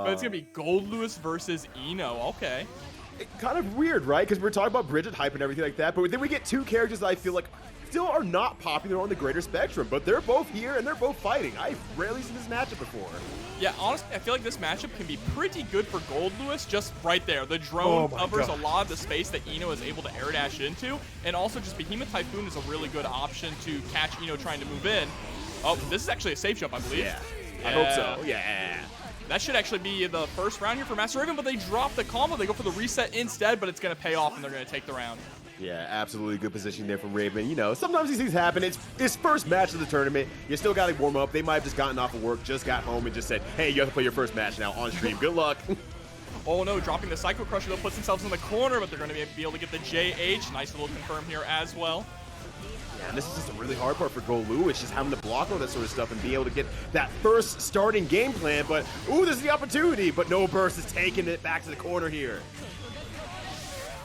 But it's going to be Goldlewis versus Eno. Okay. Kind of weird, right? Because we're talking about Bridget hype and everything like that, but then we get two characters that I feel like still are not popular on the greater spectrum, but they're both here and they're both fighting. I've rarely seen this matchup before. Yeah, honestly, I feel like this matchup can be pretty good for Goldlewis just right there. The drone covers a lot of the space that Eno is able to air dash into, and also just Behemoth Typhoon is a really good option to catch Eno trying to move in. Oh, this is actually a safe jump, I believe. Yeah. I hope so. Yeah. That should actually be the first round here for Master Raven, but they drop the combo. They go for the reset instead, but it's going to pay off, and they're going to take the round. Yeah, absolutely good positioning there from Raven. You know, sometimes these things happen. It's his first match of the tournament. You still got to warm up. They might have just gotten off of work, just got home, and just said, hey, you have to play your first match now on stream. Good luck. Oh, no, dropping the Psycho Crusher. They'll put themselves in the corner, but they're going to be able to get the JH. Nice little confirm here as well. Yeah, and this is just a really hard part for Goldlewis, just having to block all that sort of stuff and be able to get that first starting game plan. But, ooh, this is the opportunity. But no burst is taking it back to the corner here.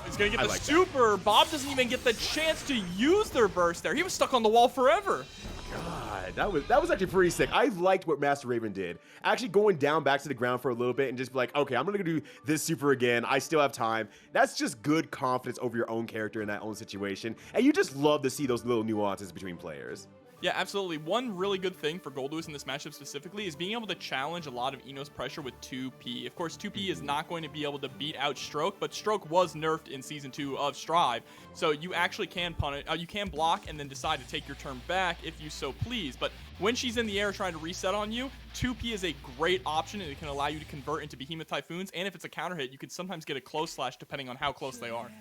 He's going to get the super. Bob doesn't even get the chance to use their burst there. He was stuck on the wall forever. God, that was actually pretty sick. I liked what Master Raven did. Actually going down back to the ground for a little bit and just be like, okay, I'm going to do this super again. I still have time. That's just good confidence over your own character in that own situation. And you just love to see those little nuances between players. Yeah, absolutely. One really good thing for Goldlewis in this matchup specifically is being able to challenge a lot of Eno's pressure with 2P. Of course, 2P is not going to be able to beat out Stroke, but Stroke was nerfed in Season 2 of Strive. So you actually can punish, you can block and then decide to take your turn back if you so please. But when she's in the air trying to reset on you, 2P is a great option and it can allow you to convert into Behemoth Typhoons. And if it's a counter hit, you can sometimes get a close slash depending on how close they are.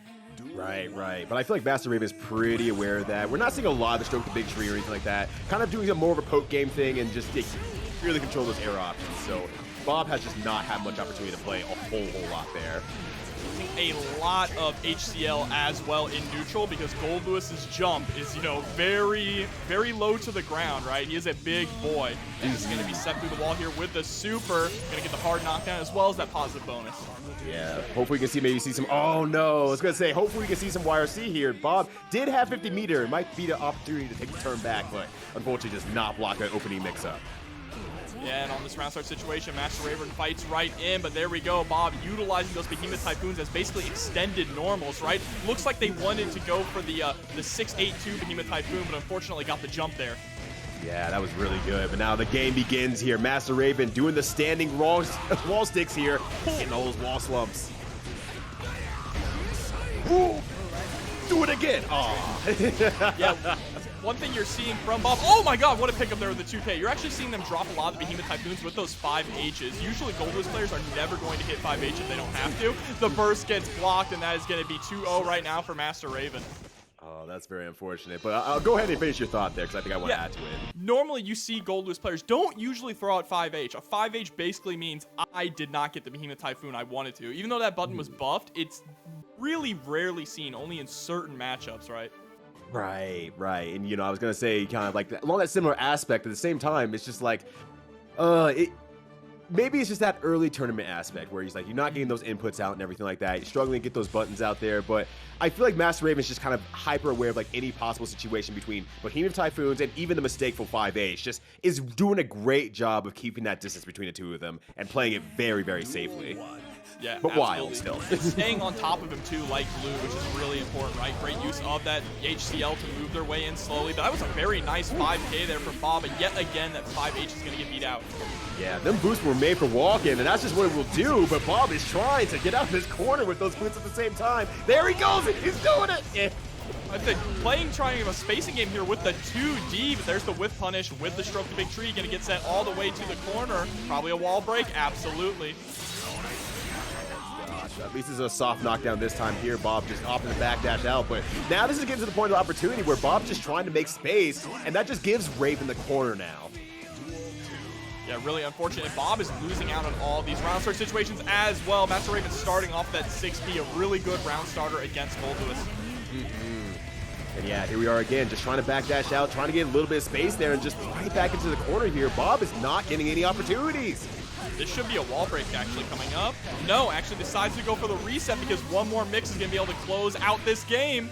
Right. But I feel like Master Raven is pretty aware of that. We're not seeing a lot of the Stroke the Big Tree or anything like that. Kind of doing more of a poke game thing and just really control those air options. So Bob has just not had much opportunity to play a whole lot there. A lot of HCL as well in neutral because Goldlewis's jump is, you know, very, very low to the ground, right? He is a big boy. And he's going to be set through the wall here with the super. Going to get the hard knockdown as well as that positive bonus. Yeah, hopefully we can see some, oh no, I was going to say, hopefully we can see some YRC here. Bob did have 50 meter. It might be the opportunity to take the turn back, but unfortunately just not block that opening mix-up. Yeah, and on this round start situation, Master Raven fights right in, but there we go. Bob utilizing those Behemoth Typhoons as basically extended normals, right? Looks like they wanted to go for the 682 Behemoth Typhoon, but unfortunately got the jump there. Yeah, that was really good. But now the game begins here. Master Raven doing the standing wall sticks here, getting all those wall slumps. Ooh, do it again. Aw. Yeah. One thing you're seeing from Bob, oh my god, what a pickup there with the 2K. You're actually seeing them drop a lot of the Behemoth Typhoons with those 5Hs. Usually Goldlewis players are never going to hit 5H if they don't have to. The burst gets blocked, and that is going to be 2-0 right now for Master Raven. Oh, that's very unfortunate. But I'll go ahead and finish your thought there, because I think I want to add to it. Normally, you see Goldlewis players don't usually throw out 5H. A 5H basically means I did not get the Behemoth Typhoon I wanted to. Even though that button was buffed, it's really rarely seen, only in certain matchups, right? Right. And, you know, I was going to say kind of like along that similar aspect, at the same time, it's just like, maybe it's just that early tournament aspect where he's like, you're not getting those inputs out and everything like that. You're struggling to get those buttons out there. But I feel like Master Raven's just kind of hyper aware of like any possible situation between Behemoth Typhoons and even the mistakeful 5H. Just is doing a great job of keeping that distance between the two of them and playing it very, very safely. Yeah, but absolutely. wild still. Staying on top of him too, like Blue, which is really important, right? Great use of that HCL to move their way in slowly. But that was a very nice 5K there from Bob, and yet again, that 5H is going to get beat out. Yeah, them boosts were made for walk-in, and that's just what it will do. But Bob is trying to get out of his corner with those boots at the same time. There he goes! He's doing it! I think trying a spacing game here with the 2D, but there's the whiff punish with the stroke the big tree. Going to get sent all the way to the corner. Probably a wall break. Absolutely. At least it's a soft knockdown this time here. Bob just opting to backdash out. But now this is getting to the point of opportunity where Bob's just trying to make space, and that just gives Raven the corner now. Yeah, really unfortunate. Bob is losing out on all these round start situations as well. Master Raven starting off that 6P, a really good round starter against Goldlewis. And yeah, here we are again, just trying to backdash out, trying to get a little bit of space there, and just right back into the corner here. Bob is not getting any opportunities. This should be a wall break actually coming up. No, actually decides to go for the reset because one more mix is going to be able to close out this game.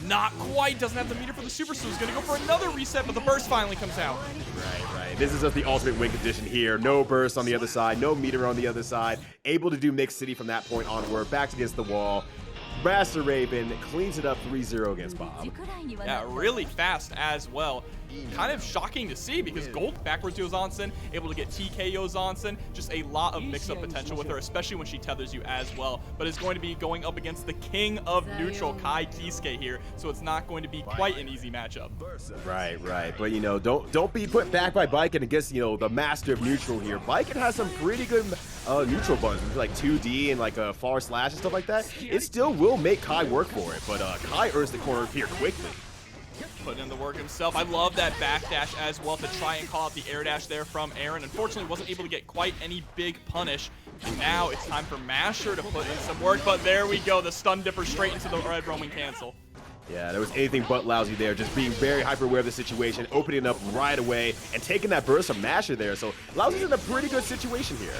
Not quite, doesn't have the meter for the super, so he's going to go for another reset, but the burst finally comes out. Right. This is just the ultimate win condition here. No burst on the other side, no meter on the other side. Able to do Mixed City from that point onward. Back against the wall. Master Raven cleans it up 3-0 against Bob. Yeah, really fast as well. Kind of shocking to see because Gold backwards Yozansen, able to get TK Yozansen, just a lot of mix-up potential with her, especially when she tethers you as well. But it's going to be going up against the king of neutral, Kai Kisuke here, so it's not going to be quite an easy matchup. Right. But you know, don't be put back by Baiken against, you know, the master of neutral here. Baiken has some pretty good neutral buttons, like 2D and like a far slash and stuff like that. It still will make Kai work for it, but Kai earns the corner here quickly. Putting in the work himself. I love that backdash as well to try and call out the air dash there from Aaron. Unfortunately, wasn't able to get quite any big punish. And now it's time for Masher to put in some work, but there we go. The stun dipper straight into the red roaming cancel. Yeah, there was anything but Lousy there, just being very hyper aware of the situation, opening up right away, and taking that burst from Masher there. So Lousy's in a pretty good situation here.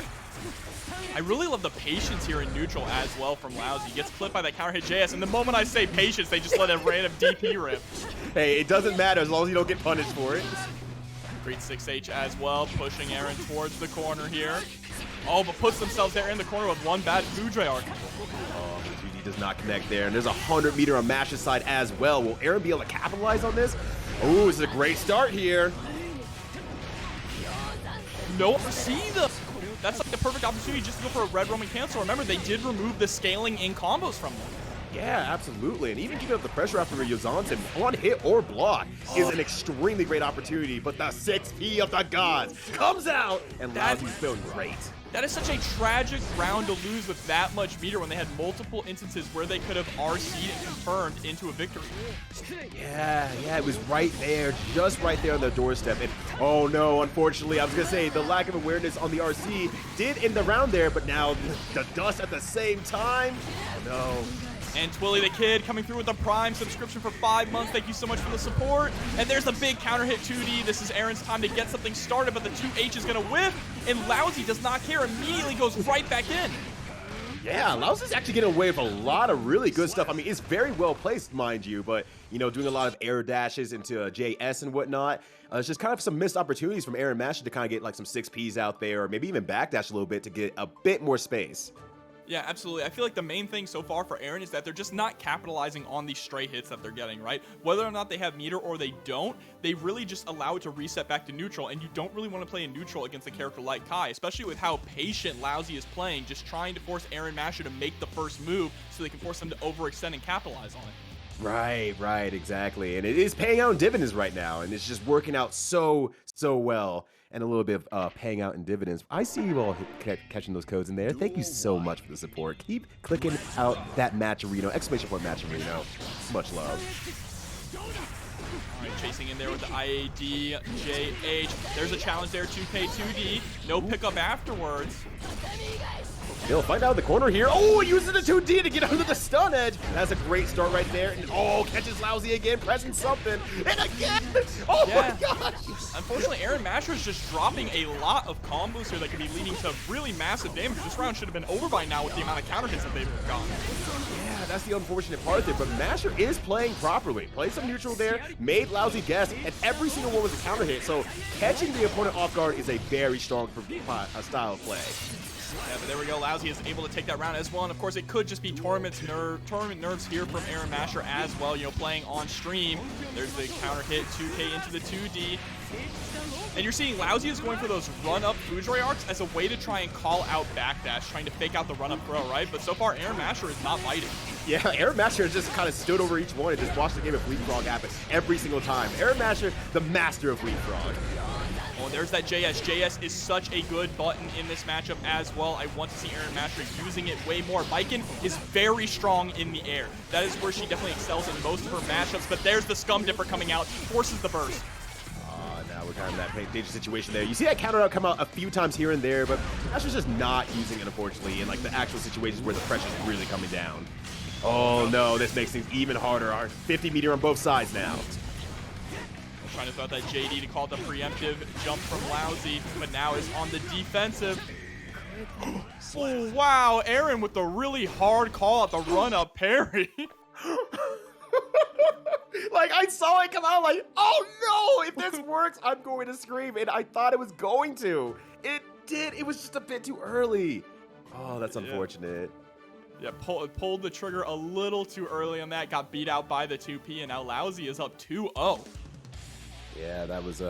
I really love the patience here in neutral as well from Lousy. Gets clipped by that counter hit JS, and the moment I say patience, they just let a random DP rip. Hey, it doesn't matter as long as you don't get punished for it. Great 6H as well, pushing Aaron towards the corner here. Oh, but puts themselves there in the corner with one bad Foudre arc. Oh, GG does not connect there, and there's a 100 meter on Masher's side as well. Will Aaron be able to capitalize on this? Oh, this is a great start here. No, see that's like the perfect opportunity just to go for a red roaming cancel. Remember, they did remove the scaling in combos from them. Yeah, absolutely. And even keeping up the pressure after Yozansen on hit or block is an extremely great opportunity. But the 6P of the gods comes out, and Lousy's feeling great. That is such a tragic round to lose with that much meter when they had multiple instances where they could have RC'd and confirmed into a victory. Yeah, it was right there, just right there on the doorstep. And oh no, unfortunately, I was gonna say the lack of awareness on the RC did end the round there, but now the dust at the same time. Oh no. And Twilly the Kid coming through with a Prime subscription for 5 months. Thank you so much for the support. And there's a big counter hit 2D. This is Aaron's time to get something started, but the 2H is going to whiff. And Lousy does not care. Immediately goes right back in. Yeah, Lousy's actually getting away with a lot of really good stuff. I mean, it's very well placed, mind you, but, you know, doing a lot of air dashes into JS and whatnot. It's just kind of some missed opportunities from Aaron Masher to kind of get like some 6Ps out there, or maybe even backdash a little bit to get a bit more space. Yeah, absolutely. I feel like the main thing so far for Aaron is that they're just not capitalizing on these stray hits that they're getting, right? Whether or not they have meter or they don't, they really just allow it to reset back to neutral, and you don't really want to play in neutral against a character like Kai, especially with how patient Lousy is playing, just trying to force Aaron Masher to make the first move so they can force them to overextend and capitalize on it. Right, exactly. And it is paying out in dividends right now, and it's just working out so well. And a little bit of paying out in dividends. I see you all catching those codes in there. Thank you so much for the support. Keep clicking out that Matcherino, exclamation point Matcherino. Much love. All right, chasing in there with the IAD, JH. There's a challenge there, 2K2D. No pickup afterwards. He'll find out the corner here. Oh, uses the 2D to get under the stun edge. That's a great start right there. And oh, catches Lousy again, pressing something. And again. Oh my gosh. Unfortunately, Aaron Masher is just dropping a lot of combos here that could be leading to really massive damage. This round should have been over by now with the amount of counter hits that they've gotten. Yeah, that's the unfortunate part there. But Masher is playing properly. Played some neutral there, made Lousy guess, and every single one was a counter hit. So catching the opponent off guard is a very strong style of play. Yeah, but there we go. Lousy is able to take that round as well. And of course, it could just be tournament nerves here from Aaron Masher as well, you know, playing on stream. There's the counter hit, 2K into the 2D. And you're seeing Lousy is going for those run-up Foudre arcs as a way to try and call out backdash, trying to fake out the run-up throw, right? But so far, Aaron Masher is not biting. Yeah, Aaron Masher just kind of stood over each one and just watched the game of Leapfrog happen every single time. Aaron Masher, the master of Leapfrog. Oh, and there's that JS. JS is such a good button in this matchup as well. I want to see Aaron Masher using it way more. Baiken is very strong in the air. That is where she definitely excels in most of her matchups, but there's the Scum Dipper coming out, forces the burst. Now we're kind of in that dangerous situation there. You see that counter out come out a few times here and there, but Masher's just not using it, unfortunately, in like the actual situations where the pressure's really coming down. Oh no, this makes things even harder. Our 50 meter on both sides now. Trying to throw out that JD to call the preemptive jump from Lousy, but now is on the defensive. Oh, wow, Aaron with the really hard call at the run-up parry. Like, I saw it come out, like, oh no, if this works, I'm going to scream. And I thought it was going to. It did. It was just a bit too early. Oh, that's unfortunate. Yeah, pulled the trigger a little too early on that. Got beat out by the 2P, and now Lousy is up 2-0. Yeah, that was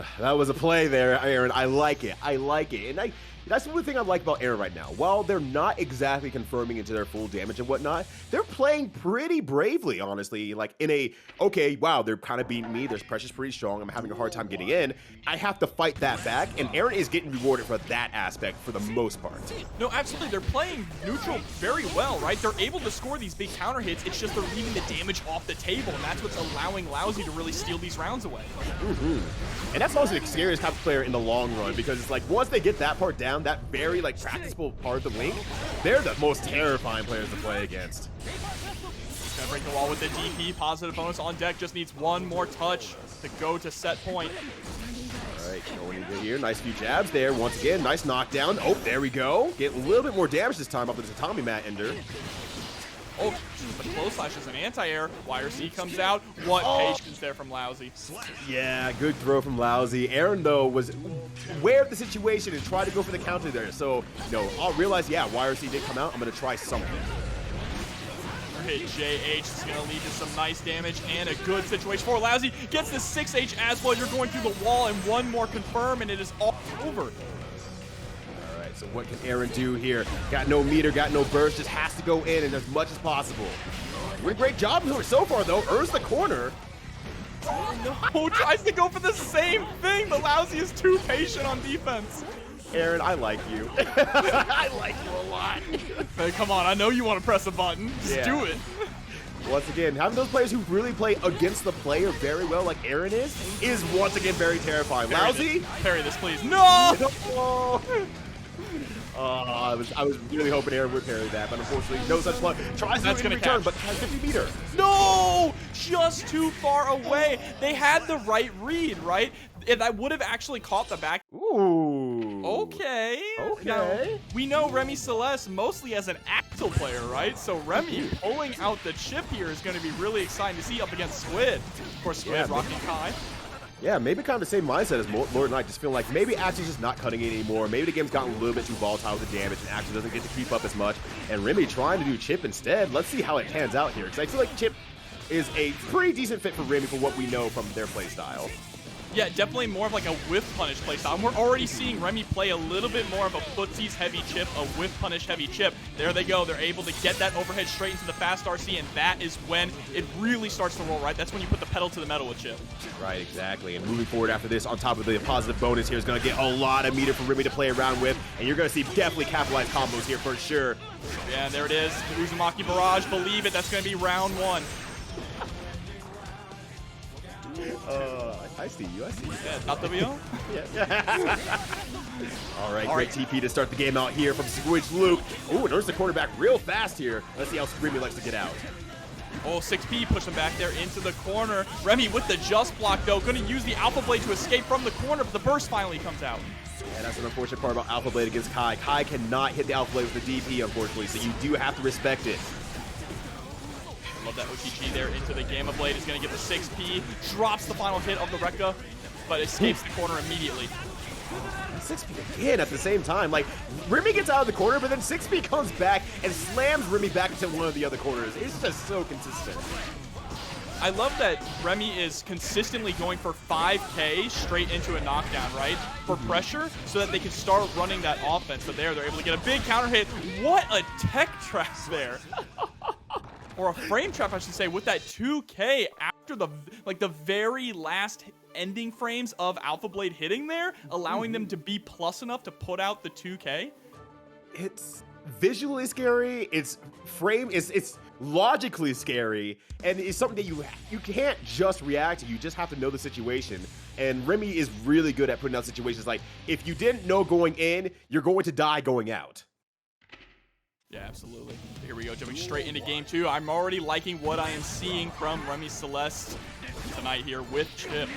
a play there, Aaron. I like it. I like it. And that's the one thing I like about Aaron right now. While they're not exactly confirming into their full damage and whatnot, they're playing pretty bravely, honestly. Like in a, okay, wow, they're kind of beating me. Their pressure's pretty strong. I'm having a hard time getting in. I have to fight that back, and Aaron is getting rewarded for that aspect for the most part. No, absolutely. They're playing neutral very well, right? They're able to score these big counter hits. It's just they're leaving the damage off the table, and that's what's allowing Lousy to really steal these rounds away. And that's also the scariest type of player in the long run, because it's like once they get that part down, that very like practicable part of the link, they're the most terrifying players to play against. Gonna break the wall with the DP. Positive bonus on deck. Just needs one more touch to go to set point. All right, going into here. Nice few jabs there. Once again, nice knockdown. Oh, there we go. Get a little bit more damage this time off of the Tatami mat ender. Oh, the close slash is an anti-air. YRC comes out. What patience there from Lousy. Yeah, good throw from Lousy. Aaron, though, was aware of the situation and tried to go for the counter there. So, I'll realize, yeah, YRC did come out. I'm going to try something. Hit JH is going to lead to some nice damage and a good situation for Lousy. Gets the 6H as well. You're going through the wall and one more confirm, and it is all over. So what can Aaron do here? Got no meter, got no burst, just has to go in and as much as possible. Doing a great job so far, though. Earns the corner. Oh, no. Tries to go for the same thing, but Lousy is too patient on defense. Aaron, I like you. I like you a lot. Hey, come on, I know you want to press a button. Just do it. Once again, having those players who really play against the player very well, like Aaron is once again very terrifying. Lousy? Parry this, please. No! No! I was really hoping Aaron would parry that, but unfortunately, no such luck. Tries to return, but has 50 meter. No! Just too far away. They had the right read, right? And I would have actually caught the back. Ooh. Okay. Okay. Now, we know Remi Celeste mostly as an Axel player, right? So Remi pulling out the Chipp here is going to be really exciting to see up against Squid. Of course, Squid rocking Kai. Yeah, maybe kind of the same mindset as Lord Knight, just feeling like maybe Axel's just not cutting it anymore. Maybe the game's gotten a little bit too volatile with the damage and Axel doesn't get to keep up as much. And Remi trying to do Chipp instead. Let's see how it pans out here, because I feel like Chipp is a pretty decent fit for Remi for what we know from their playstyle. Yeah, definitely more of like a whiff punish playstyle. And we're already seeing Remi play a little bit more of a footsies heavy Chipp, a whiff punish heavy Chipp. There they go. They're able to get that overhead straight into the fast RC, and that is when it really starts to roll, right? That's when you put the pedal to the metal with Chipp. Right, exactly. And moving forward after this, on top of the positive bonus here, is going to get a lot of meter for Remi to play around with, and you're going to see definitely capitalized combos here for sure. Yeah, and there it is. Uzumaki Barrage, believe it. That's going to be round one. I see you. Yeah, top W? Yeah. All right, great TP to start the game out here from SquidgeLuke. Ooh, and earns the quarterback real fast here. Let's see how Remi likes to get out. Oh, 6P pushing back there into the corner. Remi with the just block, though. Going to use the Alpha Blade to escape from the corner, but the burst finally comes out. Yeah, that's an unfortunate part about Alpha Blade against Kai. Kai cannot hit the Alpha Blade with the DP, unfortunately, so you do have to respect it. Love that OTG there into the Gamma Blade. Is going to get the 6P, drops the final hit of the Rekka, but escapes the corner immediately. 6P again at the same time. Like, Remi gets out of the corner, but then 6P comes back and slams Remi back into one of the other corners. It's just so consistent. I love that Remi is consistently going for 5K straight into a knockdown, right? For pressure, so that they can start running that offense. But they're able to get a big counter hit. What a tech trap there. Or a frame trap, I should say, with that 2K after the very last ending frames of Alpha Blade hitting there, allowing them to be plus enough to put out the 2K. It's visually scary. It's logically scary, and it's something that you can't just react to. You just have to know the situation. And Remi is really good at putting out situations like, if you didn't know going in, you're going to die going out. Yeah, absolutely. Here we go, jumping straight into game two. I'm already liking what I am seeing from Remi Celeste tonight here with Chipp.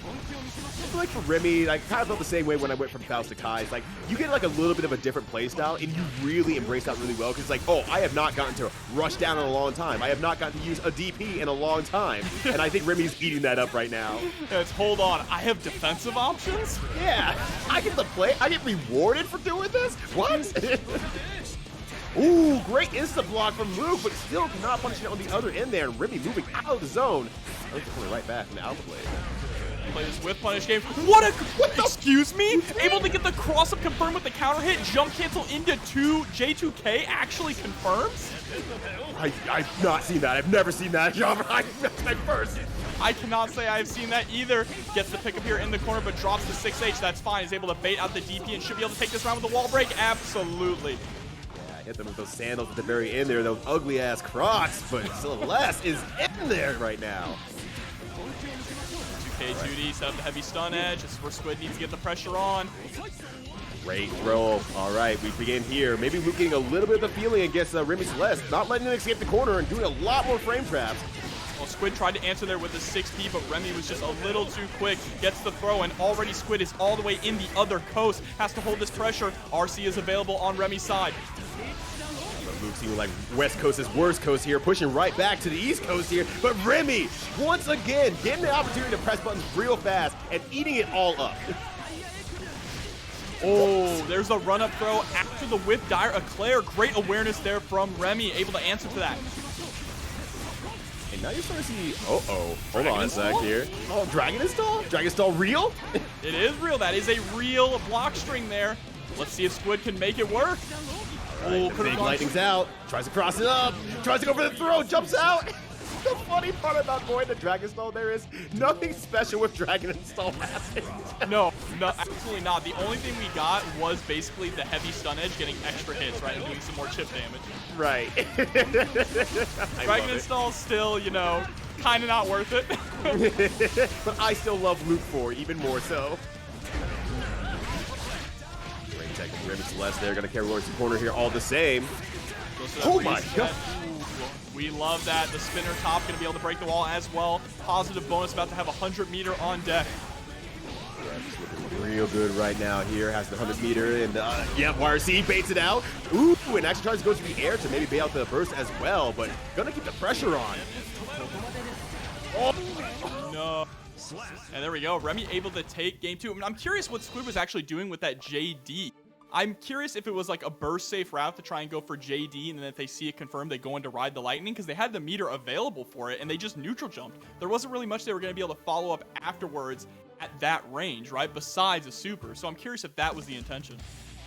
I feel like for Remi, I kind of felt the same way when I went from Faust to Kai. It's like, you get like a little bit of a different play style, and you really embrace that really well, because it's like, oh, I have not gotten to rush down in a long time. I have not gotten to use a DP in a long time. And I think Remi's eating that up right now. It's, hold on, I have defensive options? Yeah, I get to play. I get rewarded for doing this? What? Ooh, great insta block from Luke, but still cannot punish it on the other end there. Remi moving out of the zone. I think coming right back from the alpha blade. Play this with punish game. What excuse me? Able to get the cross up confirmed with the counter hit. Jump cancel into J2K actually confirms? I've not seen that. I've never seen that. That's my first. I cannot say I've seen that either. Gets the pickup here in the corner, but drops the 6H. That's fine. He's able to bait out the DP and should be able to take this round with a wall break. Absolutely. Yeah, hit them with those sandals at the very end there. Those ugly ass Crocs, but Celeste is in there right now. K2D set up the heavy stun edge. This is where Squid needs to get the pressure on. Great throw. All right, we begin here. Maybe Luke getting a little bit of the feeling against Remi Celeste, not letting him escape the corner and doing a lot more frame traps. Well, Squid tried to answer there with the 6P, but Remi was just a little too quick. Gets the throw, and already Squid is all the way in the other coast. Has to hold this pressure. RC is available on Remi's side. Luke seeming like West Coast is worst coast here, pushing right back to the East Coast here. But Remi, once again, getting the opportunity to press buttons real fast and eating it all up. Oh, there's a run-up throw after the whip. Dire Eclair. Great awareness there from Remi, able to answer to that. And now you're starting to see, hold on a sec here. Oh, Dragon Install? Dragon Install real? It is real. That is a real block string there. Let's see if Squid can make it work. Right, the big lightning's out. Tries to cross it up. Tries to go for the throw. Jumps out. The funny part about going to Dragon Install, there is nothing special with Dragon Install happening. No, absolutely not. The only thing we got was basically the heavy stun edge getting extra hits, right, and doing some more chip damage. Right. Dragon Install still, you know, kind of not worth it. But I still love Luke 4 even more so. Great tech from Remi Celeste there. Gonna carry Lawrence in the corner here all the same. Oh my god. We love that. The spinner top going to be able to break the wall as well. Positive bonus, about to have 100 meter on deck. Yeah, just looking real good right now here. Has the 100 meter and yeah, YRC baits it out. Ooh, and actually tries to go to the air to maybe bait out the burst as well, but gonna keep the pressure on. Oh no. And there we go. Remi able to take game 2. I mean, I'm curious what Squid was actually doing with that JD. I'm curious if it was like a burst safe route to try and go for JD, and then if they see it confirmed, they go in to ride the lightning, because they had the meter available for it and they just neutral jumped. There wasn't really much they were going to be able to follow up afterwards at that range, right? Besides a super. So I'm curious if that was the intention.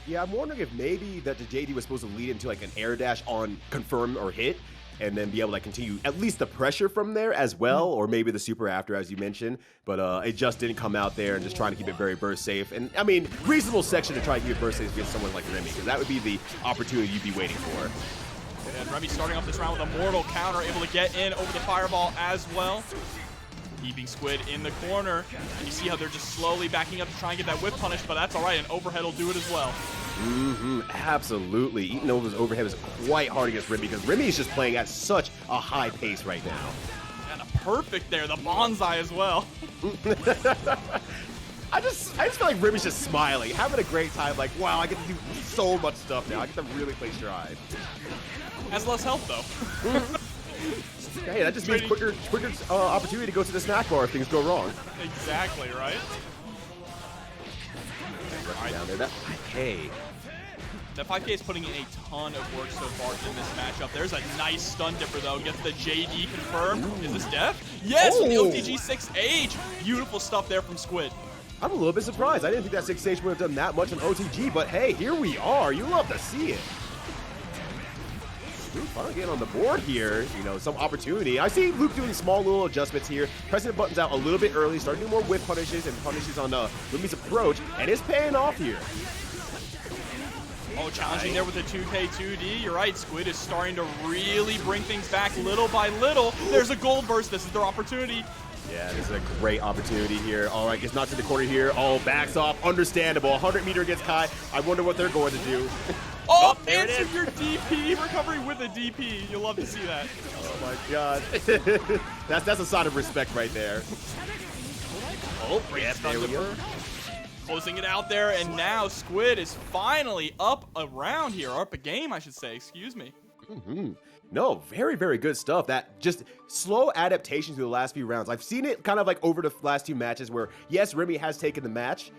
Yeah, I'm wondering if maybe that the JD was supposed to lead into like an air dash on confirm or hit, and then be able to continue at least the pressure from there as well, or maybe the super after, as you mentioned. But it just didn't come out there, and just trying to keep it very burst safe. And I mean, reasonable section to try to keep it burst safe against someone like Remi, because that would be the opportunity you'd be waiting for. And Remi starting off this round with a mortal counter, able to get in over the fireball as well. Keeping Squid in the corner. And you see how they're just slowly backing up to try and get that whip punish, but that's all right. An overhead will do it as well. Absolutely. Eating over his overhead is quite hard against Remi, because Remi is just playing at such a high pace right now. And a perfect there, the bonsai as well. I just feel like Remi's just smiling, having a great time. Like, wow, I get to do so much stuff now. I get to really play stride. Has less health though. Hey, that just means quicker opportunity to go to the snack bar if things go wrong. Exactly, right? Right down there. That 5K. That 5K is putting in a ton of work so far in this matchup. There's a nice stun dipper though. Gets the JD confirmed. Ooh. Is this death? Yes, with the OTG 6H. Beautiful stuff there from Squid. I'm a little bit surprised. I didn't think that 6H would have done that much on OTG, but hey, here we are. You love to see it. Luke finally getting on the board here, you know, some opportunity. I see Luke doing small little adjustments here, pressing the buttons out a little bit early, starting to do more whip punishes and punishes on Remi's approach, and it's paying off here. Oh, challenging there with the 2K 2D. You're right, Squid is starting to really bring things back little by little. There's a gold burst. This is their opportunity. Yeah, this is a great opportunity here. All right, gets knocked to the corner here. Oh, backs off. Understandable. 100 meter against Kai. I wonder what they're going to do. Oh, answer your DP. Recovery with a DP. You'll love to see that. Oh, my God. That's a sign of respect right there. Oh, Great yeah, stun there we go. dipper. Closing it out there, and now Squid is finally up around here, or up a game, I should say. Excuse me. No, very, very good stuff. That just slow adaptation to the last few rounds. I've seen it kind of like over the last two matches where, yes, Remi has taken the match.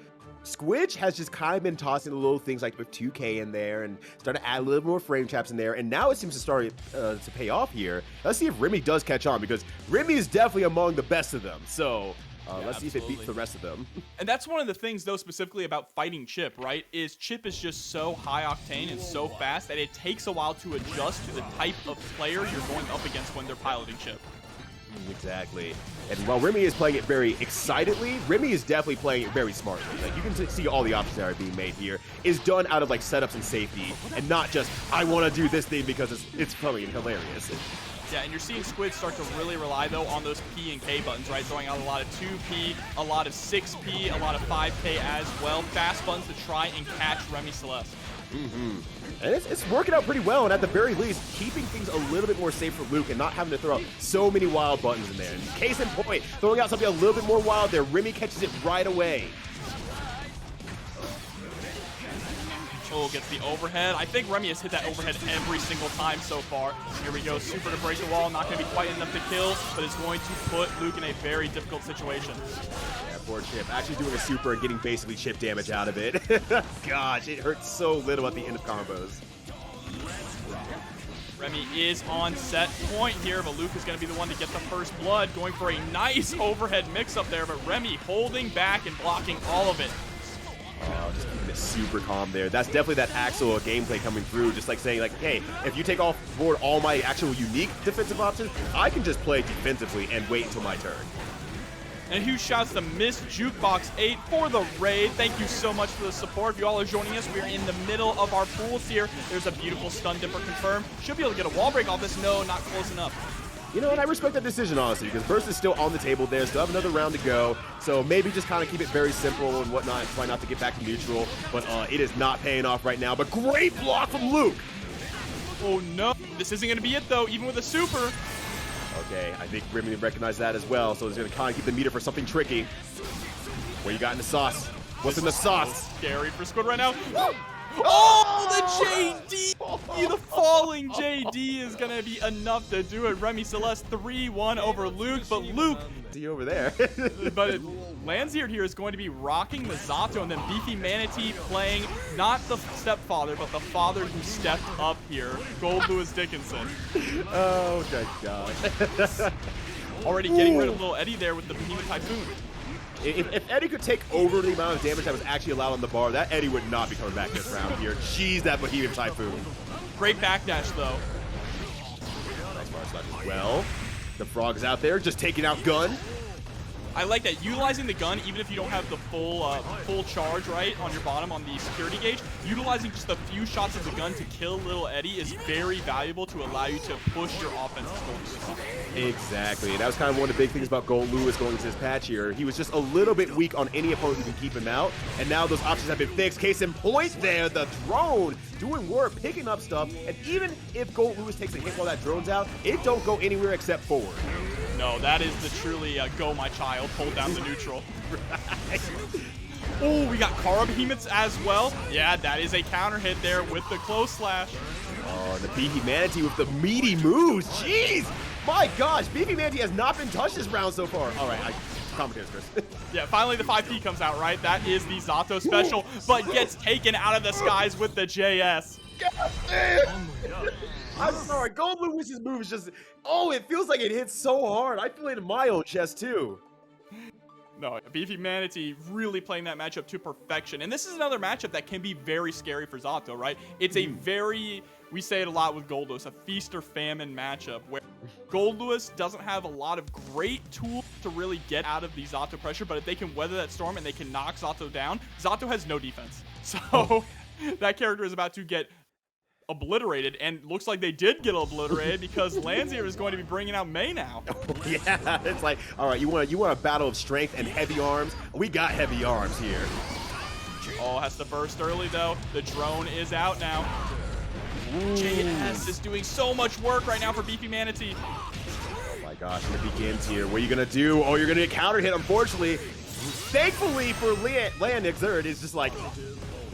Squidge has just kind of been tossing the little things like with 2K in there and starting to add a little more frame traps in there. And now it seems to start to pay off here. Let's see if Remi does catch on, because Remi is definitely among the best of them. So let's see if it beats the rest of them. And that's one of the things, though, specifically about fighting Chipp, right? Is Chipp is just so high octane and so fast that it takes a while to adjust to the type of player you're going up against when they're piloting Chipp. Exactly. And while Remi is playing it very excitedly, Remi is definitely playing it very smartly. Like, you can see all the options that are being made here is done out of like setups and safety, and not just I want to do this thing because it's funny and hilarious. Yeah, and you're seeing Squid start to really rely, though, on those P and K buttons, right? Throwing out a lot of 2P, a lot of 6P, a lot of 5K as well. Fast buttons to try and catch Remi Celeste. And it's working out pretty well, and at the very least, keeping things a little bit more safe for Luke and not having to throw out so many wild buttons in there. And case in point, throwing out something a little bit more wild there, Remi catches it right away. Oh, gets the overhead. I think Remi has hit that overhead every single time so far. Here we go, super to break the wall. Not going to be quite enough to kill, but it's going to put Luke in a very difficult situation. Yeah, poor Chipp. Actually doing a super and getting basically chip damage out of it. Gosh, it hurts so little at the end of combos. Remi is on set point here, but Luke is going to be the one to get the first blood. Going for a nice overhead mix-up there, but Remi holding back and blocking all of it. Oh, just keeping it super calm there. That's definitely that Axel gameplay coming through, just like saying, like, hey, if you take off board all my actual unique defensive options, I can just play defensively and wait until my turn. And a huge shout out to Miss Jukebox 8 for the raid. Thank you so much for the support. If you all are joining us, we're in the middle of our pools here. There's a beautiful stun dipper confirmed. Should be able to get a wall break off this. No, not close enough. You know, and I respect that decision, honestly, because Burst is still on the table there, still have another round to go, so maybe just kind of keep it very simple and whatnot, try not to get back to neutral, but it is not paying off right now, but great block from Luke! Oh no, this isn't going to be it though, even with a super. Okay, I think Remi recognized that as well, so he's going to kind of keep the meter for something tricky. What you got in the sauce? What's in the sauce? Scary for Squid right now. Oh, the JD! The falling JD is going to be enough to do it. Remi Celeste 3-1 over Luke, but Luke... See over there. But Lanxeared here is going to be rocking the Zato, and then BeefyManatee playing not the stepfather, but the father who stepped up here, Goldlewis Dickinson. Oh, my God. Already getting rid of little Eddie there with the Behemoth Typhoon. If Eddie could take over the amount of damage that was actually allowed on the bar, that Eddie would not be coming back this round here. Jeez, that Behemoth Typhoon. Great backdash, though. Nice bar slash as well. The frog's out there, just taking out Gun. I like that. Utilizing the gun, even if you don't have the full charge, right, on your bottom on the security gauge, utilizing just a few shots of the gun to kill little Eddie is very valuable to allow you to push your offense to Goldlewis. Exactly. And that was kind of one of the big things about Goldlewis going into this patch here. He was just a little bit weak on any opponent who can keep him out. And now those options have been fixed. Case in point there, the drone doing work, picking up stuff. And even if Goldlewis takes a hit while that drone's out, it don't go anywhere except forward. No, that is the truly go my child, hold down the neutral. Oh, we got Kara Behemoths as well. Yeah, that is a counter hit there with the close slash. Oh, and the BeefyManatee with the meaty moves. Jeez! My gosh, BeefyManatee has not been touched this round so far. All right, commentators, Chris. Yeah, finally the 5P comes out, right? That is the Zato special, but gets taken out of the skies with the JS. God damn! I'm sorry, Goldlewis's move is just, oh, it feels like it hits so hard. I feel it in my own chest, too. No, BeefyManatee really playing that matchup to perfection. And this is another matchup that can be very scary for Zato, right? It's a very, we say it a lot with Goldlewis, a feast or famine matchup where Goldlewis doesn't have a lot of great tools to really get out of the Zato pressure, but if they can weather that storm and they can knock Zato down, Zato has no defense. So that character is about to get obliterated, and looks like they did get obliterated because Lanxeared is going to be bringing out May now. Yeah, it's like, all right, you want a battle of strength and heavy arms? We got heavy arms here. Oh, has to burst early though. The drone is out now. JS is doing so much work right now for BeefyManatee. Oh my gosh, and it begins here. What are you gonna do? Oh, you're gonna get counter hit, unfortunately. Thankfully for Lanxeared, it's just like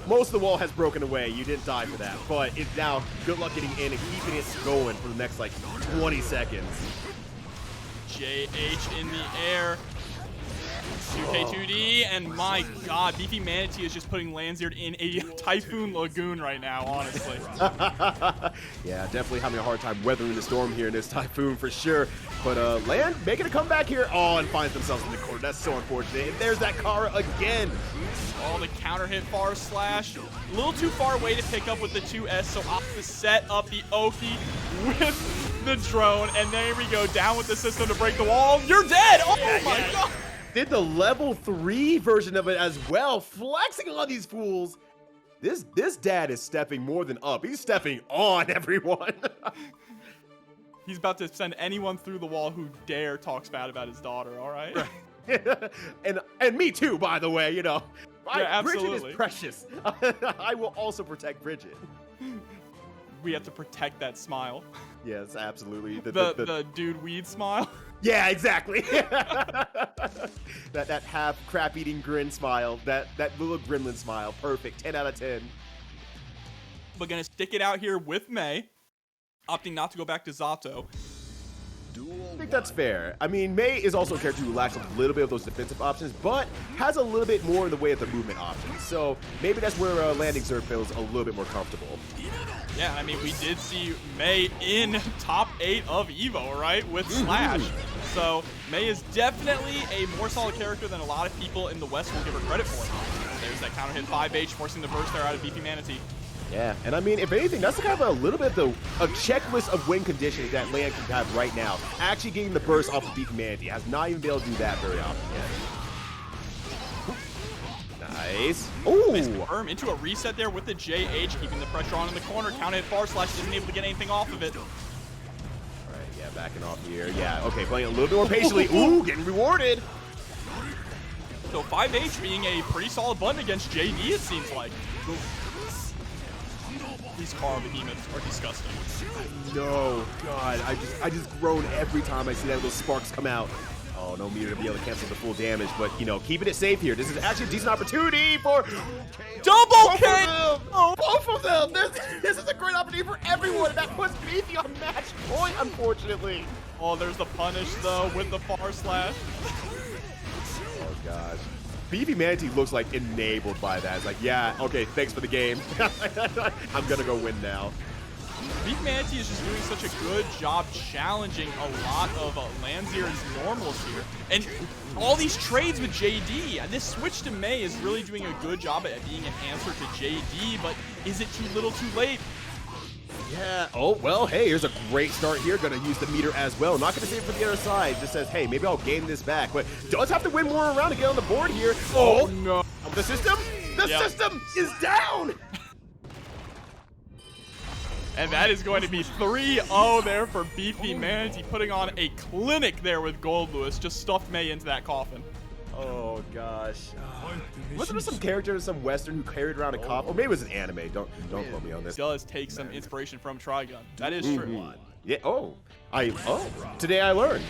most of the wall has broken away. You didn't die for that, but it's now good luck getting in and keeping it going for the next like 20 seconds. JH in the air. 2K2D, and my god, BeefyManatee is just putting Lanxeared in a Typhoon Lagoon right now, honestly. Yeah, definitely having a hard time weathering the storm here in this Typhoon for sure. But Land making a comeback here. Oh, and finds themselves in the corner. That's so unfortunate. And there's that Kara again. Oh, the counter hit far slash. A little too far away to pick up with the 2S, so opts to set up the Oki with the drone. And there we go, down with the system to break the wall. You're dead! Oh my god! Did the level 3 version of it as well, flexing on these fools. This dad is stepping more than up. He's stepping on everyone. He's about to send anyone through the wall who dare talks bad about his daughter, all right? and me too, by the way, you know. Yeah, Bridget absolutely. is precious. I will also protect Bridget. We have to protect that smile. Yes, absolutely. The dude weed smile. Yeah, exactly. that half crap-eating grin smile, that little gremlin smile, perfect, 10 out of 10. But gonna stick it out here with Mei, opting not to go back to Zato. I think that's fair. I mean, Mei is also a character who lacks a little bit of those defensive options, but has a little bit more in the way of the movement options. So maybe that's where Lanxeared feels a little bit more comfortable. Yeah, I mean, we did see Mei in top 8 of EVO, right, with Slash. So Mei is definitely a more solid character than a lot of people in the West will give her credit for. There's that counter hit 5H, forcing the burst there out of BeefyManatee. Yeah, and I mean, if anything, that's kind of a little bit of a checklist of win conditions that Land can have right now. Actually getting the burst off of BeefyManatee has not even been able to do that very often yet. Nice. Ooh. Nice confirm into a reset there with the JH, keeping the pressure on in the corner. Counter hit far slash, isn't able to get anything off of it. All right, yeah, backing off here. Yeah, okay, playing a little bit more patiently. Ooh, getting rewarded. So 5H being a pretty solid button against JD, it seems like. These Carl behemoths are disgusting. No, God, I just groan every time I see that those sparks come out. Oh, no meter to be able to cancel the full damage, but you know, keeping it safe here. This is actually a decent opportunity for double kill. Both of them. This is a great opportunity for everyone. That puts Beefy on match point, unfortunately. Oh, there's the punish though with the far slash. Oh gosh. BeefyManatee looks like enabled by that. It's like, yeah, okay, thanks for the game. I'm gonna go win now. BeefyManatee is just doing such a good job challenging a lot of Lanxeared's normals here. And all these trades with JD, and this switch to Mei is really doing a good job at being an answer to JD, but is it too little too late? Yeah, oh, well, hey, here's a great start here. Gonna use the meter as well. Not gonna save it for the other side. Just says, hey, maybe I'll gain this back. But does have to win more around to get on the board here. Oh, no. The system system is down. And that is going to be 3-0 there for BeefyManatee, putting on a clinic there with Goldlewis. Just stuffed Mei into that coffin. Oh gosh. Wasn't there some character, some Western, who carried around a coffin? Or maybe it was an anime. Don't quote me on this. Does take some inspiration from Trigun. That is true. Yeah. Today I learned.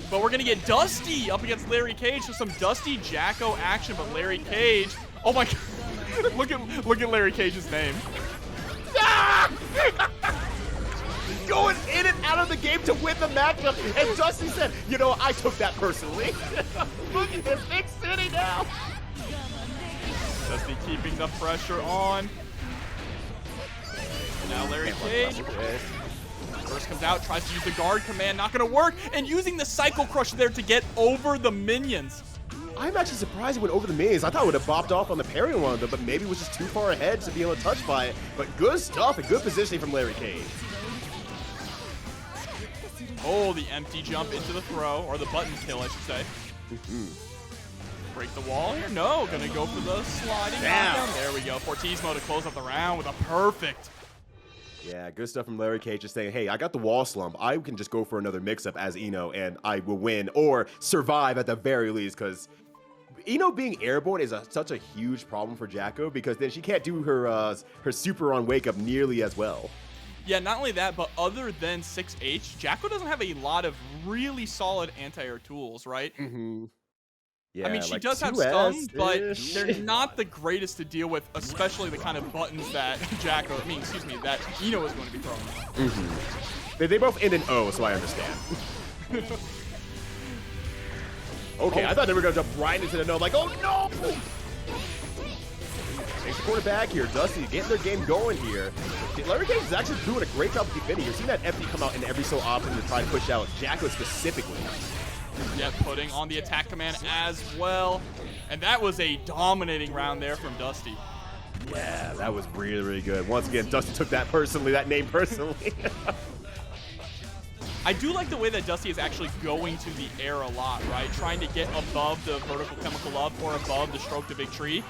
But we're gonna get Dusty up against Larry Cage. So some Dusty Jacko action, but Larry Cage. Oh my god. look at Larry Cage's name. Going in and out of the game to win the matchup, and Dusty said, you know, I took that personally. Look at this big city now. Dusty keeping the pressure on. Now Larry Cage. First comes out, tries to use the guard command, not gonna work, and using the Cycle Crush there to get over the minions. I'm actually surprised it went over the maze. I thought it would have bopped off on the parry one of them, but maybe it was just too far ahead to be able to touch by it. But good stuff and good positioning from Larry Cage. Oh, the empty jump into the throw, or the button kill, I should say. Break the wall here? No, gonna go for the sliding knockdown. There we go. Fortismo to close up the round with a perfect. Yeah, good stuff from Larry Cage, just saying, hey, I got the wall slump. I can just go for another mix-up as Ino, and I will win, or survive at the very least, because Ino being airborne is such a huge problem for Jacko, because then she can't do her super on wake-up nearly as well. Yeah, not only that, but other than 6H, Jacko doesn't have a lot of really solid anti-air tools, right? Yeah, I mean, she like does have some, 2S but -ish. they're not the greatest to deal with, especially the kind of buttons that that Ino is going to be throwing out. They both end in O, so I understand. Okay, I thought they were going to jump right into the no. Like, oh no! Takes the quarterback here. Dusty getting their game going here. Larry Cage is actually doing a great job of defending. You're seeing that FD come out in every so often to try to push out Jacko specifically. Yet putting on the attack command as well. And that was a dominating round there from Dusty. Yeah, that was really, really good. Once again, Dusty took that personally, that name personally. I do like the way that Dusty is actually going to the air a lot, right? Trying to get above the vertical chemical up or above the stroke to big tree.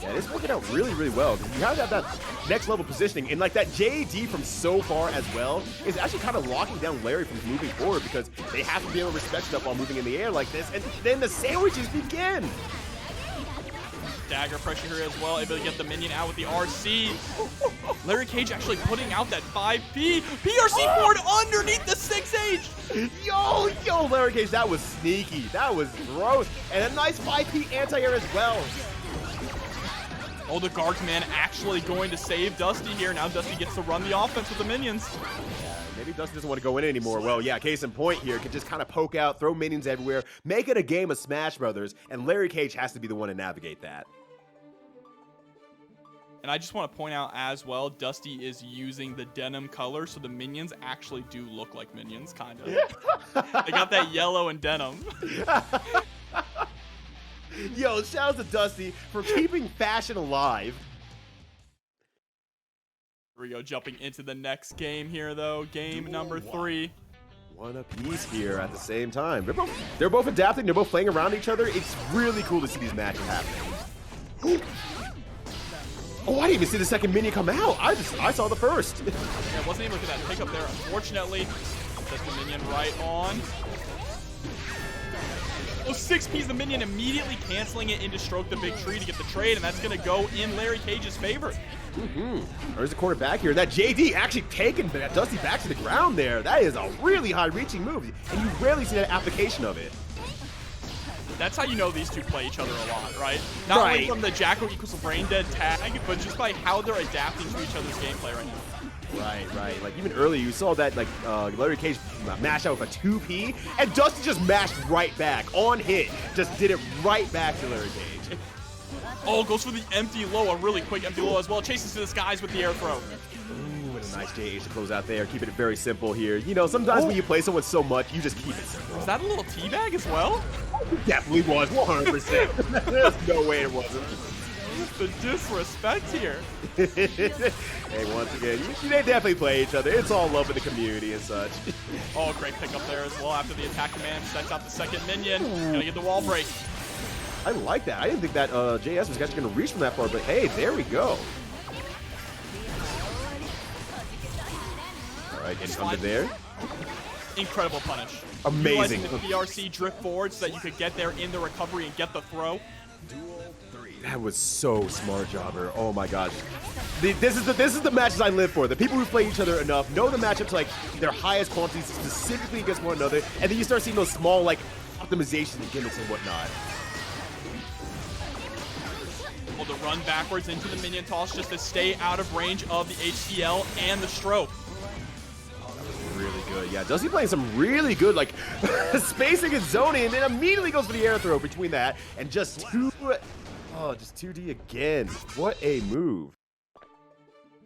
Yeah, it's working out really, really well. You have that next level positioning, and like that JD from so far as well is actually kind of locking down Larry from moving forward because they have to be able to respect stuff while moving in the air like this, and then the sandwiches begin. Dagger pressure here as well, able to get the minion out with the RC. Larry Cage actually putting out that 5P. PRC forward underneath the 6H. Yo, Larry Cage, that was sneaky. That was gross. And a nice 5P anti-air as well. Oh, the guard command actually going to save Dusty here. Now Dusty gets to run the offense with the minions. Maybe Dusty doesn't want to go in anymore. Well, yeah, case in point here, can just kind of poke out, throw minions everywhere, make it a game of Smash Brothers, and Larry Cage has to be the one to navigate that. And I just want to point out as well, Dusty is using the denim color, so the minions actually do look like minions, kind of. They got that yellow and denim. Yo, shout out to Dusty for keeping fashion alive. Here we go, jumping into the next game here, though. Game number 3. One apiece here at the same time. They're both adapting. They're both playing around each other. It's really cool to see these matches happening. Oh, I didn't even see the second minion come out. I saw the first. Yeah, wasn't able to get that pickup there, unfortunately. That's the minion right on. Oh, 6P's the minion immediately canceling it into stroke the big tree to get the trade, and that's going to go in Larry Cage's favor. There's the quarterback here. That JD actually taking that Dusty back to the ground there. That is a really high-reaching move, and you rarely see that application of it. That's how you know these two play each other a lot, right? Not only from the Jacko equals brain dead tag, but just by how they're adapting to each other's gameplay right now. Right. Like even earlier, you saw that like Larry Cage mash out with a 2P, and Dusty just mashed right back on hit. Just did it right back to Larry Cage. Oh, goes for the empty low, a really quick empty low as well. Chases to the skies with the air throw. Ooh, and a nice JH to close out there. Keeping it very simple here. You know, sometimes when you play someone so much, you just keep it simple. Was that a little teabag as well? It definitely was, 100%. There's no way it wasn't. The disrespect here. Hey, once again, they definitely play each other. It's all love in the community and such. Oh, great pickup there as well after the attack command. Sets out the second minion. Gonna get the wall break. I like that. I didn't think that JS was actually going to reach from that far, but hey, there we go. All right, getting under there. Incredible punish. Amazing. Utilizing the PRC drift forward so that you could get there in the recovery and get the throw. That was so smart, Jobber. Oh my gosh. This is the matches I live for. The people who play each other enough know the matchups like their highest quantities specifically against one another, and then you start seeing those small like optimizations and gimmicks and whatnot. Well, to run backwards into the minion toss just to stay out of range of the HCL and the stroke. Really good. Yeah, Dusty playing some really good, like, spacing and zoning, and then immediately goes for the air throw between that, and just 2D again. What a move.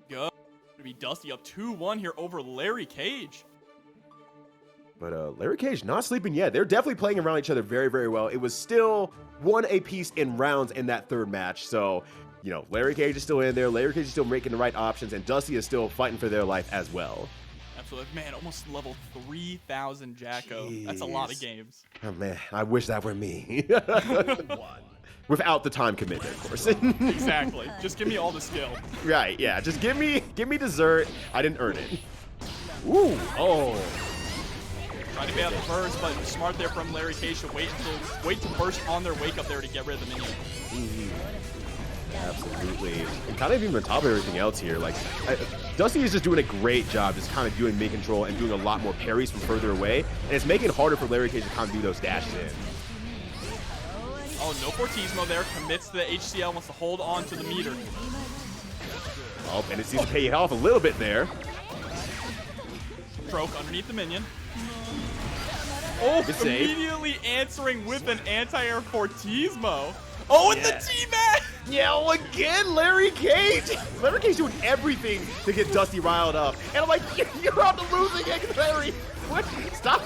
Go. To be Dusty up 2-1 here over Larry Cage. But Larry Cage not sleeping yet. They're definitely playing around each other very, very well. It was still one apiece in rounds in that third match. So, you know, Larry Cage is still in there. Larry Cage is still making the right options, and Dusty is still fighting for their life as well. Absolutely. Man, almost level 3,000 Jacko. Jeez. That's a lot of games. Oh, man, I wish that were me. Without the time commitment, of course. Exactly. Just give me all the skill. Right, yeah. Just give me dessert. I didn't earn it. Ooh, oh. Trying to bait out the burst, but smart there from Larry Cage to wait to burst on their wake up there to get rid of the minion. Absolutely. And kind of even on top of everything else here, like, Dusty is just doing a great job just kind of doing mid control and doing a lot more parries from further away. And it's making it harder for Larry Cage to kind of do those dashes in. Oh, no Fortismo there. Commits to the HCL, wants to hold on to the meter. Oh, and it seems to pay off a little bit there. Stroke underneath the minion. Oh, immediately answering with an anti-air Fortismo. Oh, and the T-Mat! Yeah, well, again, Larry Cage. Larry Cage doing everything to get Dusty riled up. And I'm like, you're on the losing end, Larry. What? Stop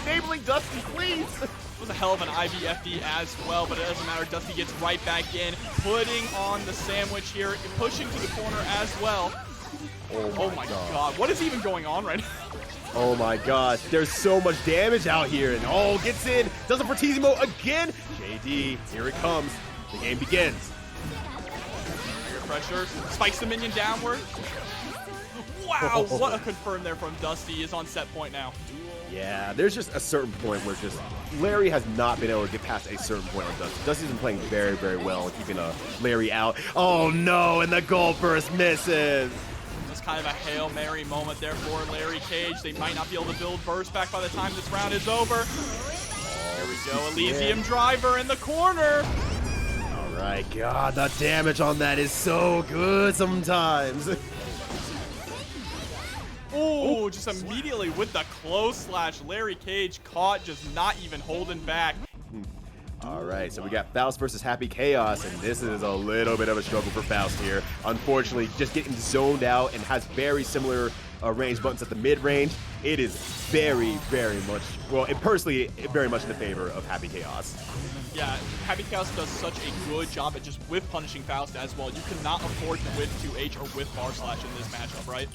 enabling Dusty, please. It was a hell of an IVFD as well, but it doesn't matter. Dusty gets right back in, putting on the sandwich here, pushing to the corner as well. Oh my god. What is even going on right now? Oh my gosh, there's so much damage out here. And oh, gets in, does it for Fortismo again. JD, here it comes. The game begins. Air pressure, spikes the minion downward. Wow, what a confirm there from Dusty. Is on set point now. Yeah, there's just a certain point where just Larry has not been able to get past a certain point on Dusty. Dusty's been playing very, very well, keeping Larry out. Oh no, and the gold burst misses. Kind of a Hail Mary moment there for Larry Cage. They might not be able to build burst back by the time this round is over. Here we go, Elysium driver in the corner. All right, God, the damage on that is so good sometimes. Oh, just immediately with the close slash, Larry Cage caught, just not even holding back. All right, so we got Faust versus Happy Chaos, and this is a little bit of a struggle for Faust here. Unfortunately, just getting zoned out and has very similar range buttons at the mid-range. It is very, very much, well, and personally, very much in the favor of Happy Chaos. Yeah, Happy Chaos does such a good job at just whiff punishing Faust as well. You cannot afford to whiff 2H or whiff bar slash in this matchup, right?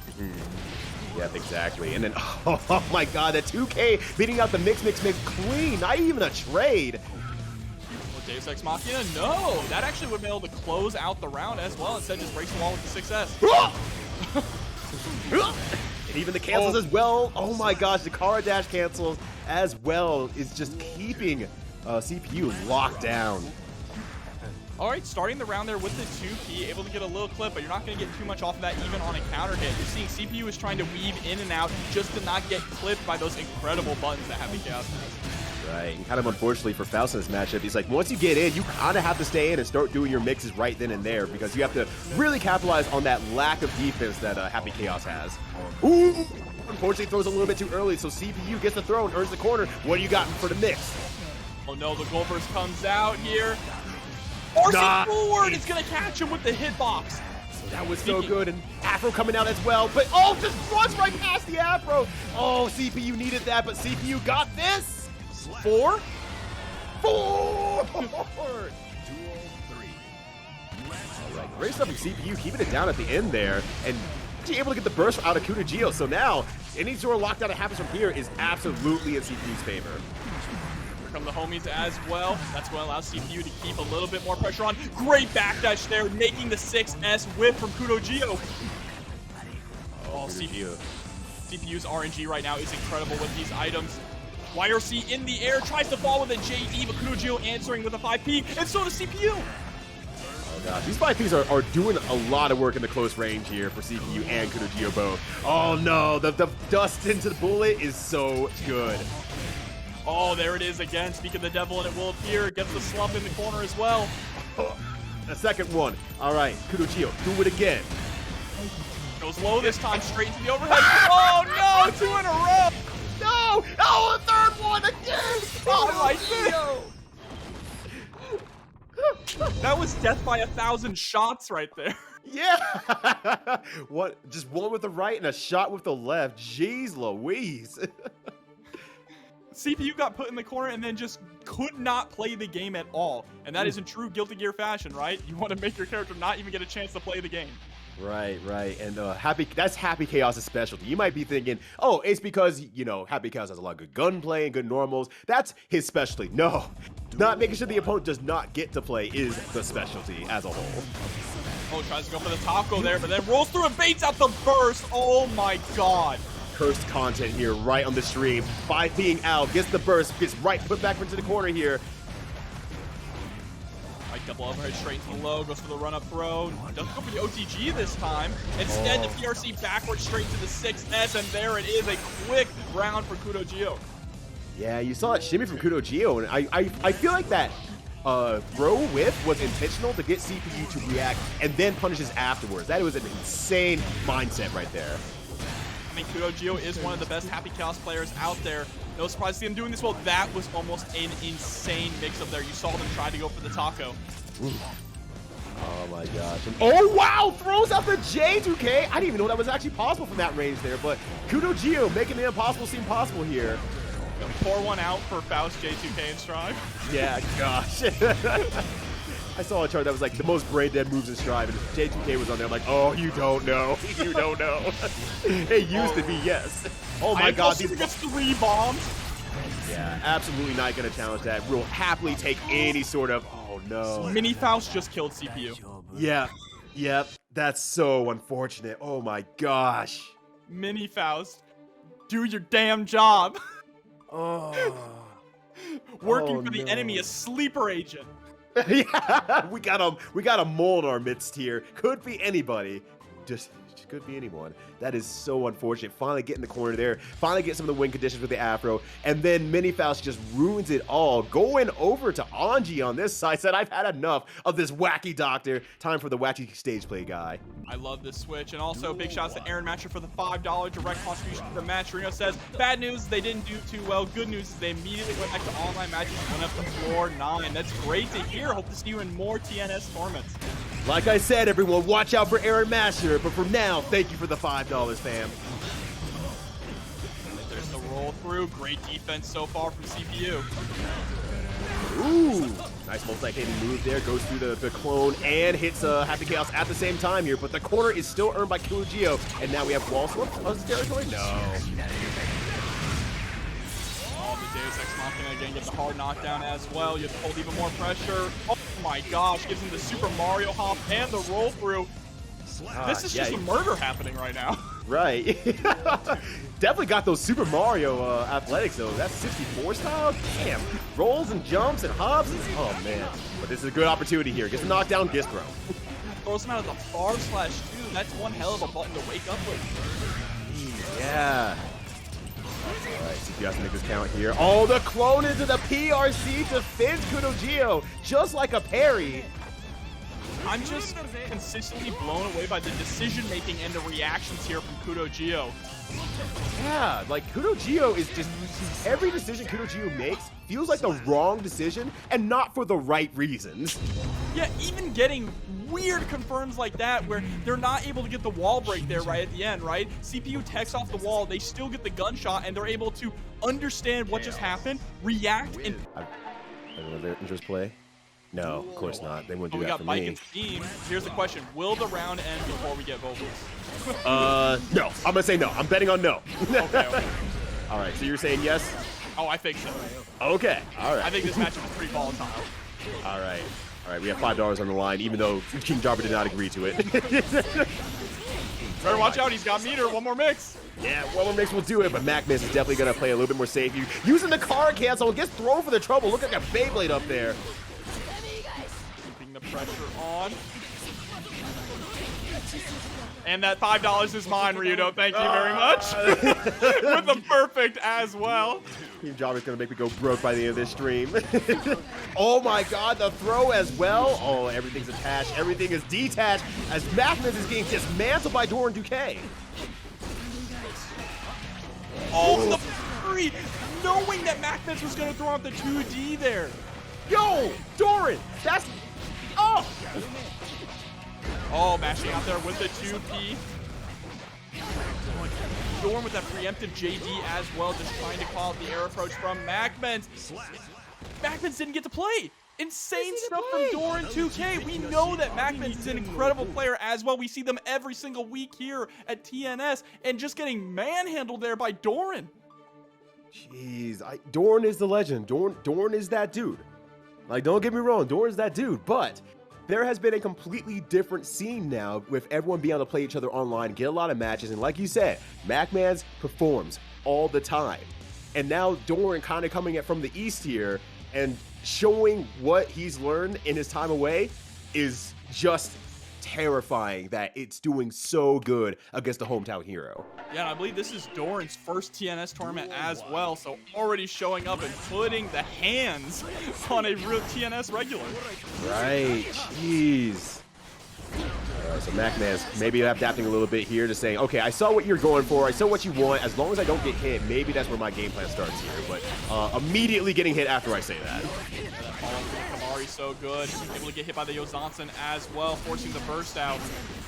Yep, exactly. And then, oh my god, the 2K beating out the mix clean, not even a trade. Deus Ex Machina? No! That actually would be able to close out the round as well. Instead, just breaks the wall with the 6S. And even the cancels as well. Oh my gosh, the Kara dash cancels as well is just keeping CPU locked down. All right, starting the round there with the 2P, able to get a little clip, but you're not going to get too much off of that even on a counter hit. You're seeing CPU is trying to weave in and out just to not get clipped by those incredible buttons that Happy Chaos has. Right, and kind of unfortunately for Faust in this matchup, he's like, once you get in, you kind of have to stay in and start doing your mixes right then and there because you have to really capitalize on that lack of defense that Happy Chaos has. Ooh! Unfortunately, throws a little bit too early, so CPU gets the throw and earns the corner. What do you got for the mix? Oh no, the gold burst comes out here. RC forward! It's going to catch him with the hitbox. That was so good, and Afro coming out as well, but oh, just runs right past the Afro. Oh, CPU needed that, but CPU got this. 4? 4! Alright, great stuff from CPU, keeping it down at the end there, and able to get the burst out of KudoGio. So now, any sort of lockdown that happens from here is absolutely in CPU's favor. Here come the homies as well. That's what allows CPU to keep a little bit more pressure on. Great backdash there, making the 6S whip from KudoGio. Oh, CPU's RNG right now is incredible with these items. YRC in the air, tries to fall with a JD, but KudoGio answering with a 5P, and so does CPU. Oh gosh, these 5Ps are doing a lot of work in the close range here for CPU and KudoGio both. Oh no, the dust into the bullet is so good. Oh, there it is again. Speak of the devil, and it will appear. Gets the slump in the corner as well. The second one. All right, KudoGio, do it again. Goes low this time, straight into the overhead. Oh no, 2 in a row. No! Oh, a third one again! Oh my god! That was death by 1,000 shots right there. Yeah! Just one with the right and a shot with the left. Jeez Louise. CPU got put in the corner and then just could not play the game at all. And that is in true Guilty Gear fashion, right? You want to make your character not even get a chance to play the game. Right. And that's Happy Chaos' specialty. You might be thinking, oh, it's because, Happy Chaos has a lot of good gunplay and good normals. That's his specialty. No. Not making sure the opponent does not get to play is the specialty as a whole. Oh, tries to go for the taco there, but then rolls through and baits out the burst. Oh my god. Cursed content here right on the stream. By being out, gets the burst, gets put back into the corner here. Right, double overhead straight to the low, goes for the run-up throw. Doesn't go for the OTG this time. Instead, the PRC backwards straight to the 6S, and there it is, a quick round for KudoGio. Yeah, you saw that shimmy from KudoGio, and I feel like that throw whiff was intentional to get CPU to react and then punishes afterwards. That was an insane mindset right there. I mean, KudoGio is one of the best Happy Chaos players out there. No surprise to see him doing this well. That was almost an insane mix-up there. You saw them try to go for the taco. Ooh. Oh my gosh. And, oh wow! Throws out the J2K! I didn't even know that was actually possible from that range there, but KudoGio making the impossible seem possible here. Pour one out for Faust, J2K, and Strive. Yeah, gosh. I saw a chart that was like the most brain-dead moves in Strive, and J2K was on there. I'm like, oh, you don't know. You don't know. It used to be, yes. Oh my god. These gets 3 bombs. Yeah, absolutely not going to challenge that. We'll happily take any sort of, oh no. Mini Faust just killed CPU. Yeah, yep. That's so unfortunate. Oh my gosh. Mini Faust, do your damn job. Oh. Working for the enemy, a sleeper agent. Yeah, we got a mole in our midst here. Could be anybody. Just could be anyone. That is so unfortunate. Finally get in the corner there. Finally get some of the win conditions with the Afro. And then Mini Faust just ruins it all. Going over to Anji on this side. Said, I've had enough of this wacky doctor. Time for the wacky stage play guy. I love this switch. And also big shouts to Aaron Matcher for the $5 direct contribution to the match. Reno says, bad news, they didn't do too well. Good news is they immediately went back to online matches and went up to floor 9. That's great to hear. Hope to see you in more TNS tournaments. Like I said, everyone, watch out for Aaron Masher. But for now, thank you for the $5, fam. There's the roll through. Great defense so far from CPU. Ooh, nice multi-hitting move there. Goes through the clone and hits Happy Chaos at the same time here. But the corner is still earned by KudoGio. And now we have wall swap of the territory? No. Oh, the Deus Ex Machina again gets a hard knockdown as well. You have to hold even more pressure. Oh my gosh, gives him the Super Mario hop and the roll through. This is just a murder happening right now. Right. Definitely got those Super Mario athletics though. That's 64 style. Damn. Rolls and jumps and hops. Oh man. But this is a good opportunity here. Gets a knockdown, gets thrown. Throws him out of the /2. That's one hell of a button to wake up with. Yeah. Alright, CPU has to make this count here. Oh, the clone into the PRC defends KudoGio just like a parry. I'm just consistently blown away by the decision-making and the reactions here from KudoGio. Yeah, like KudoGio is just, every decision KudoGio makes feels like the wrong decision and not for the right reasons. Yeah, even getting weird confirms like that where they're not able to get the wall break there right at the end, right? CPU techs off the wall, they still get the gunshot, and they're able to understand what just happened, react, and... Another interest play? No, of course not. They wouldn't do that for me. We got Baiken's team. Here's the question. Will the round end before we get vocals? No. I'm gonna say no. I'm betting on no. Okay. All right, so you're saying yes? Oh, I think so. Okay, all right. I think this matchup is pretty volatile. All right. All right, we have $5 on the line, even though King Jobber did not agree to it. Better watch out. He's got meter. One more mix. Yeah, one more mix will do it, but MacMens is definitely going to play a little bit more safe. Using the car cancel, gets thrown for the trouble. Look like a Beyblade up there. Keeping the pressure on. And that $5 is mine, Ryudo. Thank you very much. With the perfect as well. Team Jobber's going to make me go broke by the end of this stream. Oh my god, the throw as well. Oh, everything's attached. Everything is detached as MacMens is getting dismantled by Doran Duque. Oh, the free! Knowing that MacMens was going to throw out the 2D there. Yo, Doran, that's... Oh! Oh, mashing out there with the 2P. Doran with that preemptive JD as well, just trying to call out the air approach from MacMens. MacMens didn't get to play. Insane stuff from Doran 2K. We know that MacMens is an incredible player as well. We see them every single week here at TNS, and just getting manhandled there by Doran. Jeez, Doran is the legend. Doran is that dude. Like, don't get me wrong, Doran's that dude, but there has been a completely different scene now with everyone being able to play each other online, get a lot of matches, and like you said, MacMens performs all the time. And now Doran kind of coming from the east here and showing what he's learned in his time away is just terrifying that it's doing so good against the hometown hero. Yeah, and I believe this is Doran's first TNS tournament as well, so already showing up and putting the hands on a real TNS regular. Right, jeez. So MacMens maybe adapting a little bit here to saying, okay, I saw what you're going for, I saw what you want, as long as I don't get hit, maybe that's where my game plan starts here, but immediately getting hit after I say that. So good, able to get hit by the Yozansen as well, forcing the burst out.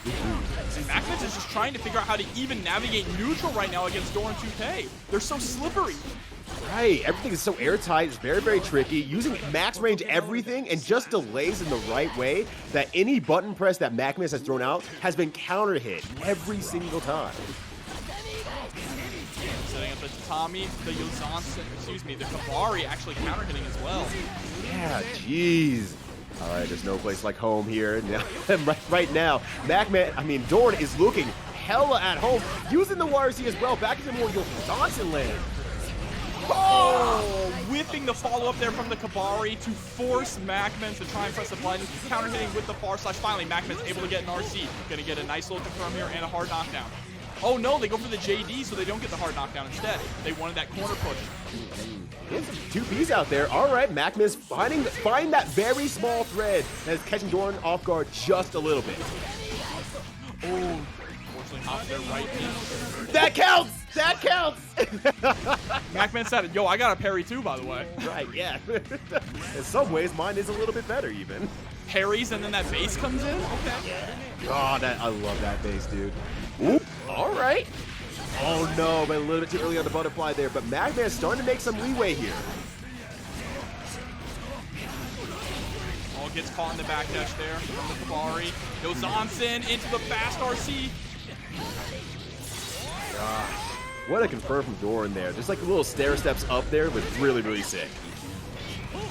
And MacMens is just trying to figure out how to even navigate neutral right now against Doran 2K. They're so slippery. Right, everything is so airtight, it's very, very tricky. Using max range everything and just delays in the right way that any button press that MacMens has thrown out has been counter hit every single time. Setting up the Tommy, the Yozansen, excuse me, the Kabari actually counter hitting as well. Yeah, jeez. All right, there's no place like home here. Now, right now, Doran is looking hella at home, using the YRC as well, back into more Yozansen land. Oh, whipping the follow-up there from the Kabari to force MacMens to try and press the button. Counter hitting with the far slash. Finally, MacMens able to get an RC. Gonna get a nice little confirm here and a hard knockdown. Oh no, they go for the JD so they don't get the hard knockdown instead. They wanted that corner push. Two Bs out there. All right, MacMens find that very small thread that is catching Doran off guard just a little bit. Oh, unfortunately hops there right in. That counts! That counts! MacMens said, yo, I got a parry too, by the way. Right, yeah. In some ways, mine is a little bit better even. Parries and then that base comes in? Okay. Oh, I love that base, dude. Oop, all right. Oh no, but a little bit too early on the butterfly there, but MacMens is starting to make some leeway here. Oh, gets caught in the backdash there from the Kabari. Yozansen into the fast RC. Gosh, what a confirm from Doran there. Just like the little stair steps up there was really, really sick.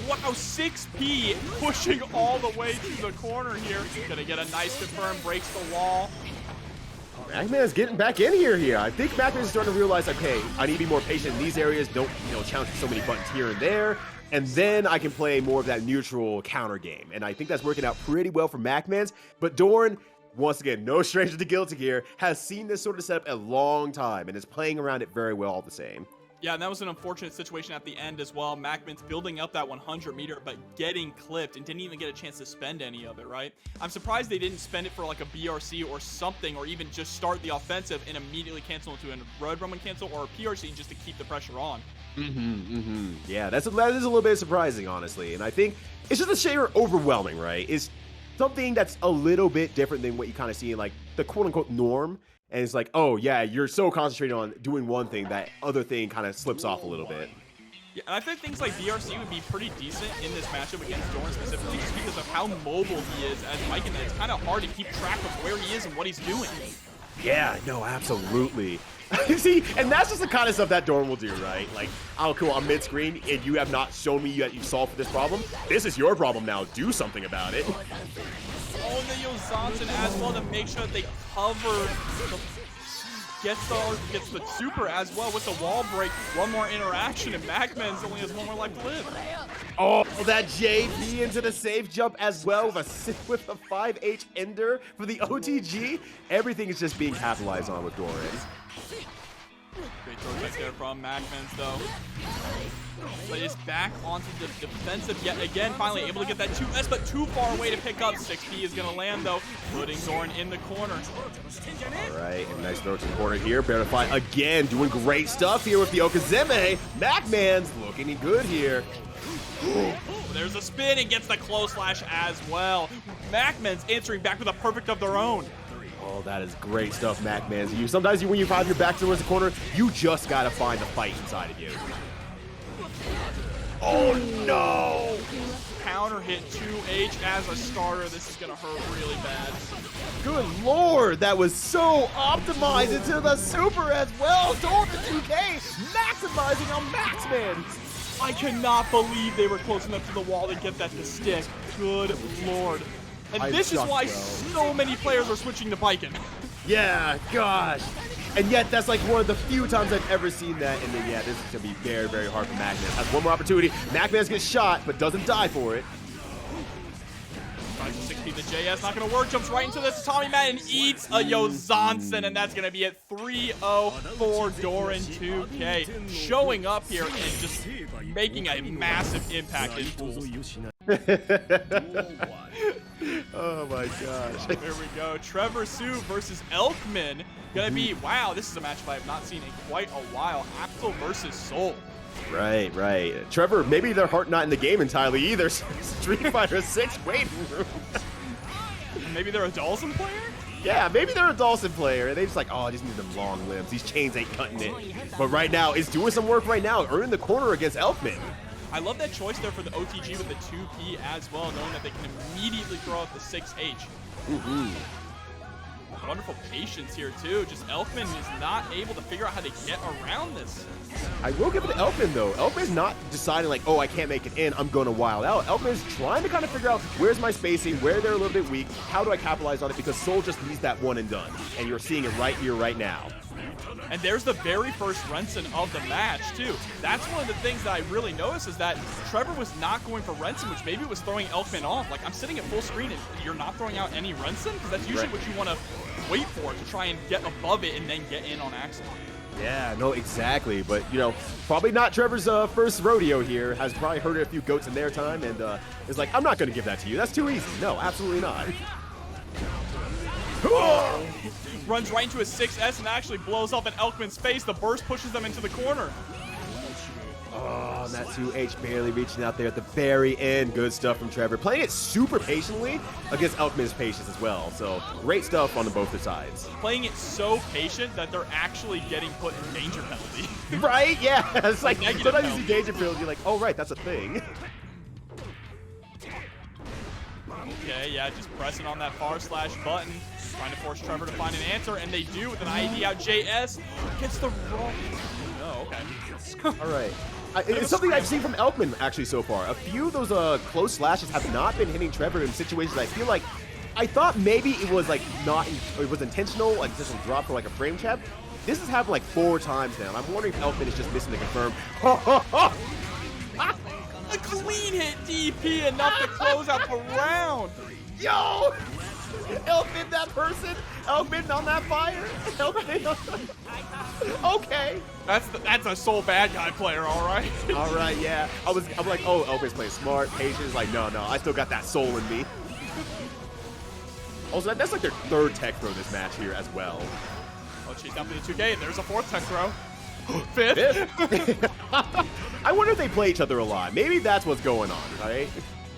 Wow, 6P pushing all the way to the corner here. Gonna get a nice confirm, breaks the wall. MacMens is getting back in here. I think MacMens is starting to realize, okay, I need to be more patient in these areas. Don't, challenge so many buttons here and there. And then I can play more of that neutral counter game. And I think that's working out pretty well for MacMens. But Doran, once again, no stranger to Guilty Gear, has seen this sort of setup a long time and is playing around it very well all the same. Yeah, and that was an unfortunate situation at the end as well. MacMens building up that 100 meter, but getting clipped and didn't even get a chance to spend any of it, right? I'm surprised they didn't spend it for like a BRC or something, or even just start the offensive and immediately cancel into a Road Roman cancel or a PRC just to keep the pressure on. Yeah, that is a little bit surprising, honestly. And I think it's just a shade overwhelming, right? It's something that's a little bit different than what you kind of see in like the quote-unquote norm. And it's like, oh yeah, you're so concentrated on doing one thing that other thing kind of slips off a little bit. Yeah, and I think things like BRC would be pretty decent in this matchup against Doran specifically, just because of how mobile he is as Baiken, and it's kind of hard to keep track of where he is and what he's doing. Yeah, no, absolutely. See, and that's just the kind of stuff that Doran will do, right? Like, oh, cool, I'm mid-screen, and you have not shown me that you've solved this problem. This is your problem now. Do something about it. Oh, the Yozansen as well to make sure that they cover gets the super as well with the wall break. One more interaction, and MacMens only has one more life to live. Oh, that JP into the safe jump as well with a 5H ender for the OTG. Everything is just being capitalized on with Doran. Great throw right there from MacMens, though. But is back onto the defensive yet again. Finally able to get that 2S, but too far away to pick up. 6P is going to land, though, putting Doran in the corner. All right, and nice throw to the corner here. Verify again, doing great stuff here with the Okazeme. MacMens looking good here. There's a spin and gets the close slash as well. MacMens answering back with a perfect of their own. Oh, that is great stuff, MacMens. Sometimes when you have your back towards the corner, you just got to find the fight inside of you. Oh no! Counter hit 2H as a starter. This is going to hurt really bad. Good lord, that was so optimized into the super as well. Doran 2K maximizing on MacMens. I cannot believe they were close enough to the wall to get that to stick. Good lord. And this is why so many players are switching to Baiken. Yeah, gosh. And yet, that's like one of the few times I've ever seen that. And then, yeah, this is going to be very, very hard for MacMens. Has one more opportunity. MacMens gets shot, but doesn't die for it. 5 to 6 P see the JS not going to work. Jumps right into this Tommy Mat and eats a Yozansen, and that's going to be it. 3-0 for Doran 2K. Showing up here and just making a massive impact in pools. Oh my gosh. There we go. Trevor Tsu versus Elkmin. Gonna be, wow, this is a matchup I have not seen in quite a while. Axel versus Soul. Right, right. Trevor, maybe their heart not in the game entirely either. Street Fighter 6 waiting room. Maybe they're a Dawson player? Yeah, maybe they're a Dawson player. They just like, oh, I just need them long limbs. These chains ain't cutting it. But right now, it's doing some work right now, earning the corner against Elkmin. I love that choice there for the OTG with the 2P as well, knowing that they can immediately throw out the 6H. Wonderful patience here, too. Just Elkmin is not able to figure out how to get around this. I will give it to Elkmin, though. Elkmin's not deciding, like, oh, I can't make it in, I'm going to wild out. Elkmin's trying to kind of figure out where's my spacing, where they're a little bit weak, how do I capitalize on it, because Soul just needs that one and done. And you're seeing it right here, right now. And there's the very first Renson of the match, too. That's one of the things that I really noticed is that Trevor was not going for Renson, which maybe was throwing Elkmin off. Like, I'm sitting at full screen and you're not throwing out any Renson? Because that's usually what you want to wait for, to try and get above it and then get in on Axel. Yeah, no, exactly. But, you know, probably not Trevor's first rodeo here. Has probably herded a few goats in their time and is like, I'm not going to give that to you. That's too easy. No, absolutely not. Runs right into a 6S and actually blows up in Elkman's face. The burst pushes them into the corner. Oh, that 2H barely reaching out there at the very end. Good stuff from Trevor. Playing it super patiently against Elkman's patience as well. So great stuff on both their sides. Playing it so patient that they're actually getting put in danger penalty. Right? Yeah. It's like negative sometimes you see danger penalty, you're like, oh, right, that's a thing. Okay, yeah, just pressing on that / button. Trying to force Trevor to find an answer, and they do with an IED out. JS gets the wrong. Oh, okay. All right. It's something I've seen from Elkmin actually so far. A few of those close slashes have not been hitting Trevor in situations I feel like I thought maybe it was like it was intentional, like just a drop for like a frame trap. This has happened like 4 times now, and I'm wondering if Elkmin is just missing the confirm. A clean hit DP enough to close out the round. Yo! Elkmin that person? Elkmin on that fire? Elkmin okay. That's a Soul bad guy player, all right. All right, yeah. I'm like, oh, Elkmin's playing smart, patient. Like, no, I still got that soul in me. Also, that's like their 3rd tech throw this match here as well. Oh, chase down for the 2K, and there's a 4th tech throw. 5th? I wonder if they play each other a lot. Maybe that's what's going on, right?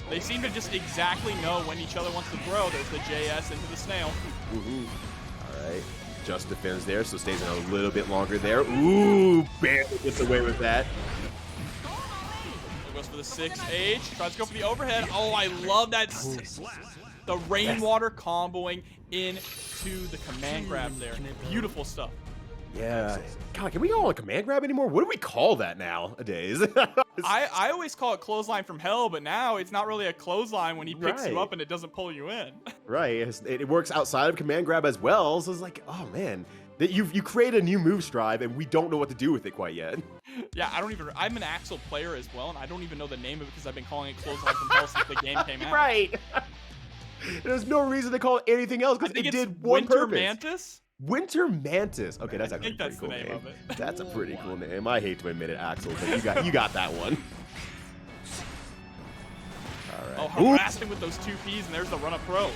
They seem to just exactly know when each other wants to throw. There's the JS into the snail. All right. Just defends there, so stays in a little bit longer there. Ooh, barely gets away with that. Goes for the 6H. Tries to go for the overhead. Oh, I love that. The rainwater comboing into the command grab there. Beautiful stuff. Yeah. God, can we call it a command grab anymore? What do we call that nowadays? I always call it clothesline from hell, but now it's not really a clothesline when he picks you up and it doesn't pull you in. Right. It works outside of command grab as well. So it's like, oh man, that you create a new move strive and we don't know what to do with it quite yet. Yeah, I'm an Axel player as well, and I don't even know the name of it because I've been calling it clothesline from hell since the game came out. Right. There's no reason to call it anything else because it did one purpose. Winter Mantis? Winter Mantis. Okay, that's actually a pretty cool name. Of it. That's a pretty cool name. I hate to admit it, Axel, but you got that one. All right. Oh, harassing with those 2Ps, and there's the run-up throw.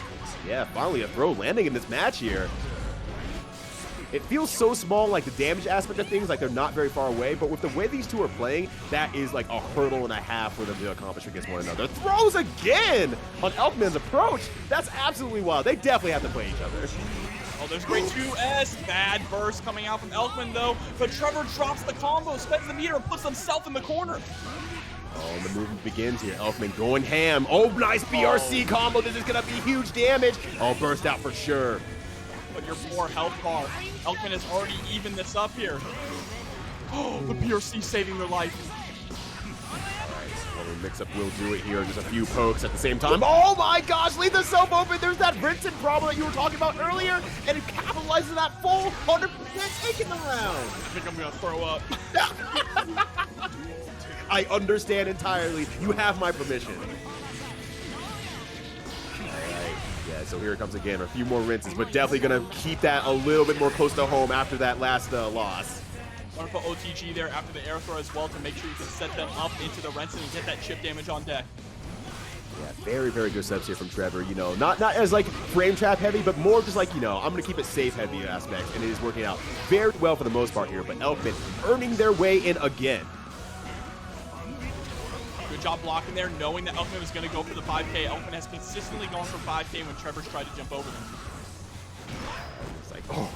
Yeah, finally a throw landing in this match here. It feels so small, like the damage aspect of things, like they're not very far away, but with the way these two are playing, that is like a hurdle and a half for them to accomplish against one another. Throws again on Elkman's approach. That's absolutely wild. They definitely have to play each other. Oh, there's great 2S. Bad burst coming out from Elkmin, though. But Trevor drops the combo, spends the meter, and puts himself in the corner. Oh, the movement begins here. Elkmin going ham. Oh, nice BRC combo. This is going to be huge damage. Oh, burst out for sure. But your poor health bar. Elkmin has already evened this up here. Oh, the BRC saving their life. Mix-up will do it here. Just a few pokes at the same time. Oh my gosh, leave the soap open. There's that Vincent problem that you were talking about earlier, and it capitalizes that full 100% taking the round. I think I'm going to throw up. I understand entirely. You have my permission. All right. Yeah, so here it comes again. A few more rinses, but definitely going to keep that a little bit more close to home after that last loss. Want to put OTG there after the air throw as well to make sure you can set them up into the Renson and get that chip damage on deck. Yeah, very, very good steps here from Trevor. You know, not as like frame trap heavy, but more just like, you know, I'm going to keep it safe heavy aspects, and it is working out very well for the most part here. But Elkmin earning their way in again. Good job blocking there, knowing that Elkmin was going to go for the 5K. Elkmin has consistently gone for 5K when Trevor's tried to jump over them. It's like, oh.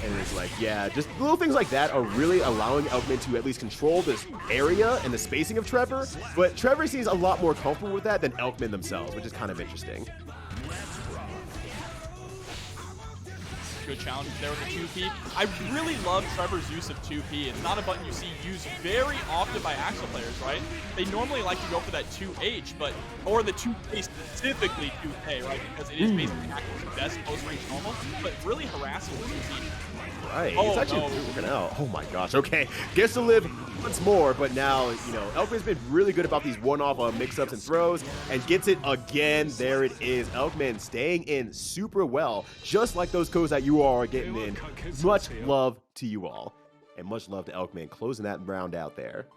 And it's like, yeah, just little things like that are really allowing Elkmin to at least control this area and the spacing of Trevor. But Trevor seems a lot more comfortable with that than Elkmin themselves, which is kind of interesting. Good challenge there with the 2P. I really love Trevor's use of 2P. It's not a button you see used very often by Axel players, right? They normally like to go for that 2H, or the 2K specifically 2K, right? Because it is basically Axel's best close range normal, but really harassing with 2P. Right, oh, it's actually working out. Oh my gosh, okay. Gets to live once more, but now, you know, Elkmin's been really good about these one-off mix-ups and throws, and gets it again. There it is. Elkmin staying in super well, just like those codes that you all are getting in. Much love to you all, and much love to Elkmin closing that round out there.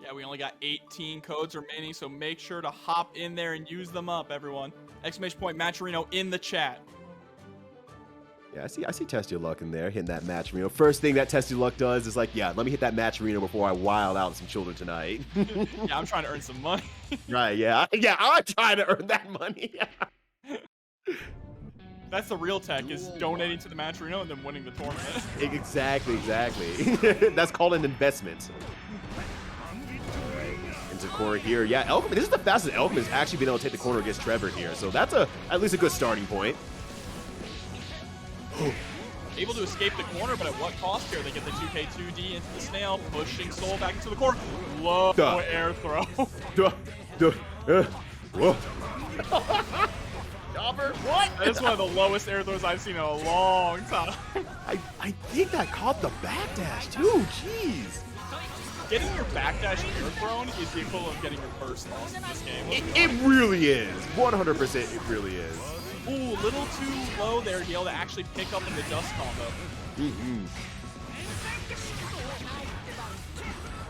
Yeah, we only got 18 codes remaining, so make sure to hop in there and use them up, everyone. Exclamation point Matcherino in the chat. Yeah, I see TestYourLuck in there, hitting that Matcherino. First thing that TestYourLuck does is like, yeah, let me hit that Matcherino before I wild out some children tonight. Yeah, I'm trying to earn some money. Right, yeah. Yeah, I'm trying to earn that money. That's the real tech, is donating to the Matcherino and then winning the tournament. Exactly. That's called an investment. All right, into corner here. Yeah, Elkmin, this is the fastest Elkmin's actually been able to take the corner against Trevor here. So that's at least a good starting point. Able to escape the corner, but at what cost here? They get the 2K 2D into the snail, pushing Soul back into the corner. Low air throw. Whoa. Jobber, what? That's one of the lowest air throws I've seen in a long time. I think that caught the backdash too. Jeez. Getting your backdash air thrown is the equivalent of getting your burst lost in this game. It really is. 100%, it really is. Ooh, a little too low there to be able to actually pick up in the dust combo.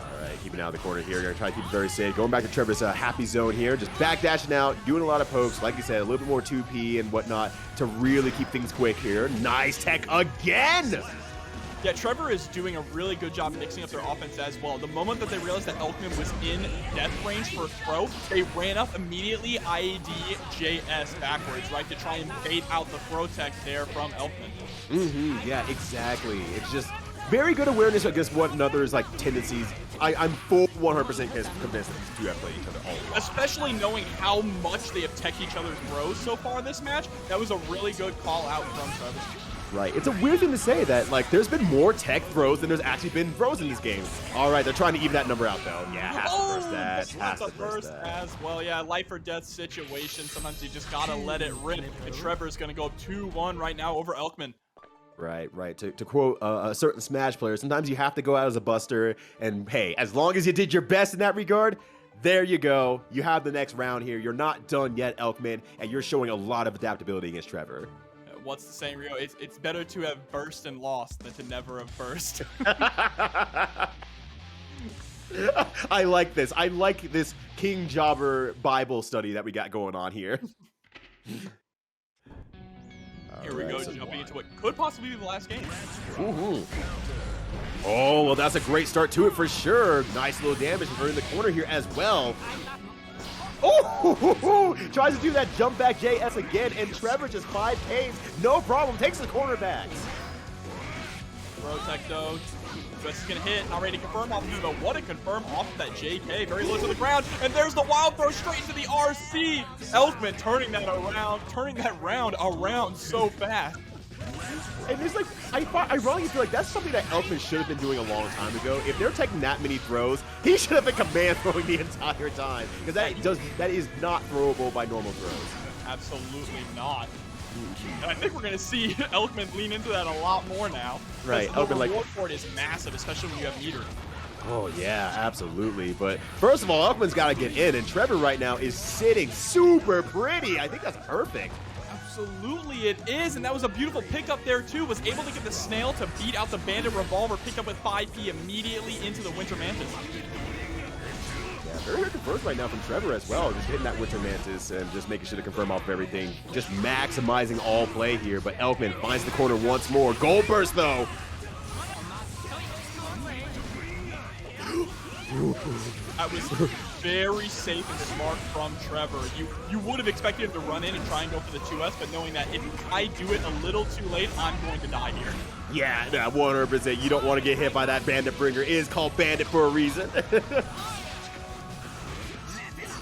All right, keeping out of the corner here. Gonna try to keep it very safe. Going back to Trevor's happy zone here. Just backdashing out, doing a lot of pokes. Like you said, a little bit more 2P and whatnot to really keep things quick here. Nice tech again! Yeah, Trevor is doing a really good job mixing up their offense as well. The moment that they realized that Elkmin was in death range for a throw, they ran up immediately IAD JS backwards, right, to try and bait out the throw tech there from Elkmin. Yeah, exactly. It's just very good awareness against one another's like tendencies. I'm full 100% convinced that these two have played each other all along. Especially knowing how much they have teched each other's throws so far in this match, that was a really good call out from Trevor. Right. It's a weird thing to say that, like, there's been more tech throws than there's actually been throws in this game. All right, they're trying to even that number out, though. Yeah, has to burst that. Has to burst that. As well. Yeah, life or death situation. Sometimes you just gotta let it rip. And Trevor's gonna go 2-1 right now over Elkmin. Right. To quote a certain Smash player, sometimes you have to go out as a buster. And, hey, as long as you did your best in that regard, there you go. You have the next round here. You're not done yet, Elkmin, and you're showing a lot of adaptability against Trevor. What's the saying, Rio? It's better to have burst and lost than to never have burst. I like this. I like this King Jobber Bible study that we got going on here. Here we go, jumping into what could possibly be the last game. Oh, well, that's a great start to it for sure. Nice little damage and in the corner here as well. Oh, tries to do that jump back JS again, and Trevor just 5Ks, no problem, takes the cornerbacks. Protect though, Just is gonna hit, not ready to confirm off of you, but what a confirm off of that JK, very low to the ground, and there's the wild throw straight into the RC. Elkmin turning that round around so fast. And there's like, I ironically feel like that's something that Elkmin should have been doing a long time ago. If they're taking that many throws, he should have been command throwing the entire time, because that is not throwable by normal throws. Absolutely not. And I think we're going to see Elkmin lean into that a lot more now. Right. The reward for it is massive, especially when you have meter. Oh, yeah, absolutely. But first of all, Elkman's got to get in, and Trevor right now is sitting super pretty. I think that's perfect. Absolutely it is, and that was a beautiful pickup there too. Was able to get the snail to beat out the bandit revolver, picked up with 5P immediately into the Winter Mantis. Yeah, very good confirms right now from Trevor as well. Just hitting that Winter Mantis and just making sure to confirm off of everything. Just maximizing all play here, but Elkmin finds the corner once more. Gold burst though. That was very safe and smart from Trevor. You would have expected him to run in and try and go for the 2S, but knowing that if I do it a little too late, I'm going to die here. Yeah, 100%. You don't want to get hit by that bandit bringer. It is called bandit for a reason.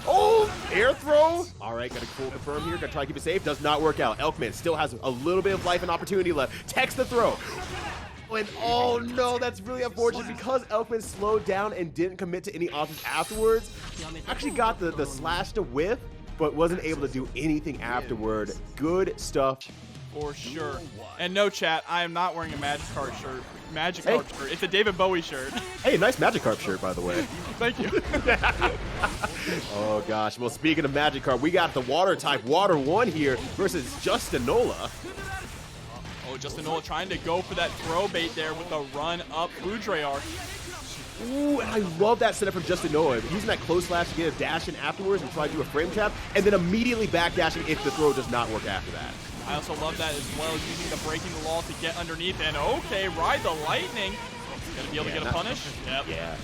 Oh, air throw. All right, got a full confirm here. Got to try to keep it safe. Does not work out. Elkmin still has a little bit of life and opportunity left. Text the throw. And oh no, that's really unfortunate because Elkmin slowed down and didn't commit to any options afterwards. Actually got the slash to whiff, but wasn't able to do anything afterward. Good stuff. For sure. And no, chat, I am not wearing a Magikarp shirt. Magikarp shirt. It's a David Bowie shirt. Hey, nice Magikarp shirt, by the way. Thank you. Oh gosh. Well, speaking of Magikarp, we got the water type Water 1 here versus Justineola. Oh, Justineola trying to go for that throw bait there with a run up Udrear. Ooh, and I love that setup from Justineola. Using that close slash to get a dash in afterwards and try to do a frame trap, and then immediately back dashing if the throw does not work after that. I also love that as well, using the breaking the wall to get underneath. And okay, ride the lightning. Gonna be able to get a punish? Yep. Yeah.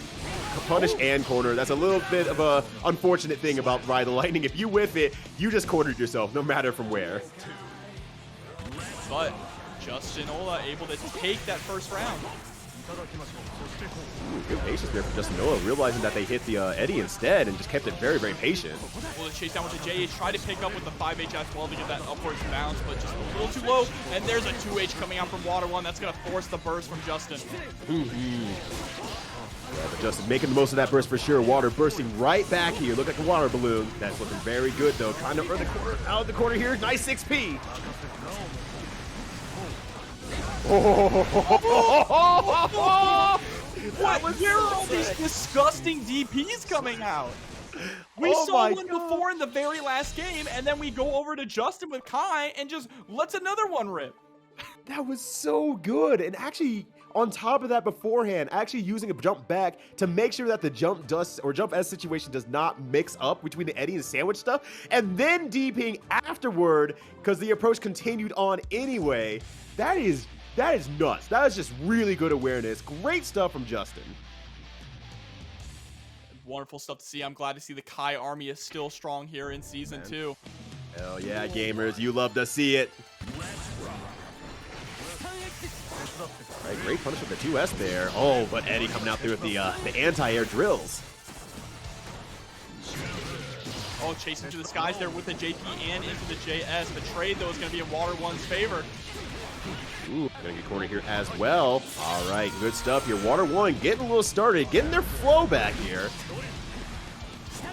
Punish and corner. That's a little bit of a unfortunate thing about ride the lightning. If you whiff it, you just cornered yourself, no matter from where. But Justineola able to take that first round. Ooh, good patience there from Justineola, realizing that they hit the Eddie instead and just kept it very, very patient. Able to chase down with the JH, try to pick up with the 5H as well to get that upwards bounce, but just a little too low. And there's a 2H coming out from Water 1. That's going to force the burst from Justin. Yeah, but Justin making the most of that burst for sure. Water bursting right back here. Look like a water balloon. That's looking very good, though. Trying to earn the corner out of the corner here. Nice 6P. Where are all these disgusting DPs coming out? We saw one before in the very last game, and then we go over to Justin with Kai and just lets another one rip. That was so good. And actually, on top of that beforehand, actually using a jump back to make sure that the jump dust or jump S situation does not mix up between the Eddie and sandwich stuff, and then DPing afterward because the approach continued on anyway. That is nuts. That is just really good awareness. Great stuff from Justin. Wonderful stuff to see. I'm glad to see the Kai army is still strong here in Season 2. Hell yeah, gamers. You love to see it. All right, great punish with the 2S there. Oh, but Eddie coming out there with the anti-air drills. Oh, chasing through the skies there with the JP and into the JS. The trade, though, is going to be in Water 1's favor. Ooh, gonna get corner here as well. All right, good stuff here. Water 1 getting a little started, getting their flow back here. Oh,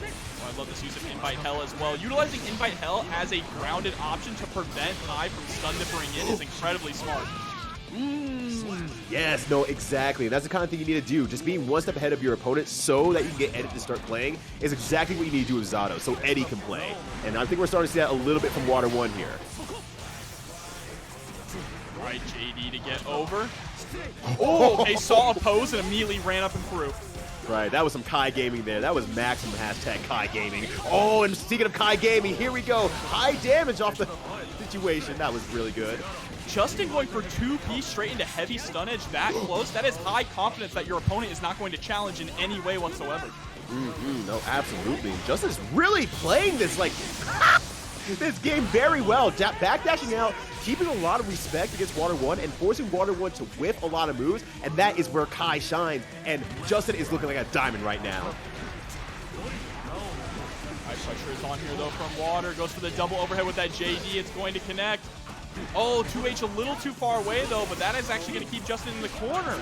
I love this use of Invite Hell as well. Utilizing Invite Hell as a grounded option to prevent Kai from stun dippering in is incredibly smart. Yes, no, exactly. That's the kind of thing you need to do. Just being one step ahead of your opponent so that you can get Eddie to start playing is exactly what you need to do with Zato, so Eddie can play. And I think we're starting to see that a little bit from Water 1 here. All right, JD to get over. Oh, they saw a pose and immediately ran up and through. Right, that was some Kai Gaming there. That was maximum hashtag Kai Gaming. Oh, and speaking of Kai Gaming, here we go. High damage off the situation. That was really good. Justin going for 2P straight into heavy stun edge that close. That is high confidence that your opponent is not going to challenge in any way whatsoever. No, absolutely. Justin's really playing this, like, this game very well. Backdashing out, keeping a lot of respect against Water 1 and forcing Water 1 to whiff a lot of moves, and that is where Kai shines, and Justin is looking like a diamond right now. High pressure is on here, though, from Water. Goes for the double overhead with that JD. It's going to connect. Oh, 2H a little too far away, though, but that is actually going to keep Justin in the corner.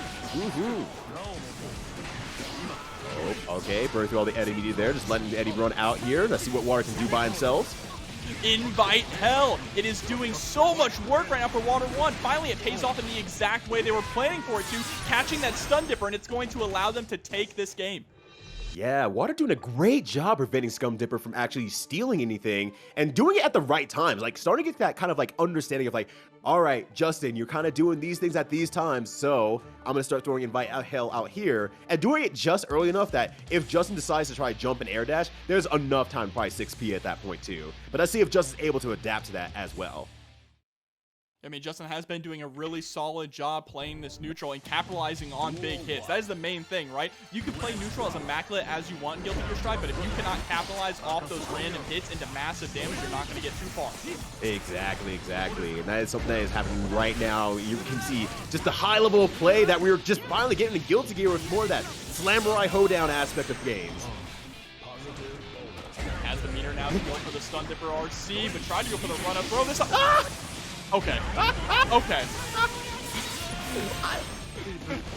Oh, okay, burning through all the Eddie media there, just letting Eddie run out here. Let's see what Water can do by himself. Invite hell. It is doing so much work right now for Water 1. Finally, it pays off in the exact way they were planning for it to, catching that stun dipper, and it's going to allow them to take this game. Yeah, Water doing a great job preventing Scum Dipper from actually stealing anything and doing it at the right times. Like, starting to get that kind of like understanding of like, all right, Justin, you're kind of doing these things at these times, so I'm going to start throwing Invite Hell out here and doing it just early enough that if Justin decides to try jump and air dash, there's enough time to probably 6P at that point too. But let's see if Justin's able to adapt to that as well. I mean, Justin has been doing a really solid job playing this neutral and capitalizing on big hits. That is the main thing, right? You can play neutral as immaculate as you want in Guilty Gear Strive, but if you cannot capitalize off those random hits into massive damage, you're not going to get too far. Exactly. And that is something that is happening right now. You can see just the high level of play that we're just finally getting in Guilty Gear with more of that Samurai hoedown aspect of games. Has the meter now to go for the Stun Dipper RC, but try to go for the run-up throw this up. Ah! Okay. Okay.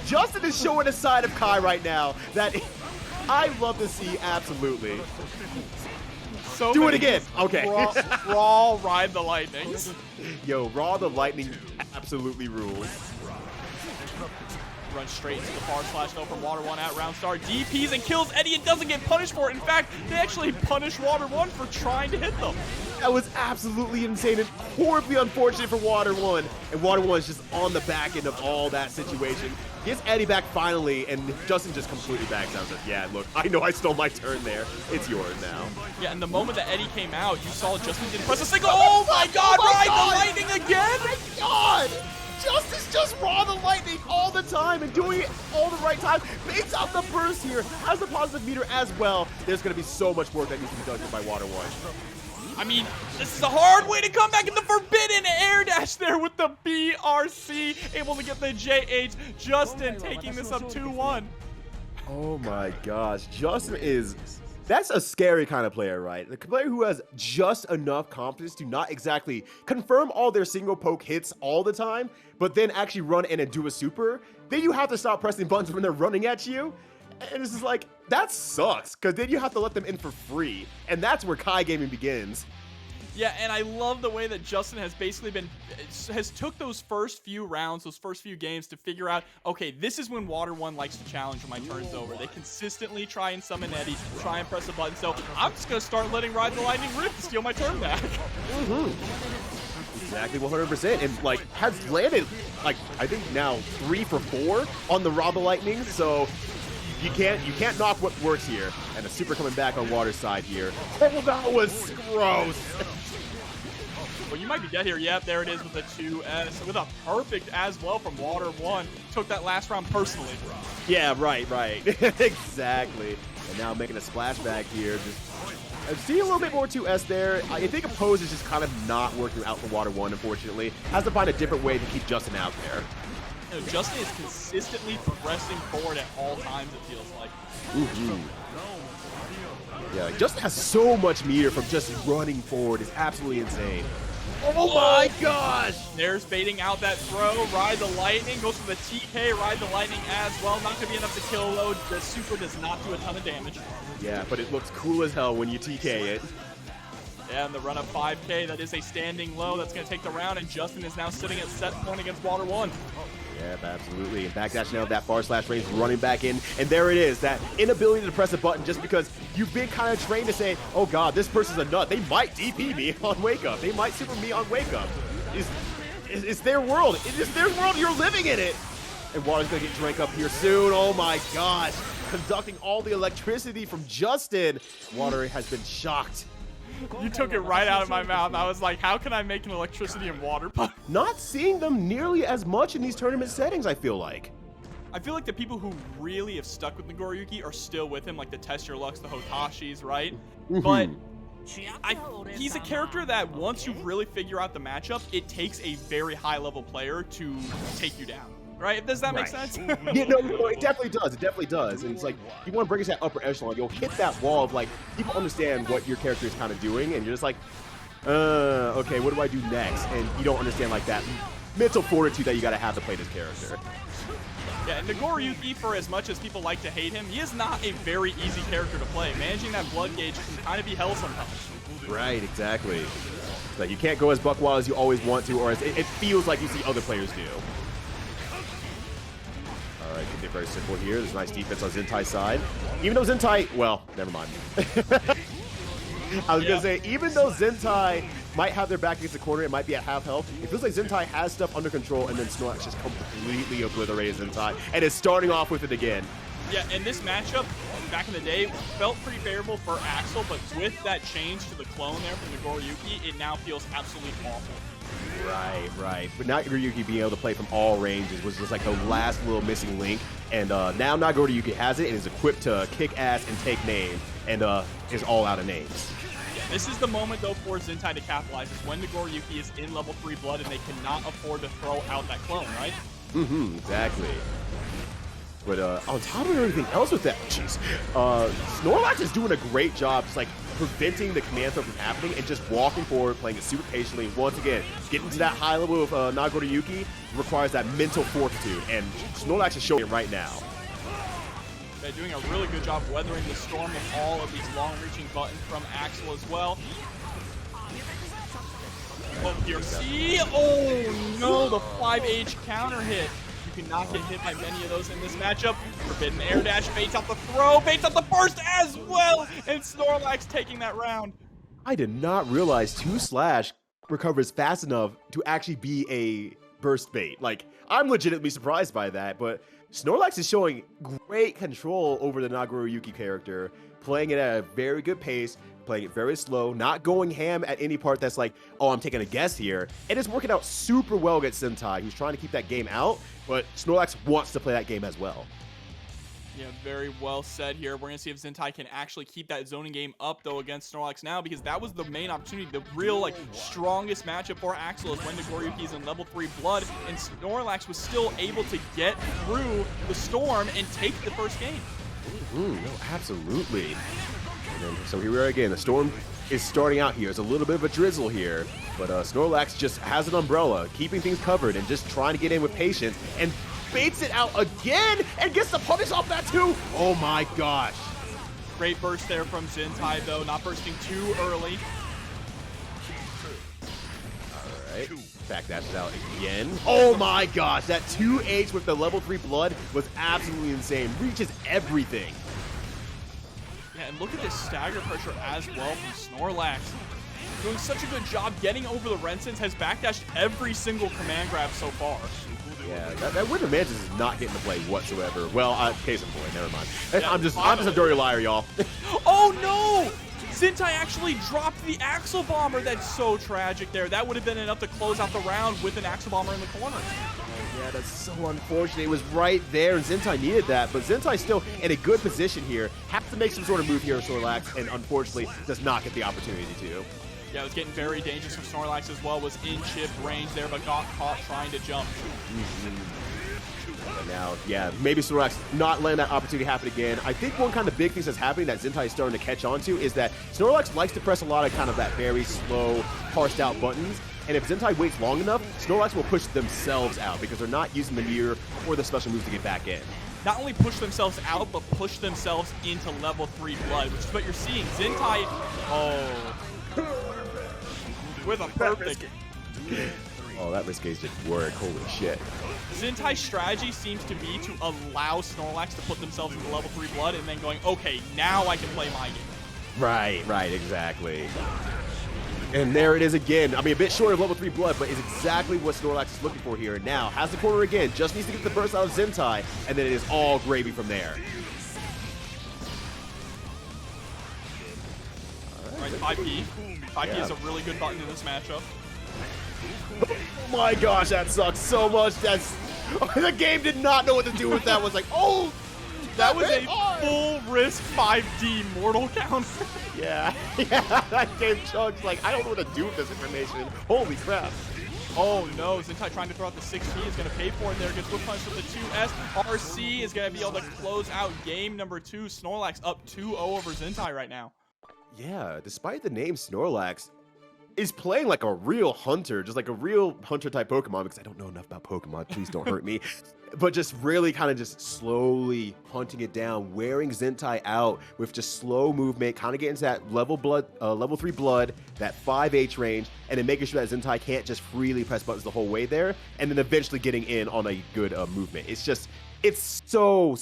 Justin is showing a side of Kai right now that I love to see, absolutely. So do it again. Okay. Raw ride the lightnings. Yo, Raw the Lightning absolutely rules. Run straight into the far slash though from Water 1 at round start. DPs and kills Eddie and doesn't get punished for it. In fact, they actually punish Water 1 for trying to hit them. That was absolutely insane and horribly unfortunate for Water 1. And Water 1 is just on the back end of all that situation. Gets Eddie back finally, and Justin just completely backs out and says, yeah, look, I know I stole my turn there. It's yours now. Yeah, and the moment that Eddie came out, you saw Justin didn't press a single. Oh my god, ride the lightning again! Oh my god! Justin's just Raw the Lightning all the time and doing it all the right time. Baits out the burst here, has the positive meter as well. There's going to be so much work that needs to be done here by Water 1. I mean, this is a hard way to come back in the forbidden air dash there with the BRC, able to get the J8. Justin taking this up 2-1. Oh my gosh, Justin is... That's a scary kind of player, right? The player who has just enough confidence to not exactly confirm all their single poke hits all the time, but then actually run in and do a super. Then you have to stop pressing buttons when they're running at you. And it's just like, that sucks, because then you have to let them in for free. And that's where Kai gaming begins. Yeah, and I love the way that Justin has basically has took those first few rounds, those first few games to figure out, okay, this is when Water 1 likes to challenge when my turn's over. They consistently try and summon Eddie, try and press a button. So I'm just going to start letting Ride the Lightning rip to steal my turn back. Exactly 100%. And, like, has landed, like, I think now 3 for 4 on the Rob the Lightning. So you can't knock what works here. And a super coming back on Water's side here. Oh, that was gross. Well, you might be dead here. Yep, there it is with the 2S. With a perfect as well from Water 1. Took that last round personally. Yeah, right. Exactly. And now making a splashback here. Just see a little bit more 2S there. I think Oppose is just kind of not working out for Water 1, unfortunately. Has to find a different way to keep Justin out there. You know, Justin is consistently progressing forward at all times, it feels like. Yeah, like Justin has so much meter from just running forward. It's absolutely insane. Oh my gosh! There's baiting out that throw. Ride the Lightning. Goes for the TK. Ride the Lightning as well. Not going to be enough to kill load. The super does not do a ton of damage. Yeah, but it looks cool as hell when you TK it. Yeah, and the run up 5K. That is a standing low. That's going to take the round. And Justin is now sitting at set point against Water 1. Yep, absolutely. And backdash now, that far slash range running back in. And there it is, that inability to press a button just because you've been kind of trained to say, oh god, this person's a nut. They might DP me on Wake Up. They might super me on Wake Up. It's their world. It is their world. You're living in it. And Water's going to get drank up here soon. Oh my gosh. Conducting all the electricity from Justin. Water has been shocked. You took it right out of my mouth. I was like, how can I make an electricity and water pump? Not seeing them nearly as much in these tournament settings, I feel like. I feel like the people who really have stuck with Nagoriyuki are still with him, like the TestYourLucks, the Hotashis, right? But he's a character that once you really figure out the matchup, it takes a very high-level player to take you down. Right? Does that make sense? Yeah, no, it definitely does. It definitely does. And it's like, you want to bring us that upper echelon, you'll hit that wall of like, people understand what your character is kind of doing, and you're just like, okay, what do I do next? And you don't understand like that mental fortitude that you got to have to play this character. Yeah, and Nagoriyuki, for as much as people like to hate him, he is not a very easy character to play. Managing that blood gauge can kind of be hell sometimes. Right, exactly. Like, you can't go as buck wild as you always want to, or as it feels like you see other players do. All right, keep it very simple here. There's nice defense on Zintai's side. Even though Zintai, well, never mind. I was going to say, even though Zintai might have their back against the corner, it might be at half health, it feels like Zintai has stuff under control, and then Snorlax just completely obliterated Zintai, and is starting off with it again. Yeah, and this matchup, back in the day, felt pretty favorable for Axel, but with that change to the clone there from Nagoriyuki, it now feels absolutely awful. Right, right. But Nagoriyuki being able to play from all ranges was just like the last little missing link, and now Nagoriyuki has it and is equipped to kick ass and take name, and is all out of names. This is the moment, though, for Zintai to capitalize, is when Nagoriyuki is in level 3 blood and they cannot afford to throw out that clone, right? Mm-hmm, exactly. But on top of everything else with that, jeez, Snorlax is doing a great job just like preventing the command throw from happening and just walking forward, playing it super patiently. Once again, getting to that high level of Nagoriyuki requires that mental fortitude, and Snorlax is showing it right now. They're doing a really good job weathering the storm of all of these long-reaching buttons from Axel as well. Oh, here, see? Oh, no, the 5H counter hit. You cannot get hit by many of those in this matchup. Forbidden Air Dash baits out the throw, baits out the burst as well, and Snorlax taking that round. I did not realize 2slash recovers fast enough to actually be a burst bait. Like, I'm legitimately surprised by that, but Snorlax is showing great control over the Nagoriyuki character, playing it at a very good pace, playing it very slow, not going ham at any part that's like, oh, I'm taking a guess here. And it's working out super well against Zintai, who's trying to keep that game out, but Snorlax wants to play that game as well. Yeah, very well said here. We're going to see if Zintai can actually keep that zoning game up, though, against Snorlax now, because that was the main opportunity. The real, like, strongest matchup for Axel is when Nagoriyuki is in level 3 blood, and Snorlax was still able to get through the storm and take the first game. No, absolutely. And so here we are again. The storm is starting out here. It's a little bit of a drizzle here, but Snorlax just has an umbrella, keeping things covered and just trying to get in with patience, and baits it out again and gets the punish off that too. Oh my gosh. Great burst there from Zintai, though, not bursting too early. All right. Back dashes out again. Oh my gosh, that 2H with the level 3 blood was absolutely insane. Reaches everything. Yeah, and look at this stagger pressure as well from Snorlax. Doing such a good job getting over the Rensons, has backdashed every single command grab so far. Yeah, that BeefyManatee is not getting the play whatsoever. Well, case in point, never mind. Yeah, I'm just a dirty liar, y'all. Oh no! Zintai actually dropped the Axle Bomber. That's so tragic there. That would have been enough to close out the round with an Axle Bomber in the corner. Yeah, that's so unfortunate. It was right there, and Zintai needed that, but Zintai's still in a good position here. Has to make some sort of move here with Snorlax, and unfortunately does not get the opportunity to. Yeah, it was getting very dangerous for Snorlax as well. Was in Chipp range there, but got caught trying to jump. But now, yeah, maybe Snorlax not letting that opportunity happen again. I think one kind of big thing that's happening that Zintai is starting to catch on to is that Snorlax likes to press a lot of kind of that very slow, parsed out buttons. And if Zintai waits long enough, Snorlax will push themselves out because they're not using the mirror or the special moves to get back in. Not only push themselves out, but push themselves into level 3 blood, which is what you're seeing. Zintai, with a perfect. Oh, that risk gauge didn't work. Holy shit. Zintai's strategy seems to be to allow Snorlax to put themselves into level 3 blood and then going, okay, now I can play my game. Right, exactly. And there it is again. I mean, a bit short of level 3 blood, but is exactly what Snorlax is looking for here. Now, has the corner again, just needs to get the burst out of Zintai, and then it is all gravy from there. All right, 5P. 5P is a really good button in this matchup. Oh my gosh, that sucks so much. The game did not know what to do with that. Was like, oh, that was a full risk 5D mortal counter. Yeah, that game chunks like, I don't know what to do with this information. Holy crap. Oh no, Zintai trying to throw out the 6P is going to pay for it there. Gets whip punch with the 2S. RC is going to be able to close out game number 2. Snorlax up 2-0 over Zintai right now. Yeah, despite the name Snorlax, is playing like a real hunter, just like a real hunter type Pokemon, because I don't know enough about Pokemon. Please don't hurt me. But just really kind of just slowly hunting it down, wearing Zintai out with just slow movement, kind of getting to that level 3 blood, that 5H range, and then making sure that Zintai can't just freely press buttons the whole way there, and then eventually getting in on a good movement. It's so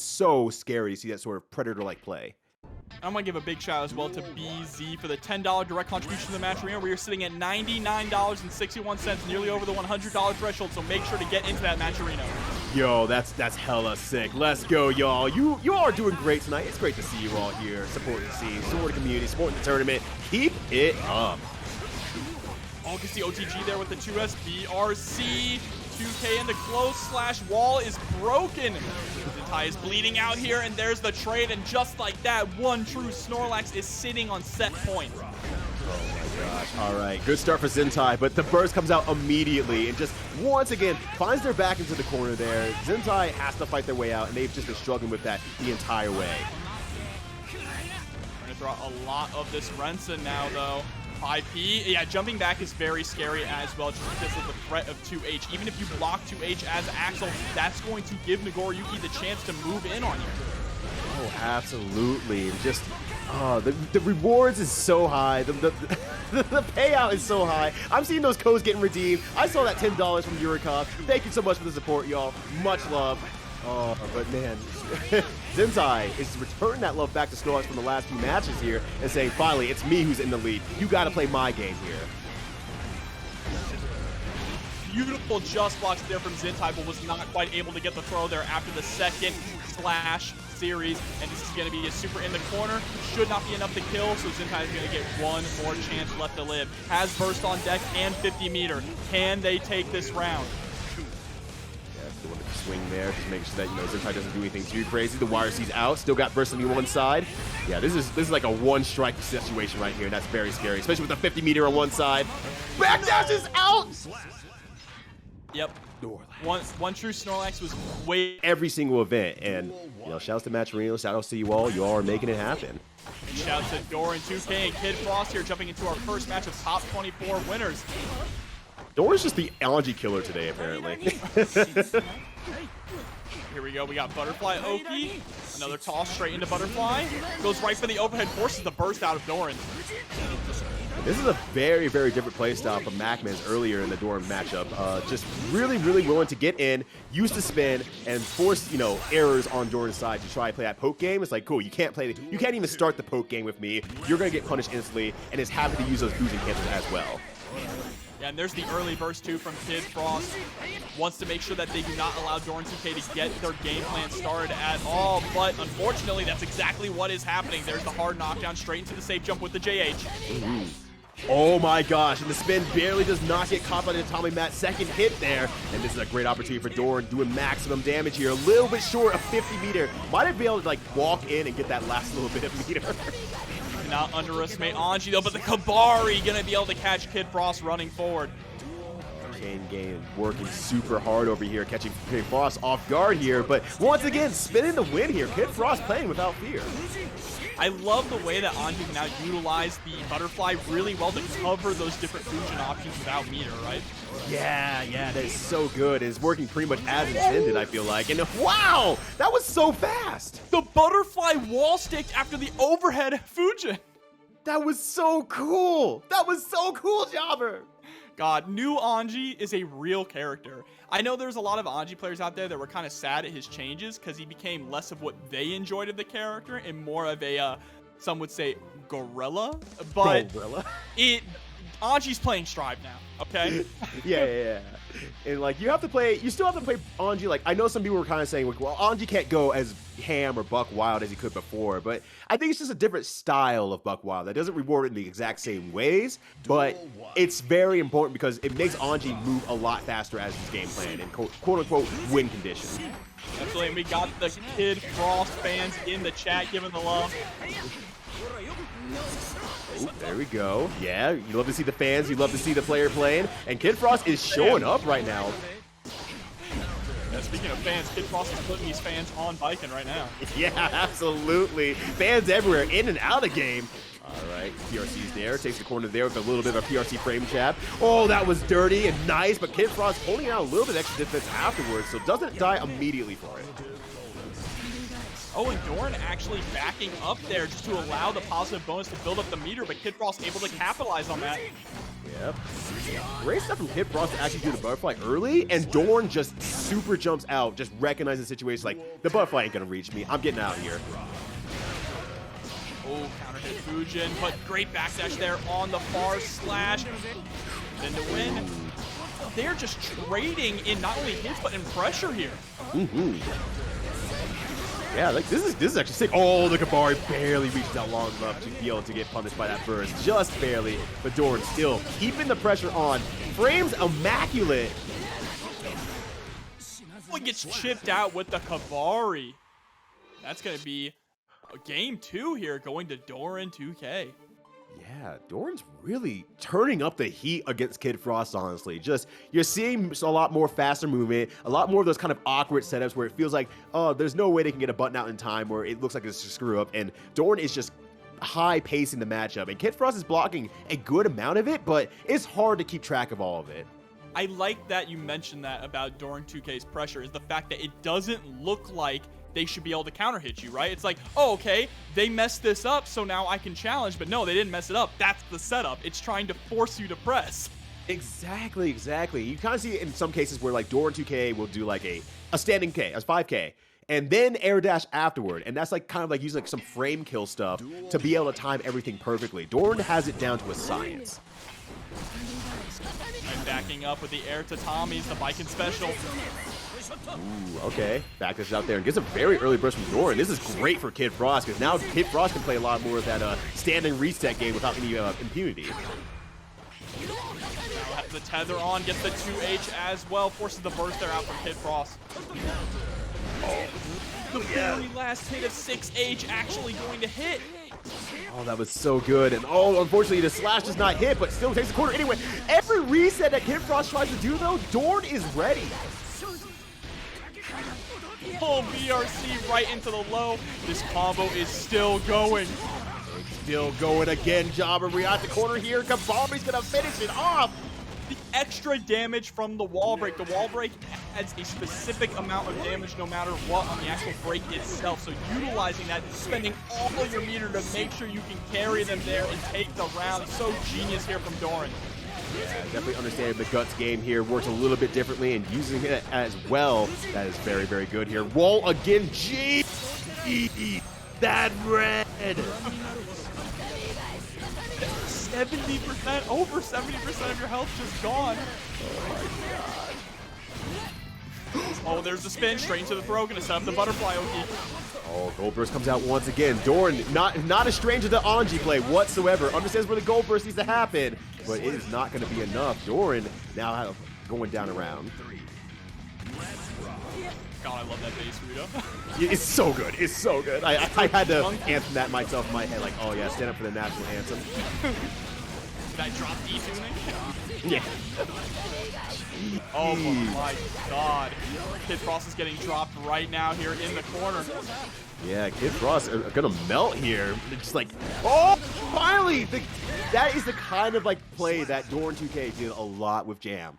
scary to see that sort of predator-like play. I'm going to give a big shout out as well to BZ for the $10 direct contribution to the match arena. We are sitting at $99.61, nearly over the $100 threshold, so make sure to get into that match arena. Yo, that's hella sick. Let's go, y'all. You all are doing great tonight. It's great to see you all here, supporting the scene, supporting the community, supporting the tournament. Keep it up. August the OTG there with the 2S BRC. 2K in the close / wall is broken. Zintai is bleeding out here, and there's the trade, and just like that, OneTrueSnorlax is sitting on set point. Oh my gosh. All right, good start for Zintai, but the burst comes out immediately and just once again finds their back into the corner there. Zintai has to fight their way out, and they've just been struggling with that the entire way. We're going to throw out a lot of this Rensa now, though. 5P, yeah, jumping back is very scary as well, just because of the threat of 2H. Even if you block 2H as Axel, that's going to give Nagoriyuki the chance to move in on you. Oh, absolutely. Just, the rewards is so high. The payout is so high. I'm seeing those codes getting redeemed. I saw that $10 from Yurikov. Thank you so much for the support, y'all. Much love. Oh, but man, Zintai is returning that love back to Snorlax from the last few matches here and saying, finally, it's me who's in the lead. You got to play my game here. Beautiful just blocks there from Zintai, but was not quite able to get the throw there after the second slash series. And this is going to be a super in the corner. Should not be enough to kill, so Zintai is going to get one more chance left to live. Has burst on deck and 50 meter. Can they take this round? Swing there, just make sure that, you know, Zintai doesn't do anything too crazy. The YRC's out, still got burst on the one side. Yeah, this is like a one-strike situation right here, and that's very scary, especially with the 50 meter on one side. Backdash is out! Yep. OneTrueSnorlax was way every single event, and, you know, shouts to Match Arena, shout outs to you all. You all are making it happen. And shouts to Doran, 2K, and KidFrost here, jumping into our first match of top 24 winners. Doran's just the Anji killer today, apparently. Here we go. We got Butterfly Oki. Another toss straight into Butterfly. Goes right for the overhead, forces the burst out of Doran. This is a very, very different playstyle from MacMens earlier in the Doran matchup. Just really, really willing to get in, use the spin, and force, you know, errors on Doran's side to try to play that poke game. It's like, cool, you can't even start the poke game with me. You're going to get punished instantly, and is happy to use those boozing cancels as well. Yeah, and there's the early burst, too, from KidFrost. Wants to make sure that they do not allow Doran 2K to get their game plan started at all, but unfortunately, that's exactly what is happening. There's the hard knockdown straight into the safe jump with the JH. Ooh. Oh my gosh, and the spin barely does not get caught by the Tommy Matt. Second hit there, and this is a great opportunity for Doran doing maximum damage here. A little bit short of 50 meter. Might have been able to, like, walk in and get that last little bit of meter. Not underestimate Anji, though, but the Kabari going to be able to catch KidFrost running forward. Game working super hard over here, catching KidFrost off guard here, but once again, spinning the win here. KidFrost playing without fear. I love the way that Anji can now utilize the Butterfly really well to cover those different fusion options without meter, right? Yeah, that is so good. It's working pretty much as intended, I feel like. And wow, that was so fast. The Butterfly wall sticked after the overhead fusion. That was so cool. That was so cool, Jobber. God, new Anji is a real character. I know there's a lot of Anji players out there that were kind of sad at his changes because he became less of what they enjoyed of the character and more of a, some would say, gorilla. But Anji's playing Strive now, okay? Yeah. And, like, you still have to play Anji. Like, I know some people were kind of saying, like, well, Anji can't go as ham or buck wild as he could before, but I think it's just a different style of buck wild that doesn't reward it in the exact same ways, but it's very important because it makes Anji move a lot faster as his game plan in quote-unquote win conditions. Absolutely, and we got the KidFrost fans in the chat giving the love. Oh, there we go. Yeah, you love to see the fans, you love to see the player playing, and KidFrost is showing up right now. Yeah, speaking of fans, KidFrost is putting these fans on Baiken right now. Yeah, absolutely. Fans everywhere, in and out of game. All right, PRC's there, takes the corner there with a little bit of a PRC frame jab. Oh, that was dirty and nice, but KidFrost holding out a little bit extra defense afterwards, so doesn't die immediately for it. Oh, and Doran actually backing up there just to allow the positive bonus to build up the meter, but KidFrost able to capitalize on that. Yep. Great stuff from KidFrost to actually do the butterfly early, and Dorn just super jumps out, just recognizes the situation like, the butterfly ain't gonna reach me, I'm getting out of here. Oh, counter hit Fujin, but great backdash there on the far slash. Then to win. They're just trading in not only hits, but in pressure here. Yeah, like this is actually sick. Oh, the Kabari barely reached out long enough to be able to get punished by that burst. Just barely, but Dorn still keeping the pressure on. Frames immaculate. Oh, he gets chipped out with the Kabari. That's going to be game 2 here, going to Doran 2K. Yeah, Doran's really turning up the heat against KidFrost, honestly. Just, you're seeing a lot more faster movement, a lot more of those kind of awkward setups where it feels like, oh, there's no way they can get a button out in time, where it looks like it's a screw up, and Doran is just high pacing the matchup, and KidFrost is blocking a good amount of it, but it's hard to keep track of all of it. I like that you mentioned that about Doran 2K's pressure, is the fact that it doesn't look like they should be able to counter hit you, right? It's like, oh, okay, they messed this up, so now I can challenge, but no, they didn't mess it up. That's the setup. It's trying to force you to press. Exactly. You kind of see it in some cases where like Doran 2K will do like a standing K, a 5K, and then air dash afterward, and that's like kind of like using like some frame kill stuff to be able to time everything perfectly. Doran has it down to a science. And backing up with the air tatamis, the Baiken special. Ooh, okay. Back this out there and gets a very early burst from Doran. This is great for KidFrost, because now KidFrost can play a lot more of that standing reset game without any impunity. Now has the tether on, gets the 2H as well, forces the burst there out from KidFrost. Oh, the very last hit of 6H actually going to hit. Oh, that was so good. And oh, unfortunately, the slash does not hit, but still takes the corner anyway. Every reset that KidFrost tries to do, though, Doran is ready. Full BRC right into the low. This combo is still going. Still going again. Jabari at the corner here. Kabami's going to finish it off. The extra damage from the wall break. The wall break adds a specific amount of damage no matter what on the actual break itself. So utilizing that, spending all of your meter to make sure you can carry them there and take the round. So genius here from Doran. Yeah, definitely understanding the guts game here works a little bit differently, and using it as well. That is very, very good here. Wall again. G. That red. 70%, over 70% of your health just gone. Oh, there's the spin straight into the throw. Gonna set up the butterfly Oki. Oh, Gold Burst comes out once again. Doran, not a stranger to Anji play whatsoever. Understands where the Gold Burst needs to happen, but it is not going to be enough. Doran now going down around. God, I love that base Rudo. It's so good. It's so good. I had to anthem that myself in my head, like, oh yeah, stand up for the national anthem. Did I drop E-tuning? Yeah. Oh my God. KidFrost is getting dropped right now here in the corner. Yeah, KidFrost are gonna melt here. It's just like, oh, finally! That is the kind of like play that Doran 2K did a lot with Jam.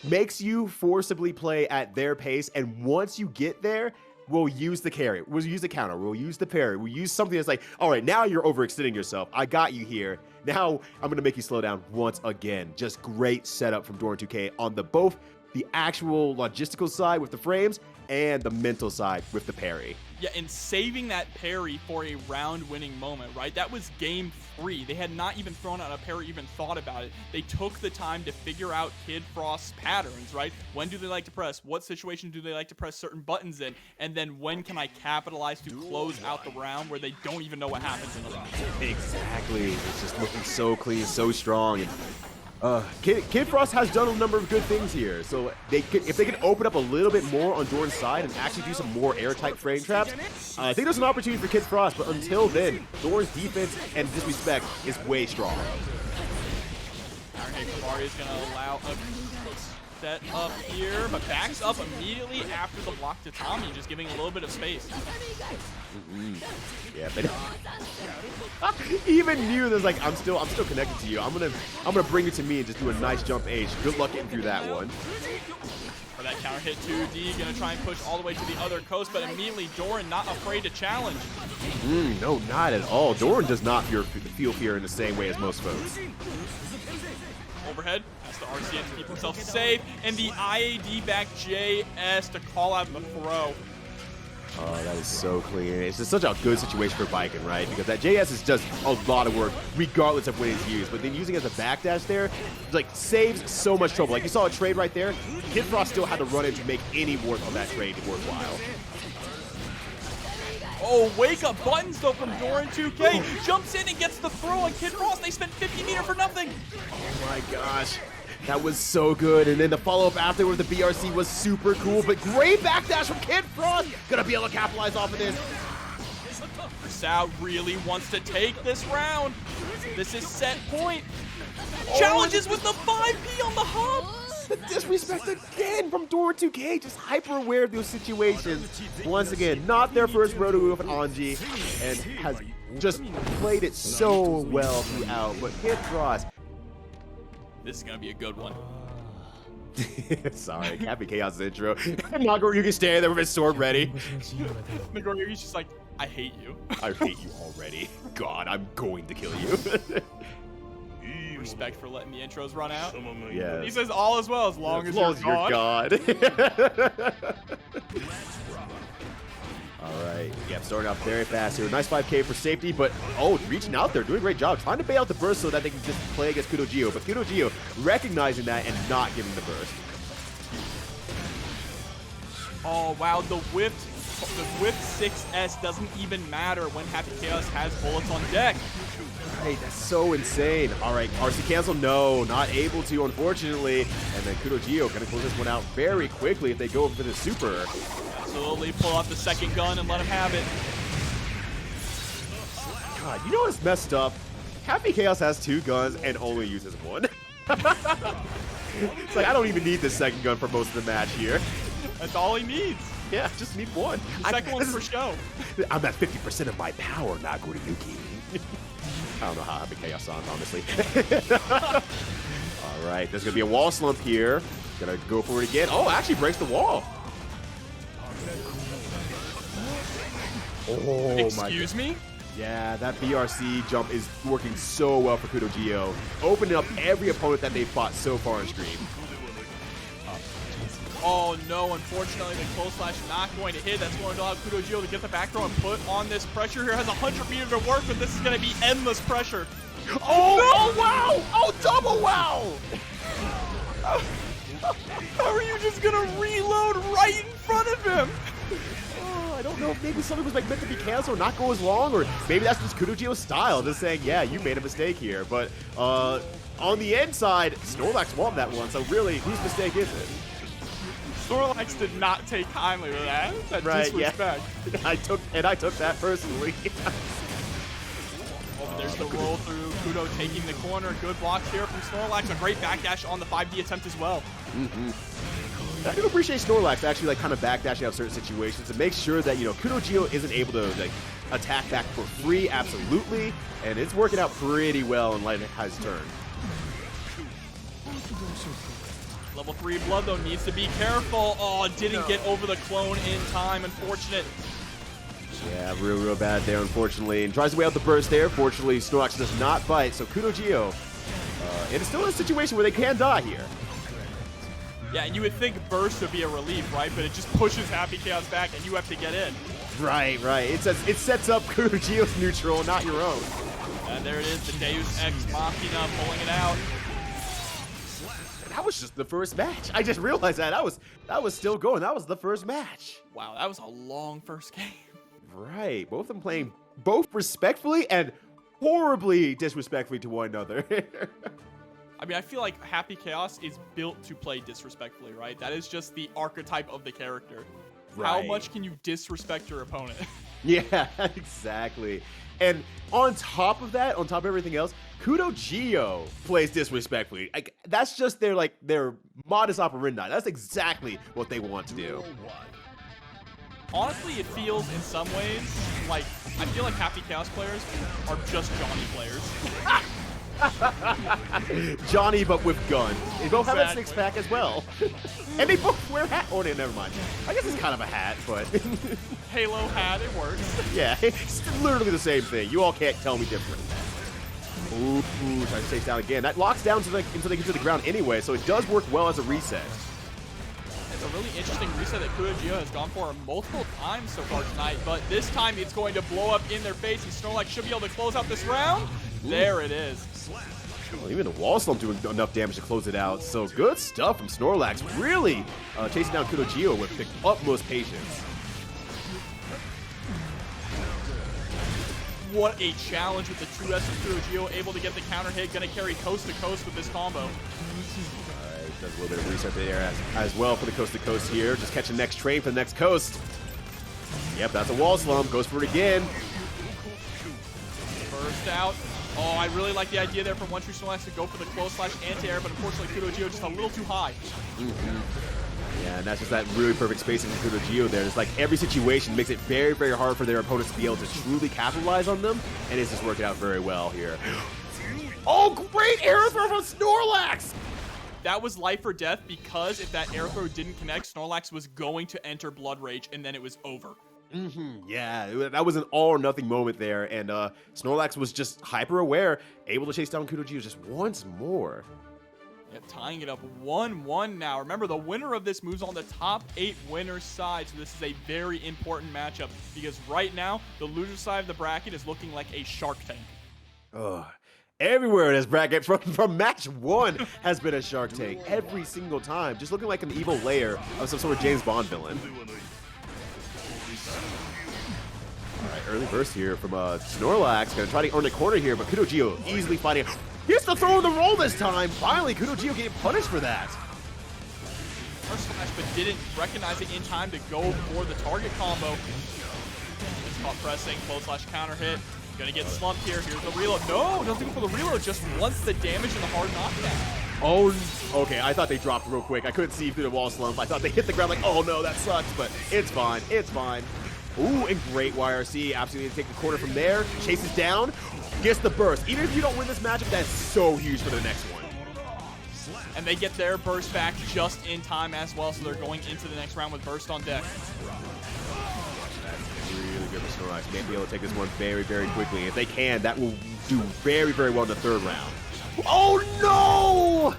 Makes you forcibly play at their pace, and once you get there, we'll use the carry, we'll use the counter, we'll use the parry, we'll use something that's like, all right, now you're overextending yourself. I got you here. Now I'm gonna make you slow down once again. Just great setup from Doran 2K on both the actual logistical side with the frames and the mental side with the parry. Yeah, and saving that parry for a round-winning moment, right? That was game 3. They had not even thrown out a parry, even thought about it. They took the time to figure out KidFrost's patterns, right? When do they like to press? What situation do they like to press certain buttons in? And then when can I capitalize to close out the round where they don't even know what happens in the round? Exactly. It's just looking so clean, so strong. And KidFrost has done a number of good things here, so if they can open up a little bit more on Doran's side and actually do some more air-type frame traps, I think there's an opportunity for KidFrost, but until then, Doran's defense and disrespect is way strong. Kabari is going to allow set up here, but backs up immediately after the block to Tommy, just giving a little bit of space. Yeah, but even knew there's like I'm still connected to you. I'm gonna bring it to me and just do a nice jump H. Good luck getting through that one. For that counter hit 2D, gonna try and push all the way to the other coast, but immediately Doran not afraid to challenge. No, not at all. Doran does not feel fear in the same way as most folks. Overhead, that's the RCN to keep himself safe, and the IAD back JS to call out the throw. Oh, that is so clean. It's just such a good situation for Baiken, right? Because that JS is just a lot of work, regardless of when it's used. But then using it as a backdash there, like, saves so much trouble. Like, you saw a trade right there. KidFrost still had to run in to make any work on that trade worthwhile. Oh, wake up buttons though from Doran 2K. Jumps in and gets the throw on KidFrost. They spent 50 meter for nothing. Oh my gosh. That was so good. And then the follow-up after with the BRC was super cool. But great backdash from KidFrost. Gonna be able to capitalize off of this. Sao really wants to take this round. This is set point. Challenges with the 5P on the hub. The disrespect again from Doran 2K, just hyper aware of those situations. Once again, not their first rodeo with Anji, and has just played it so well throughout. But KidFrost, this is gonna be a good one. sorry, Happy Chaos intro. Nagoriyuki standing there with his sword ready. Nagoriyuki's just like, I hate you. I hate you already. God, I'm going to kill you. Respect for letting the intros run out. Yeah. He says all as well as long as you're God. All right. Yeah, starting off very fast here. Nice 5K for safety, but reaching out there, doing a great job. Trying to bail out the burst so that they can just play against KudoGio. But KudoGio recognizing that and not giving the burst. Oh, wow. The whipped 6S doesn't even matter when Happy Chaos has bullets on deck. Hey, that's so insane. All right, RC cancel, no, not able to, unfortunately. And then KudoGio gonna close this one out very quickly if they go for the super. Absolutely, pull out the second gun and let him have it. God, you know what's messed up? Happy Chaos has 2 guns and only uses 1. It's like, I don't even need this second gun for most of the match here. That's all he needs. Yeah, just need 1. The second one's for show. I'm at 50% of my power, Nagoriyuki. I don't know how Happy Chaos sounds, honestly. All right, there's going to be a wall slump here. Gonna go for it again. Oh, actually breaks the wall. Oh, Excuse me? Yeah, that BRC jump is working so well for KudoGio. Opening up every opponent that they've fought so far in stream. Oh no, unfortunately the close slash not going to hit. That's going to allow KudoGio to get the back throw and put on this pressure here. Has 100 meters to work, but this is going to be endless pressure. Oh, no! Oh wow! Oh, double wow! How are you just going to reload right in front of him? Oh, I don't know if maybe something was like meant to be canceled or not go as long, or maybe that's just KudoGio's style, just saying, yeah, you made a mistake here. But on the end side, Snorlax won that one, so really, whose mistake is it? Snorlax did not take kindly with that. That right, disrespect. Yeah. I took that personally. Oh, there's the roll through. Kudo taking the corner. Good blocks here from Snorlax. A great backdash on the 5D attempt as well. I do appreciate Snorlax actually like kind of backdashing out certain situations to make sure that, you know, KudoGio isn't able to like attack back for free, absolutely, and it's working out pretty well in light has turned. Level 3 Blood, though, needs to be careful. Oh, didn't get over the clone in time. Unfortunate. Yeah, real bad there, unfortunately. And tries to weigh out the burst there. Fortunately, Snorlax does not bite, so KudoGio, it is still in a situation where they can die here. Yeah, and you would think burst would be a relief, right? But it just pushes Happy Chaos back, and you have to get in. Right. It sets up KudoGio's neutral, not your own. And there it is, the Deus Ex Machina pulling it out. That was just the first match. I just realized that that was still going. That was the first match. Wow, that was a long first game. Right, both of them playing both respectfully and horribly disrespectfully to one another. I mean, I feel like Happy Chaos is built to play disrespectfully, right? That is just the archetype of the character. Right. How much can you disrespect your opponent? Yeah, exactly. And on top of that, on top of everything else, KudoGio plays disrespectfully. Like, that's just their modus operandi. That's exactly what they want to do. Honestly, it feels in some ways like I feel like half the Chaos players are just Johnny players. Johnny, but with guns. They both have a Exactly. six-pack as well. And they both wear hat. Oh, no, never mind. I guess it's kind of a hat, but Halo hat, it works. yeah, it's literally the same thing. You all can't tell me different. Ooh, trying to chase down again. That locks down until they get to the ground anyway, so it does work well as a reset. It's a really interesting reset that KudoGio has gone for multiple times so far tonight, but this time it's going to blow up in their face, and SnorlaX should be able to close out this round. There it is. Well, even the wall slump doing enough damage to close it out. So good stuff from SnorlaX. Really chasing down KudoGio with the utmost patience. What a challenge with the 2S of KudoGio, able to get the counter hit, gonna carry coast to coast with this combo. Does a little bit of reset there as well for the coast to coast here. Just catch the next train for the next coast. Yep, that's a wall slump. Goes for it again. Burst out. Oh, I really like the idea there from OneTrueSnorlax to go for the close slash anti-air, but unfortunately KudoGio just a little too high. Yeah, and that's just that really perfect spacing from KudoGio there. It's like every situation makes it very, very hard for their opponents to be able to truly capitalize on them, and it's just working out very well here. Oh, great air throw from Snorlax! That was life or death because if that air throw didn't connect, Snorlax was going to enter Blood Rage, and then it was over. Yeah, that was an all or nothing moment there, and Snorlax was just hyper aware, able to chase down KudoGio just once more. Yeah, tying it up 1-1 now. Remember, the winner of this moves on the top 8 winners side, so this is a very important matchup because right now, the loser side of the bracket is looking like a Shark Tank. Ugh. Everywhere in this bracket, from match 1, has been a Shark Tank. Every single time. Just looking like an evil layer of some sort of James Bond villain. Alright, early burst here from Snorlax. Gonna try to earn a corner here, but KudoGio easily fighting. He has to throw in the roll this time. Finally, KudoGio getting punished for that. First slash, but didn't recognize it in time to go for the target combo. Just caught pressing, close slash counter hit. Gonna get slumped here. Here's the reload. No, doesn't go for the reload. Just wants the damage and the hard knockdown. Oh, okay. I thought they dropped real quick. I couldn't see through the wall slump. I thought they hit the ground like, oh no, that sucks, but it's fine. It's fine. Ooh, and great YRC. Absolutely take the corner from there. Chases down. Gets the burst. Even if you don't win this matchup, that's so huge for the next one. And they get their burst back just in time as well, so they're going into the next round with burst on deck. Really good for Snorlax. May be able to take this one very, very quickly. If they can, that will do very, very well in the third round. Oh no!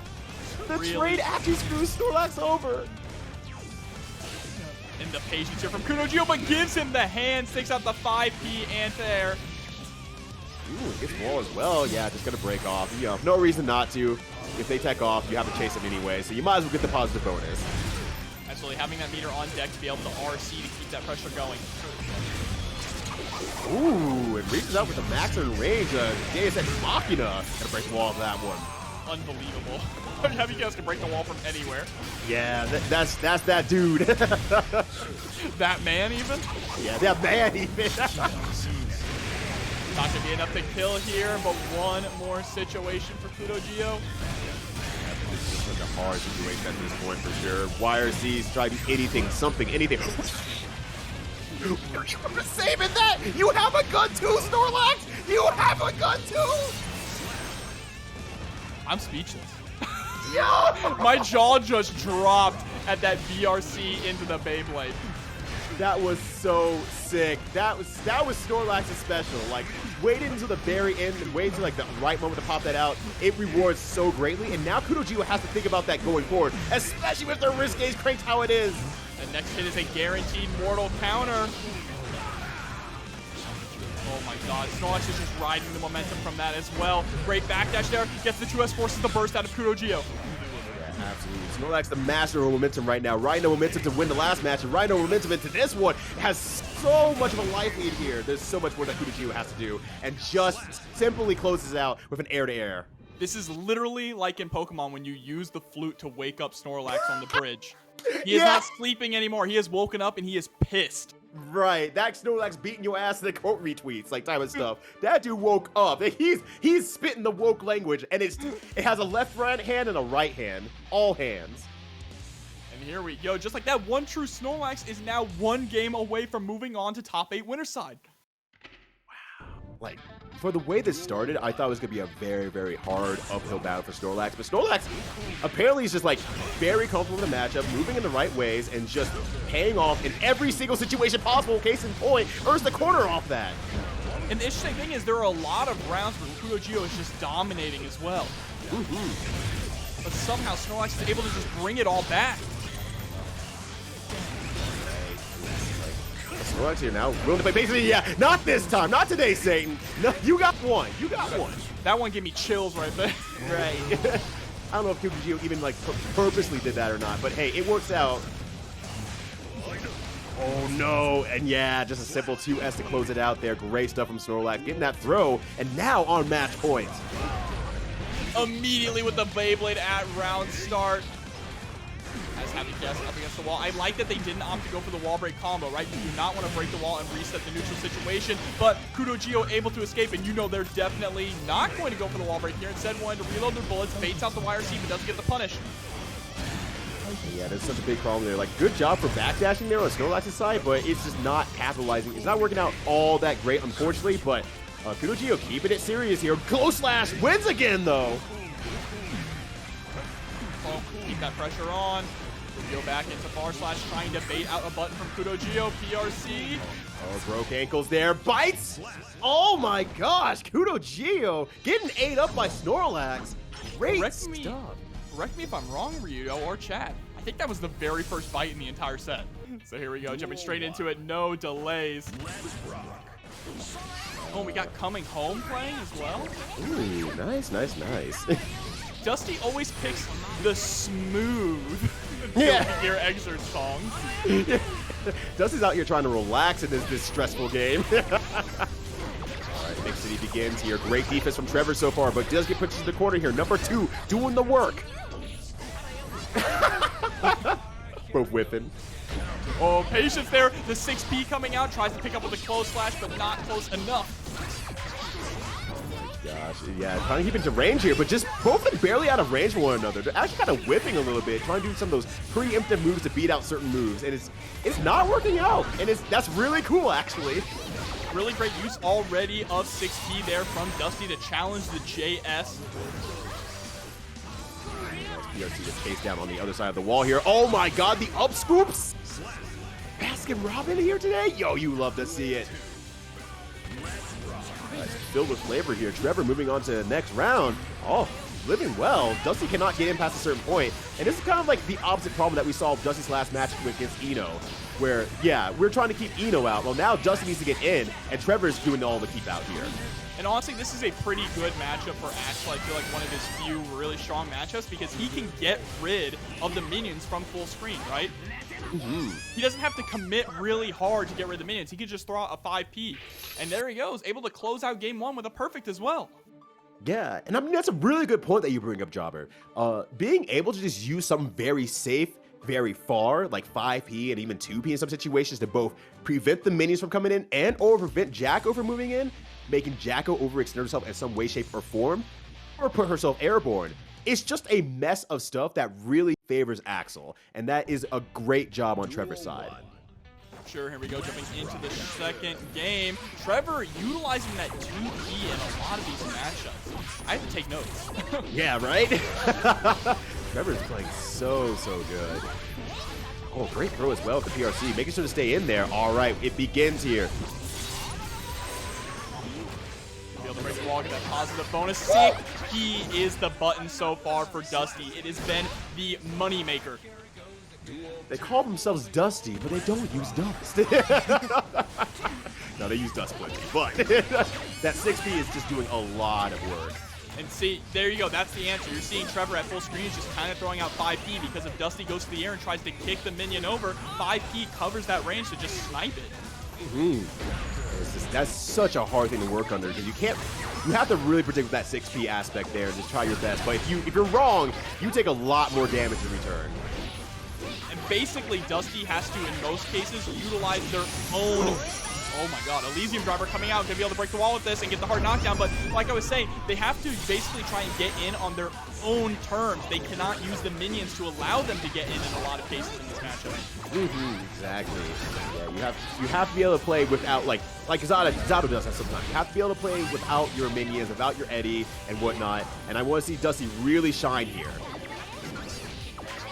The trade actually screws Snorlax over. And the patience here from KudoGio, but gives him the hands, takes out the 5P anti-air. Ooh, gets wall as well. Yeah, just gonna break off. You know, no reason not to. If they tech off, you have to chase them anyway, so you might as well get the positive bonus. Absolutely, having that meter on deck to be able to RC to keep that pressure going. Ooh, it reaches out with the max in range. Deus Ex Machina. Gonna break the wall of that one. Unbelievable. Heavy Chaos can break the wall from anywhere. Yeah, that's that dude. That man even? Yeah, that man even. Not going to be enough to kill here, but one more situation for KudoGio. It's such a hard situation at this point for sure. YRC's trying anything, something, anything. You're saving that! You have a gun too, Snorlax! You have a gun too! I'm speechless. Yo! My jaw just dropped at that BRC into the Beyblade. That was so sick. That was Snorlax's special. Like, waited until the very end and waited until like the right moment to pop that out. It rewards so greatly, and now KudoGio has to think about that going forward, especially with their risk gauge cranked how it is. The next hit is a guaranteed mortal counter. Oh my god, Snorlax is just riding the momentum from that as well. Great backdash there, gets the 2S, forces the burst out of KudoGio. Absolutely. Snorlax, the master of momentum right now. Riding the momentum to win the last match, and riding the momentum into this one. Has so much of a life lead here. There's so much more that KudoGio has to do, and just simply closes out with an air-to-air. This is literally like in Pokemon when you use the flute to wake up Snorlax on the bridge. He is not sleeping anymore. He has woken up and he is pissed. Right, that Snorlax beating your ass in the quote retweets, like type of stuff. That dude woke up. He's spitting the woke language, and it has a left hand and a right hand, all hands. And here we go, just like that, OneTrueSnorlax is now 1 game away from moving on to top 8 winner side. Wow, like for the way this started, I thought it was gonna be a very, very hard uphill battle for Snorlax, but Snorlax apparently is just like very comfortable with the matchup, moving in the right ways, and just paying off in every single situation possible. Case in point, earns the corner off that. And the interesting thing is there are a lot of rounds where KudoGio is just dominating as well. But somehow Snorlax is able to just bring it all back. Snorlax here now, willing to play. Basically, yeah, not this time, not today, Satan. No, you got one. You got one. That one gave me chills right there. Right. I don't know if KudoGio even like purposely did that or not, but hey, it works out. Oh no, and yeah, just a simple 2S to close it out there. Great stuff from Snorlax, getting that throw, and now on match point. Immediately with the Beyblade at round start. As Happy Chaos up against the wall. I like that they didn't opt to go for the wall break combo, right? You do not want to break the wall and reset the neutral situation, but KudoGio able to escape, and you know they're definitely not going to go for the wall break here. Instead, wanting to reload their bullets, baits out the YRC, but doesn't get the punish. Yeah, there's such a big problem there. Like, good job for backdashing there on Snorlax's side, but it's just not capitalizing. It's not working out all that great, unfortunately, but KudoGio keeping it serious here. Glow Slash wins again, though. Well, keep that pressure on. Go back into bar slash, trying to bait out a button from KudoGio. PRC. Oh, broke ankles there. Bites! Oh my gosh, KudoGio getting ate up by Snorlax. Great stuff. Correct me if I'm wrong, Ryu or chat. I think that was the very first bite in the entire set. So here we go, jumping straight into it, no delays. Oh, we got Coming Home playing as well. Ooh, nice. Dusty always picks the smooth Gear Exert song. Dusty's out here trying to relax in this stressful game. All right, Big City begins here. Great defense from Trevor so far, but does get pushed to the corner here. Number 2 doing the work. Both whipping. Oh, patience there. The 6P coming out, tries to pick up with a close slash, but not close enough. Gosh, yeah, trying to keep into range here, but just both are barely out of range from one another. They're actually kind of whipping a little bit, trying to do some of those preemptive moves to beat out certain moves, and it's not working out, and that's really cool, actually. Really great use already of 6P there from Dusty to challenge the JS. PRC to chase down on the other side of the wall here. Oh my god, the up scoops! Baskin Robin here today? Yo, you love to see it. It's filled with flavor here. Trevor moving on to the next round. Oh, living well. Dusty cannot get in past a certain point. And this is kind of like the opposite problem that we saw with Dusty's last match against Eno. Where, yeah, we're trying to keep Eno out. Well, now Dusty needs to get in, and Trevor's doing all the keep out here. And honestly, this is a pretty good matchup for Axel. I feel like one of his few really strong matchups because he can get rid of the minions from full screen, right? He doesn't have to commit really hard to get rid of the minions. He could just throw out a 5P. And there he goes, able to close out game 1 with a perfect as well. Yeah, and I mean, that's a really good point that you bring up, Jobber. Being able to just use something very safe, very far, like 5P and even 2P in some situations to both prevent the minions from coming in and or prevent Jacko from moving in, making Jacko overextend herself in some way, shape, or form, or put herself airborne. It's just a mess of stuff that really favors Axel, and that is a great job on Trevor's side. Sure, here we go, jumping into the second game. Trevor utilizing that 2P in a lot of these matchups. I have to take notes. Yeah, right? Trevor's playing so good. Oh, great throw as well with the PRC, making sure to stay in there. All right, it begins here. Be able to break the wall, get that positive bonus. See, he is the button so far for Dusty. It has been the money maker. They call themselves Dusty, but they don't use dust. No, they use dust plenty, but that 6P is just doing a lot of work. And see, there you go. That's the answer. You're seeing Trevor at full screen is just kind of throwing out 5P because if Dusty goes to the air and tries to kick the minion over, 5P covers that range to just snipe it. That's such a hard thing to work under because you have to really predict that 6P aspect there and just try your best. But if you're wrong, you take a lot more damage in return. And basically Dusty has to, in most cases, utilize their own... Oh my god, Elysium Driver coming out, gonna be able to break the wall with this and get the hard knockdown, but like I was saying, they have to basically try and get in on their own terms. They cannot use the minions to allow them to get in a lot of cases in this matchup. Exactly. Yeah, you have to be able to play without, like Zato does that sometimes. You have to be able to play without your minions, without your Eddie and whatnot, and I want to see Dusty really shine here.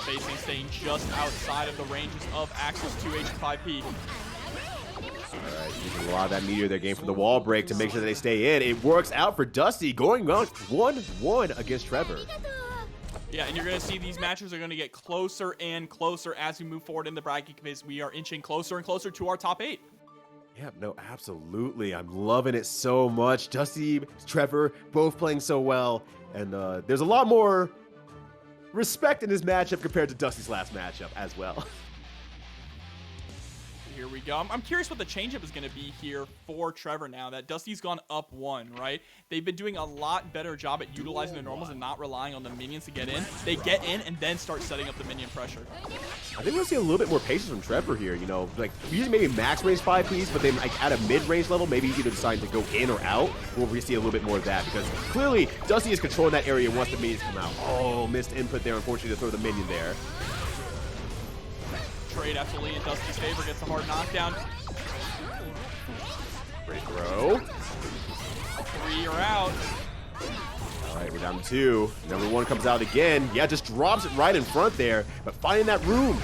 Facing staying just outside of the ranges of Axel's 2H5P. Alright, using a lot of that meteor they're getting from the wall break to make sure that they stay in. It works out for Dusty, going around 1-1 against Trevor. Yeah, and you're going to see these matches are going to get closer and closer as we move forward in the bracket because we are inching closer and closer to our top 8. Yeah, no, absolutely. I'm loving it so much. Dusty, Trevor, both playing so well. And there's a lot more respect in this matchup compared to Dusty's last matchup as well. Here we go. I'm curious what the changeup is going to be here for Trevor now that Dusty's gone up 1, right? They've been doing a lot better job at utilizing their normals and not relying on the minions to get in. They get in and then start setting up the minion pressure. I think we'll see a little bit more patience from Trevor here, you know, like usually maybe max range 5Ps, but then like at a mid-range level, maybe either decide to go in or out, where we see a little bit more of that because clearly Dusty is controlling that area once the minions come out. Oh, missed input there, unfortunately, to throw the minion there. Trade absolutely in Dusty's favor, gets a hard knockdown. Great throw. 3 are out. All right, we're down to 2. Number 1 comes out again. Yeah, just drops it right in front there, but finding that room.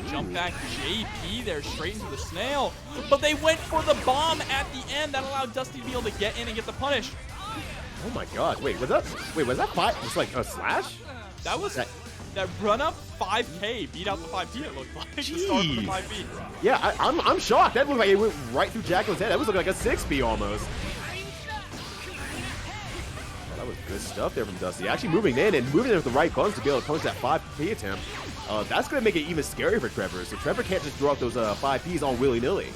Jump back JP there, straight into the snail. But they went for the bomb at the end. That allowed Dusty to be able to get in and get the punish. Oh my god, was that 5? It's like a slash? That was that run up 5K beat out the 5P, it looked like. The start of the 5P. Yeah, I'm shocked. That looked like it went right through Jacko's head. That was looking like a 6P almost. Oh, that was good stuff there from Dusty. Actually moving in and moving in with the right buttons to be able to punish that 5P attempt. That's going to make it even scarier for Trevor. So Trevor can't just throw out those 5Ps all willy-nilly.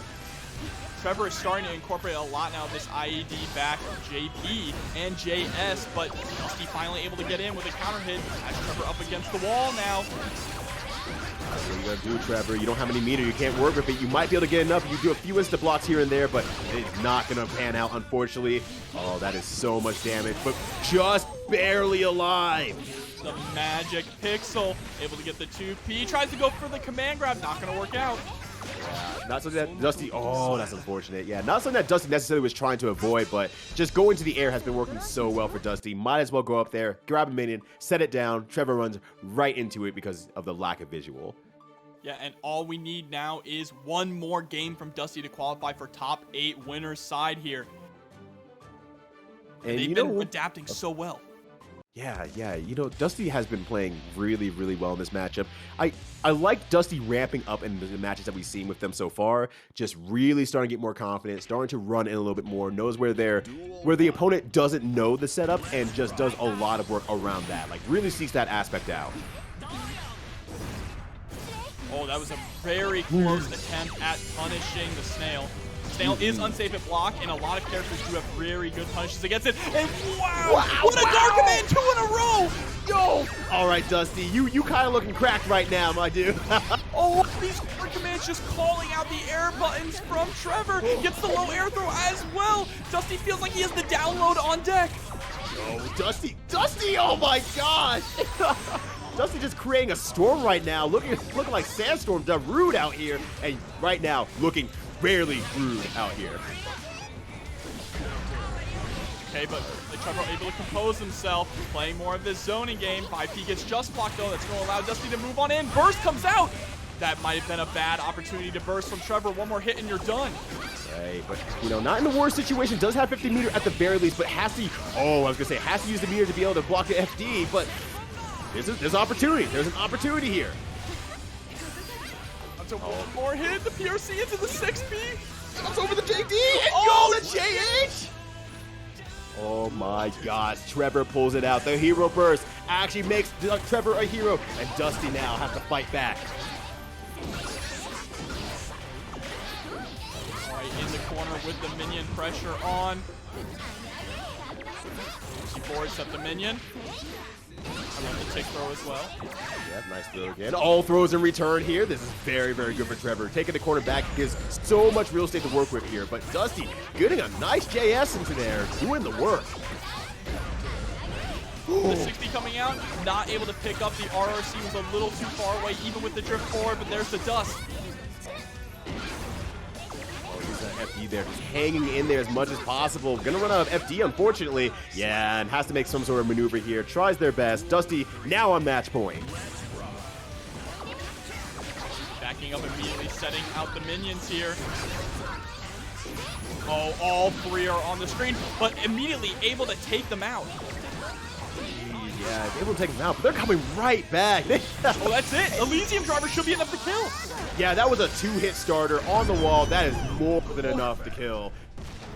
Trevor is starting to incorporate a lot now of this IED back JP and JS, but Dusty finally able to get in with a counter hit as Trevor up against the wall now. That's what you gotta do, Trevor. You don't have any meter, you can't work with it. You might be able to get enough. You do a few insta blocks here and there, but it's not gonna pan out, unfortunately. Oh, that is so much damage, but just barely alive. The magic pixel able to get the 2P, tries to go for the command grab, not gonna work out. Yeah, not something that Dusty, oh, that's unfortunate. Yeah, not something that Dusty necessarily was trying to avoid, but just going to the air has been working so well for Dusty. Might as well go up there, grab a minion, set it down. Trevor runs right into it because of the lack of visual. Yeah, and all we need now is one more game from Dusty to qualify for top 8 winners side here. And they've been adapting so well. Yeah, you know, Dusty has been playing really, really well in this matchup. I like Dusty ramping up in the matches that we've seen with them so far, just really starting to get more confident, starting to run in a little bit more, knows where the opponent doesn't know the setup and just does a lot of work around that, like really seeks that aspect out. Oh, that was a very close attempt at punishing the snail. Snail is unsafe at block, and a lot of characters do have very good punishes against it. And wow! What a Dark Command 2 in a row! Yo! All right, Dusty, you kind of looking cracked right now, my dude. Oh, these Dark Commands just calling out the air buttons from Trevor. Gets the low air throw as well. Dusty feels like he has the download on deck. Oh, Dusty, oh my gosh! Dusty just creating a storm right now, looking like Sandstorm Darude out here, and right now looking barely rude out here. Okay, but Trevor able to compose himself, playing more of this zoning game. 5P gets just blocked though. That's going to allow Dusty to move on in. Burst comes out. That might have been a bad opportunity to burst from Trevor. One more hit and you're done. Right, but you know, not in the worst situation. Does have 50 meter at the very least, but has to. Oh, I was gonna say has to use the meter to be able to block the FD, but there's opportunity. There's an opportunity here. So one more hit, the PRC into the 6P. Comes over the JD and go the JH! Oh my gosh, Trevor pulls it out. The hero burst actually makes Trevor a hero, and Dusty now has to fight back. All right, in the corner with the minion pressure on. She forwards up the minion. I love the tick throw as well. Yeah, nice throw again. All throws in return here. This is very, very good for Trevor. Taking the corner back gives so much real estate to work with here. But Dusty getting a nice JS into there, doing the work. The 60 coming out, not able to pick up. The RRC was a little too far away, even with the drift forward, but there's the dust. FD there, just hanging in there as much as possible. Gonna run out of FD, unfortunately. Yeah, and has to make some sort of maneuver here. Tries their best. Dusty now on match point. Backing up immediately, setting out the minions here. Oh, all three are on the screen, but immediately able to take them out. Yeah, able to take them out, but they're coming right back. Oh, that's it. Elysium driver should be enough to kill. Yeah, that was a 2-hit starter on the wall. That is more than enough to kill.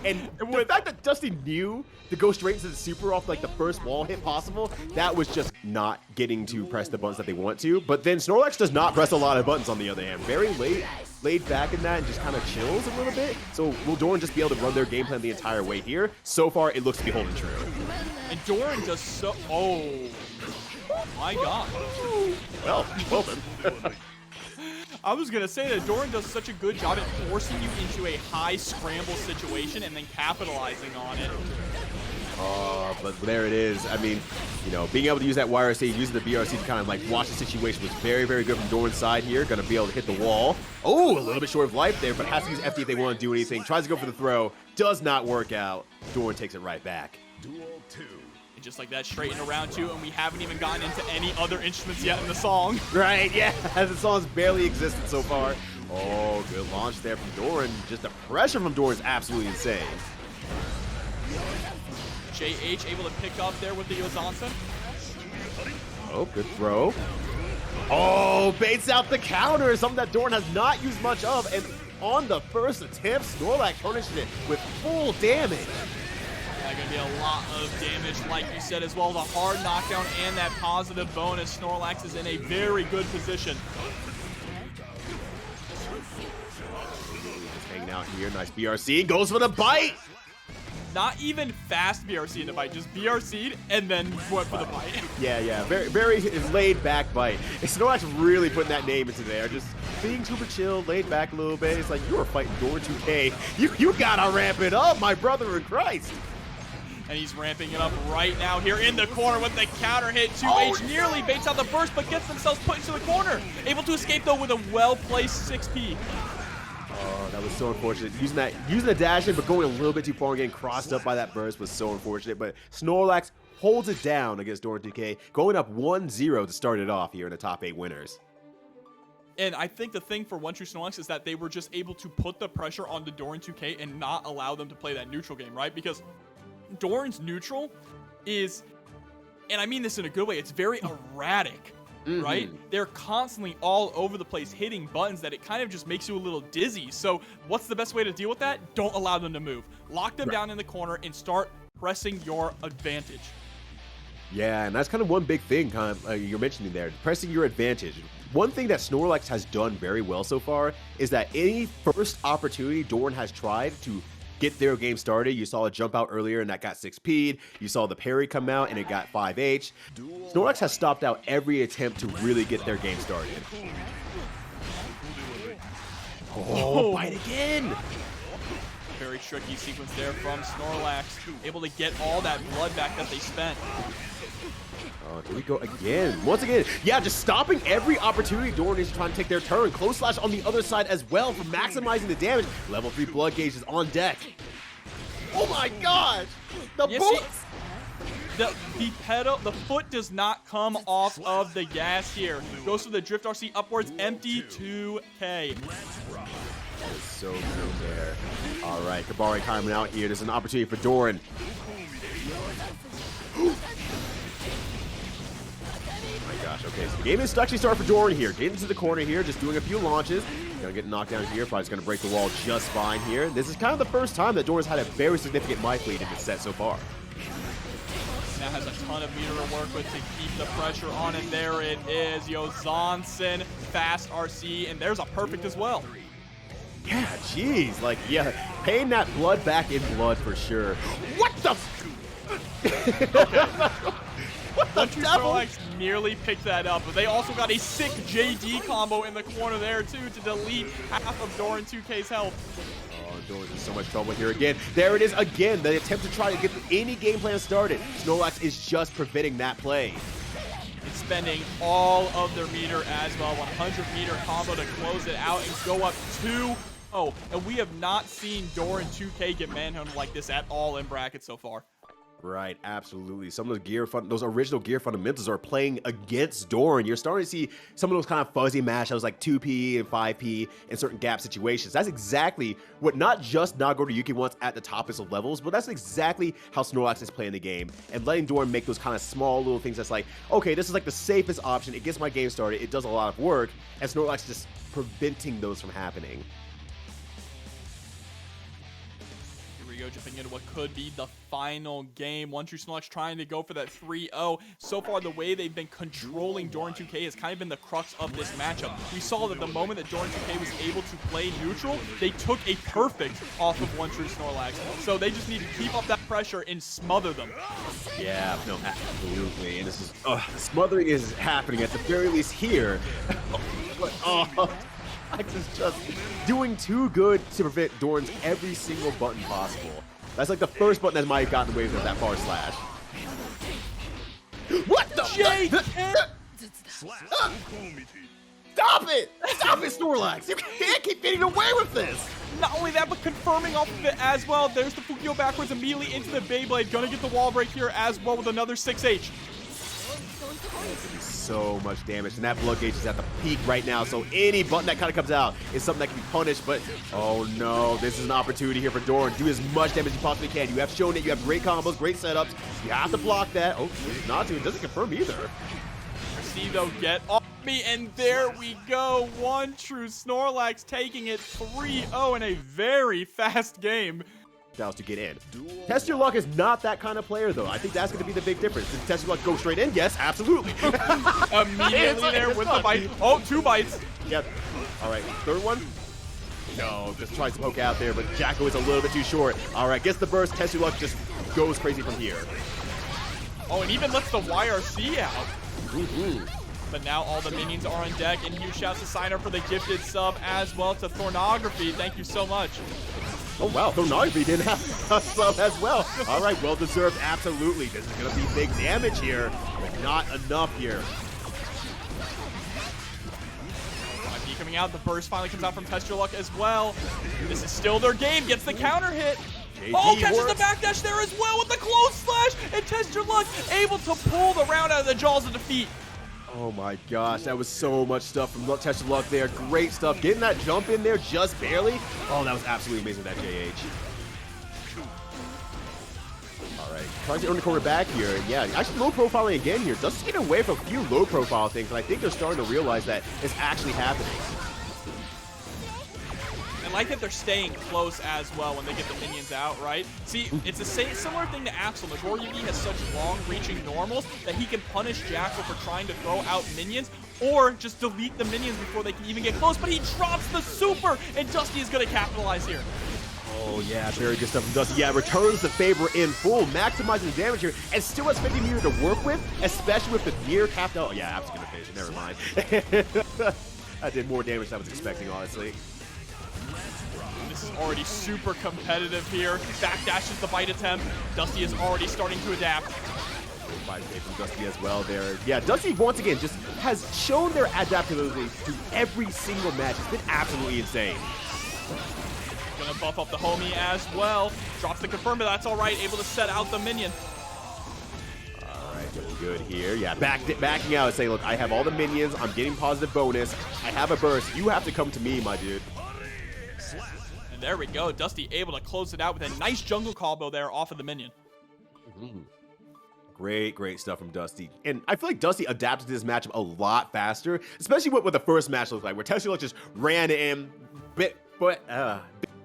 And the fact that Dusty knew to go straight into the super off like the first wall hit possible, that was just not getting to press the buttons that they want to. But then Snorlax does not press a lot of buttons on the other hand. Very laid back in that and just kind of chills a little bit. So will Doran just be able to run their game plan the entire way here? So far, it looks to be holding true. And Doran does so... Oh, my God. Well then. I was going to say that Doran does such a good job at forcing you into a high scramble situation and then capitalizing on it. But there it is. I mean, you know, being able to use that YRC, using the BRC to kind of like watch the situation was very, very good from Doran's side here. Going to be able to hit the wall. Oh, a little bit short of life there, but has to use FD if they want to do anything. Tries to go for the throw. Does not work out. Doran takes it right back. Duel 2. Just like that, straight into round 2, and we haven't even gotten into any other instruments yet in the song. Right, yeah, the song's barely existed so far. Oh, good launch there from Doran. Just the pressure from Doran is absolutely insane. JH able to pick up there with the Yozansen. Oh, good throw. Oh, baits out the counter, something that Doran has not used much of, and on the first attempt, Snorlax punished it with full damage. Going to be a lot of damage, like you said, as well. The hard knockdown and that positive bonus. Snorlax is in a very good position. Just hanging out here. Nice BRC. Goes for the bite. Not even fast BRC in the bite, just BRC'd and then went for the bite. Yeah. Very, very laid back bite. Snorlax really putting that name into there. Just being super chill, laid back a little bit. It's like, you are fighting Doran 2K. You gotta ramp it up, my brother in Christ. And he's ramping it up right now here in the corner with the counter hit. 2H nearly baits out the burst, but gets themselves put into the corner. Able to escape, though, with a well-placed 6P. Oh, that was so unfortunate. Using the dash in, but going a little bit too far and getting crossed up by that burst was so unfortunate. But Snorlax holds it down against Doran 2K, going up 1-0 to start it off here in the top 8 winners. And I think the thing for OneTrueSnorlax is that they were just able to put the pressure on the Doran 2K and not allow them to play that neutral game, right? Because Doran's neutral is, and I mean this in a good way, it's very erratic, right? They're constantly all over the place hitting buttons that it kind of just makes you a little dizzy. So what's the best way to deal with that? Don't allow them to move. Lock them down in the corner and start pressing your advantage. Yeah, and that's kind of one big thing you're mentioning there, pressing your advantage. One thing that Snorlax has done very well so far is that any first opportunity Doran has tried to get their game started. You saw a jump out earlier and that got 6P'd. You saw the parry come out and it got 5H. Snorlax has stopped out every attempt to really get their game started. Oh, bite again! Very tricky sequence there from Snorlax. Able to get all that blood back that they spent. Oh, here we go again. Once again, yeah, just stopping every opportunity Doran is trying to take their turn. Close slash on the other side as well for maximizing the damage. Level 3 blood gauge is on deck. Oh my god! The bullets! The foot does not come off of the gas here. Goes for the Drift RC upwards, empty 2K. That is so good there. All right, Kabari coming out here. There's an opportunity for Doran. Gosh, okay, so the game is actually starting for Doran here. Getting into the corner here, just doing a few launches. Gonna get knocked down here, probably just gonna break the wall just fine here. This is kind of the first time that Doran's had a very significant mic lead in this set so far. Now has a ton of meter to work with to keep the pressure on, and there it is. Yozansen, fast RC, and there's a perfect as well. Yeah, jeez, like, yeah, paying that blood back in blood for sure. What the OneTrueSnorlax nearly picked that up, but they also got a sick JD combo in the corner there too to delete half of Doran 2K's health. Oh, Doran's in so much trouble here again. There it is again, the attempt to try to get any game plan started. Snorlax is just preventing that play. It's spending all of their meter as well, 100-meter combo to close it out and go up 2-0. And we have not seen Doran 2K get manhandled like this at all in brackets so far. Right, absolutely. Some of those original gear fundamentals are playing against Doran. You're starting to see some of those kind of fuzzy matchups like 2P and 5P in certain gap situations. That's exactly what not just Nagoriyuki wants at the toppest of levels, but that's exactly how Snorlax is playing the game. And letting Doran make those kind of small little things that's like, okay, this is like the safest option. It gets my game started. It does a lot of work. And Snorlax just preventing those from happening. Go jumping into what could be the final game. OneTrueSnorlax trying to go for that 3-0. So far, the way they've been controlling Doran 2K has kind of been the crux of this matchup. We saw that the moment that Doran 2K was able to play neutral, they took a perfect off of OneTrueSnorlax. So they just need to keep up that pressure and smother them. Yeah, no, absolutely. And this is smothering is happening at the very least here. Alex is just doing too good to prevent Doran's every single button possible. That's like the first button that might have gotten away with that far slash. What the? Stop it! Stop it, Snorlax! You can't keep getting away with this! Not only that, but confirming off of it as well. There's the Fukio backwards immediately into the Beyblade. Gonna get the wall break here as well with another 6H. So much damage, and that blood gauge is at the peak right now, so any button that kind of comes out is something that can be punished, but oh no, this is an opportunity here for Doran. Do as much damage as you possibly can. You have shown it, you have great combos, great setups, you have to block that. Oh, not to, it doesn't confirm either. See though, get off me, and there we go. OneTrueSnorlax taking it 3-0 in a very fast game. To get in. TestYourLuck is not that kind of player, though. I think that's going to be the big difference. Did TestYourLuck go straight in? Yes, absolutely. Immediately there with the bite. Oh, 2 bites. Yep. All right, third one. No, just tries to poke out there, but Jacko is a little bit too short. All right, gets the burst. TestYourLuck just goes crazy from here. Oh, and even lets the YRC out. But now all the minions are on deck, and huge shouts to Signer for the gifted sub as well to Thornography. Thank you so much. Oh, wow, Thornography didn't have a sub as well. All right, well-deserved, absolutely. This is going to be big damage here, but not enough here. IP coming out, the burst finally comes out from TestYourLuck as well. This is still their game, gets the counter hit. Oh, catches the backdash there as well with the close slash, and TestYourLuck able to pull the round out of the jaws of defeat. Oh my gosh, that was so much stuff from TestYourLuck there. Great stuff. Getting that jump in there just barely. Oh, that was absolutely amazing, that JH. All right, trying to earn the corner back here. And yeah, actually low profiling again here. Doesn't get away from a few low profile things, and I think they're starting to realize that it's actually happening. I like that they're staying close as well when they get the minions out, right? See, it's the same similar thing to Axel. Nagoriyuki has such long-reaching normals that he can punish Jackal for trying to throw out minions or just delete the minions before they can even get close, but he drops the super, and Dusty is going to capitalize here. Oh, yeah, very good stuff from Dusty. Yeah, returns the favor in full, maximizing the damage here, and still has 50 meter to work with, especially with the near capped out. Oh, yeah, I was going to finish it. Never mind. I did more damage than I was expecting, honestly. This is already super competitive here. Backdashes the bite attempt. Dusty is already starting to adapt. By from Dusty as well there. Yeah, Dusty once again just has shown their adaptability through every single match. It's been absolutely insane. Gonna buff up the homie as well. Drops the confirm, but that's all right. Able to set out the minion. All right, doing good here. Yeah, backing out and saying, look, I have all the minions. I'm getting positive bonus. I have a burst. You have to come to me, my dude. And there we go. Dusty able to close it out with a nice jungle combo there off of the minion. Great stuff from Dusty. And I feel like Dusty adapted to this matchup a lot faster, especially what the first match looked like, where TestYourLuck just ran in, bit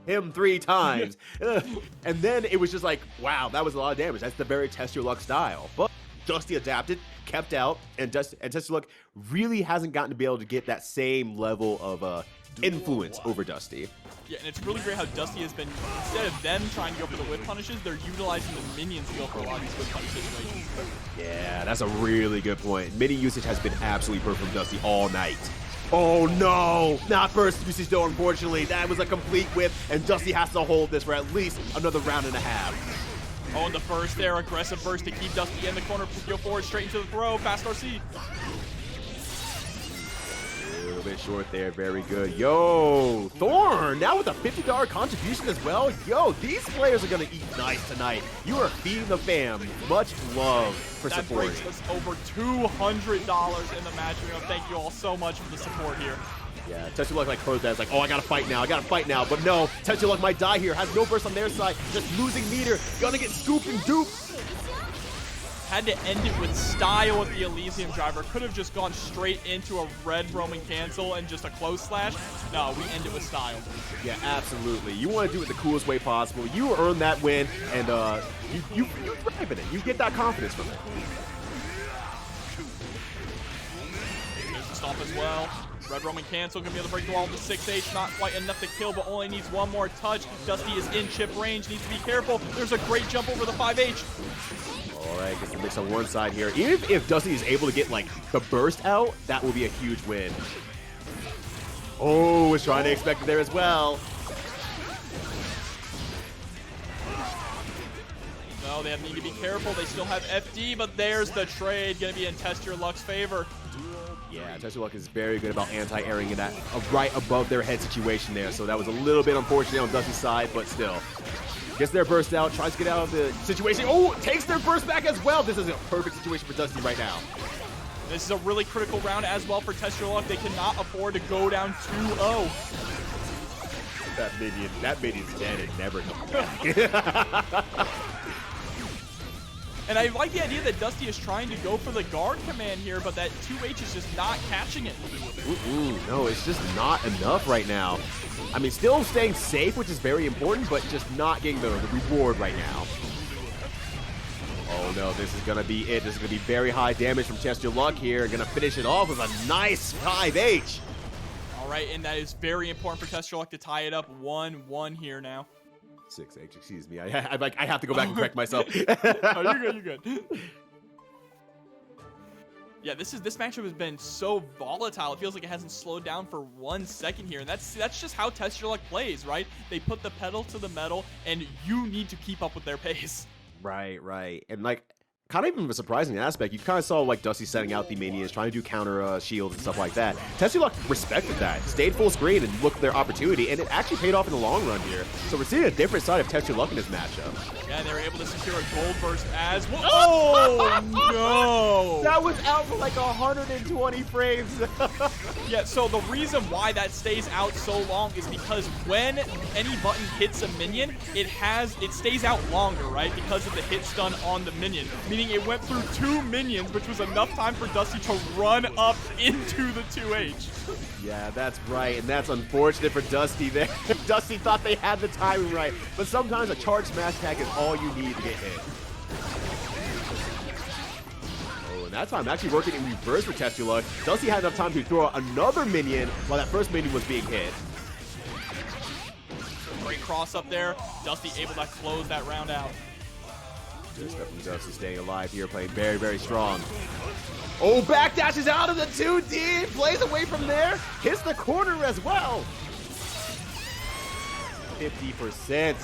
him 3 times. And then it was just like, wow, that was a lot of damage. That's the very TestYourLuck style. But Dusty adapted, kept out, and TestYourLuck really hasn't gotten to be able to get that same level of influence over Dusty. Yeah, and it's really great how Dusty has been, instead of them trying to go for the whip punishes, they're utilizing the minions to go for a lot of these whip punish situations. Yeah, that's a really good point. Mini usage has been absolutely perfect from Dusty all night. Oh no, not burst usage though, unfortunately. That was a complete whip, and Dusty has to hold this for at least another round and a half. Oh, and the burst there, aggressive burst to keep Dusty in the corner, go forward, straight into the throw, fast RC. A little bit short there, very good. Yo, Thorn, now with a $50 contribution as well. Yo, these players are gonna eat nice tonight. You are feeding the fam. Much love for supporting. That brings us over $200 in the match. Thank you all so much for the support here. Yeah, TestYourLuck like closed that. It's like, oh, I gotta fight now. But no, TestYourLuck might die here. Has no burst on their side. Just losing meter. Gonna get scooped and duped. Had to end it with style with the Elysium driver. Could have just gone straight into a red Roman cancel and just a close slash. No, we end it with style. Yeah, absolutely. You want to do it the coolest way possible. You earn that win, and you thrive in it. You get that confidence from it. There's the stop as well. Red Roman cancel, gonna be able to break the wall with the 6H. Not quite enough to kill, but only needs one more touch. Dusty is in chip range, needs to be careful. There's a great jump over the 5H. All right, gets the mix on one side here. Even if Dusty is able to get like the burst out, that will be a huge win. Oh, was trying to expect it there as well. No, they need to be careful. They still have FD, but there's the trade. Gonna be in TestYourLuck's favor. Yeah, TestYourLuck is very good about anti-airing in that right above their head situation there. So that was a little bit unfortunate on Dusty's side, but still. Gets their burst out, tries to get out of the situation. Oh, takes their burst back as well. This is a perfect situation for Dusty right now. This is a really critical round as well for TestYourLuck. They cannot afford to go down 2-0. That minion's dead and never comes back. And I like the idea that Dusty is trying to go for the guard command here, but that 2H is just not catching it. No, it's just not enough right now. I mean, still staying safe, which is very important, but just not getting the reward right now. Oh no, this is gonna be it. This is gonna be very high damage from TestYourLuck here. Gonna finish it off with a nice 5H. All right, and that is very important for TestYourLuck to tie it up 1-1 here now. 6H, excuse me. I have to go back and correct myself. Oh, you're good. Yeah, this matchup has been so volatile. It feels like it hasn't slowed down for 1 second here, and that's just how TestYourLuck plays, right? They put the pedal to the metal, and you need to keep up with their pace. Right. And like, kind of even a surprising aspect, you kind of saw like Dusty setting out the minions, trying to do counter shields and stuff like that. TestYourLuck respected that, stayed full screen and looked their opportunity, and it actually paid off in the long run here. So we're seeing a different side of TestYourLuck in this matchup. Yeah, they were able to secure a gold burst as well. Oh, no! That was out for like 120 frames. Yeah, so the reason why that stays out so long is because when any button hits a minion, it stays out longer, right? Because of the hit stun on the minion. Meaning it went through 2 minions, which was enough time for Dusty to run up into the 2H. Yeah, that's right, and that's unfortunate for Dusty there. Dusty thought they had the timing right, but sometimes a charge smash attack is all you need to get hit. Oh, and that time actually working in reverse for TestYourLuck. Dusty had enough time to throw out another minion while that first minion was being hit. Great cross up there. Dusty able to close that round out. Good stuff from Dusty staying alive here, playing very, very strong. Oh, backdashes out of the 2D, plays away from there, hits the corner as well. 50%.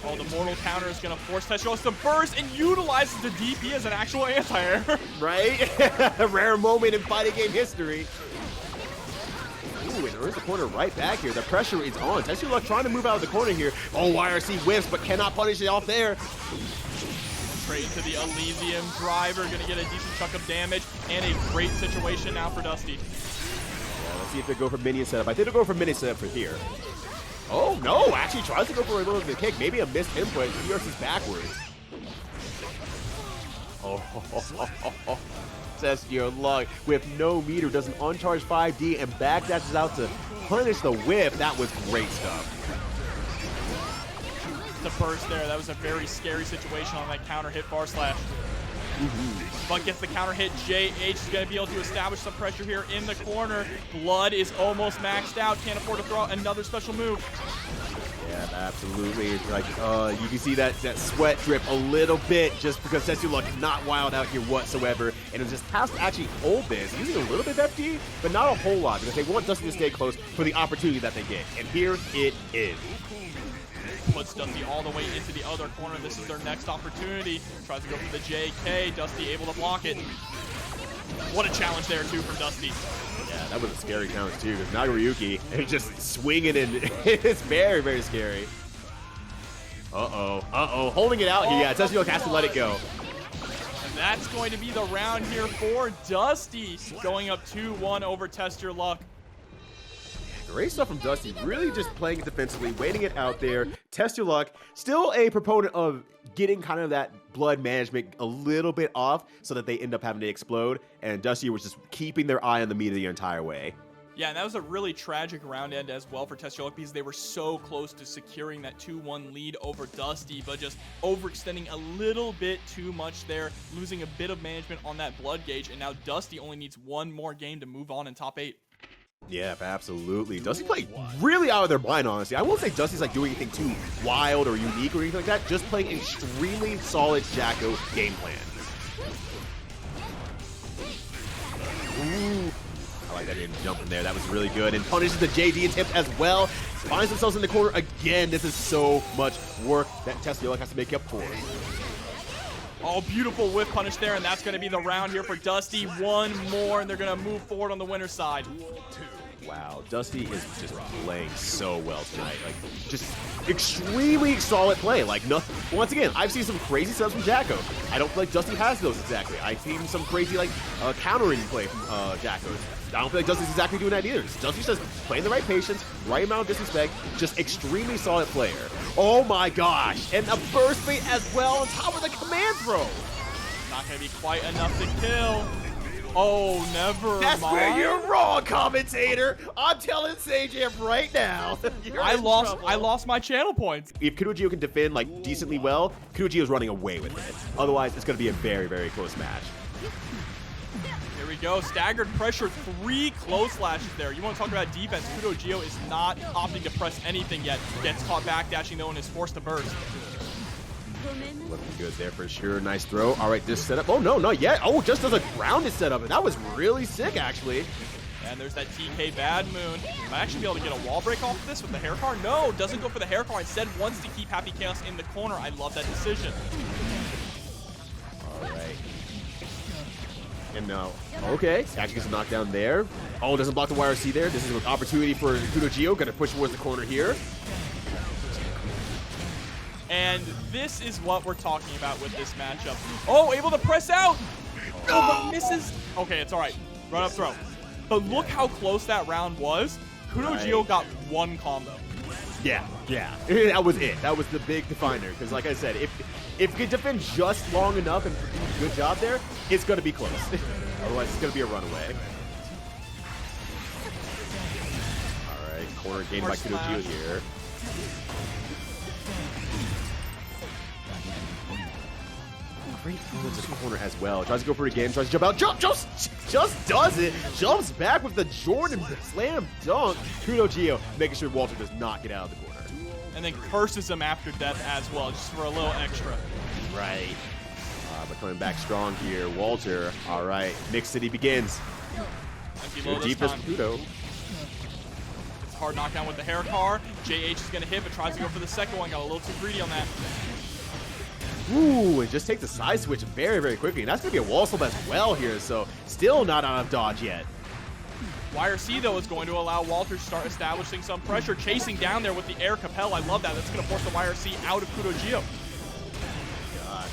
Oh, the mortal counter is going to force TestYourLuck to burst and utilizes the DP as an actual anti-air. Right? A rare moment in fighting game history. Ooh, and earns the corner right back here. The pressure is on. TestYourLuck trying to move out of the corner here. Oh, YRC whiffs, but cannot punish it off there. Straight to the Elysium driver. Going to get a decent chunk of damage. And a great situation now for Dusty. Yeah, let's see if they go for minion setup. I think they'll go for minion setup for here. Oh, no. Actually tries to go for a little bit of a kick. Maybe a missed input. YRC's backwards. Oh. TestYourLuck with no meter does an uncharged 5D and backdashes out to punish the whip. That was great stuff. The burst there, that was a very scary situation on that counter hit bar slash. But gets the counter hit. JH is going to be able to establish some pressure here in the corner. Blood is almost maxed out. Can't afford to throw out another special move. Yeah, absolutely. Like, you can see that sweat drip a little bit just because TestYourLuck is not wild out here whatsoever, and it just has to actually hold this, using a little bit of FD, but not a whole lot, because they want Dusty to stay close for the opportunity that they get. And here it is. Puts Dusty all the way into the other corner. This is their next opportunity. Tries to go for the JK. Dusty able to block it. What a challenge there, too, from Dusty. Yeah, that was a scary challenge, too, because Nagoriyuki is just swinging, and it's very, very scary. Holding it out here. Yeah, TestYourLuck has to let it go. And that's going to be the round here for Dusty, going up 2-1 over TestYourLuck. Great stuff from Dusty, really just playing it defensively, waiting it out there. TestYourLuck, still a proponent of getting kind of that blood management a little bit off so that they end up having to explode, and Dusty was just keeping their eye on the meter the entire way. Yeah, and that was a really tragic round end as well for TestYourLuck because they were so close to securing that 2-1 lead over Dusty, but just overextending a little bit too much there, losing a bit of management on that blood gauge, and now Dusty only needs one more game to move on in top 8. Yeah, absolutely. Dusty played really out of their mind, honestly. I won't say Dusty's like doing anything too wild or unique or anything like that. Just playing extremely solid Jacko game plan. Ooh. I like that he didn't jump in there. That was really good. And punishes the JD attempt as well. Finds themselves in the corner again. This is so much work that TestYourLuck has to make up for. Oh, beautiful whiff punish there, and that's going to be the round here for Dusty. One more, and they're going to move forward on the winner's side. Wow, Dusty is just playing so well tonight. Like, just extremely solid play. Like, nothing. Once again, I've seen some crazy stuff from Jacko. I don't feel like Dusty has those exactly. I've seen some crazy, like, countering play from Jacko. I don't feel like Dusty's exactly doing that either. Dusty's just playing the right patience, right amount of disrespect, just extremely solid player. Oh my gosh, and a burst bait as well on top of the command throw. Not going to be quite enough to kill. Oh, never That's mind. where you're wrong, commentator. I'm telling Sajam right now. I lost my channel points. If KudoGio can defend like decently well, KudoGio's running away with it. Otherwise, it's going to be a very, very close match. Here we go. Staggered pressure. 3 close slashes there. You want to talk about defense. KudoGio is not opting to press anything yet. Gets caught backdashing though and is forced to burst. Looking good there for sure. Nice throw. All right, this setup. Oh, no, not yet. Oh, just as a grounded setup. And that was really sick, actually. And there's that TK Bad Moon. Might actually be able to get a wall break off of this with the hair car. No, doesn't go for the hair car. Instead, wants to keep Happy Chaos in the corner. I love that decision. All right. And now, okay. Actually gets a knockdown there. Oh, doesn't block the YRC there. This is an opportunity for KudoGio. Going to push towards the corner here. And this is what we're talking about with this matchup. Oh, able to press out. Oh, but misses. Okay, it's all right. Run up throw. But look how close that round was. KudoGio got 1 combo. Yeah. That was it. That was the big definer. Because like I said, if you can defend just long enough and do a good job there, it's going to be close. Otherwise, it's going to be a runaway. All right, corner gained by KudoGio here. Great throw into the corner as well. Tries to go for it again. Tries to jump out. Just does it. Jumps back with the Jordan slam dunk. KudoGio making sure Walter does not get out of the corner. And then curses him after death as well, just for a little extra. Right. But coming back strong here. Walter. All right. Mix City begins. Deepest Kudo. It's a hard knockdown with the hair car. JH is going to hit, but tries to go for the second one. Got a little too greedy on that. Ooh, it just takes a side switch very, very quickly. And that's going to be a wall slip as well here, so still not out of dodge yet. YRC, though, is going to allow Walter to start establishing some pressure, chasing down there with the air capel. I love that. That's going to force the YRC out of KudoGio. Gosh.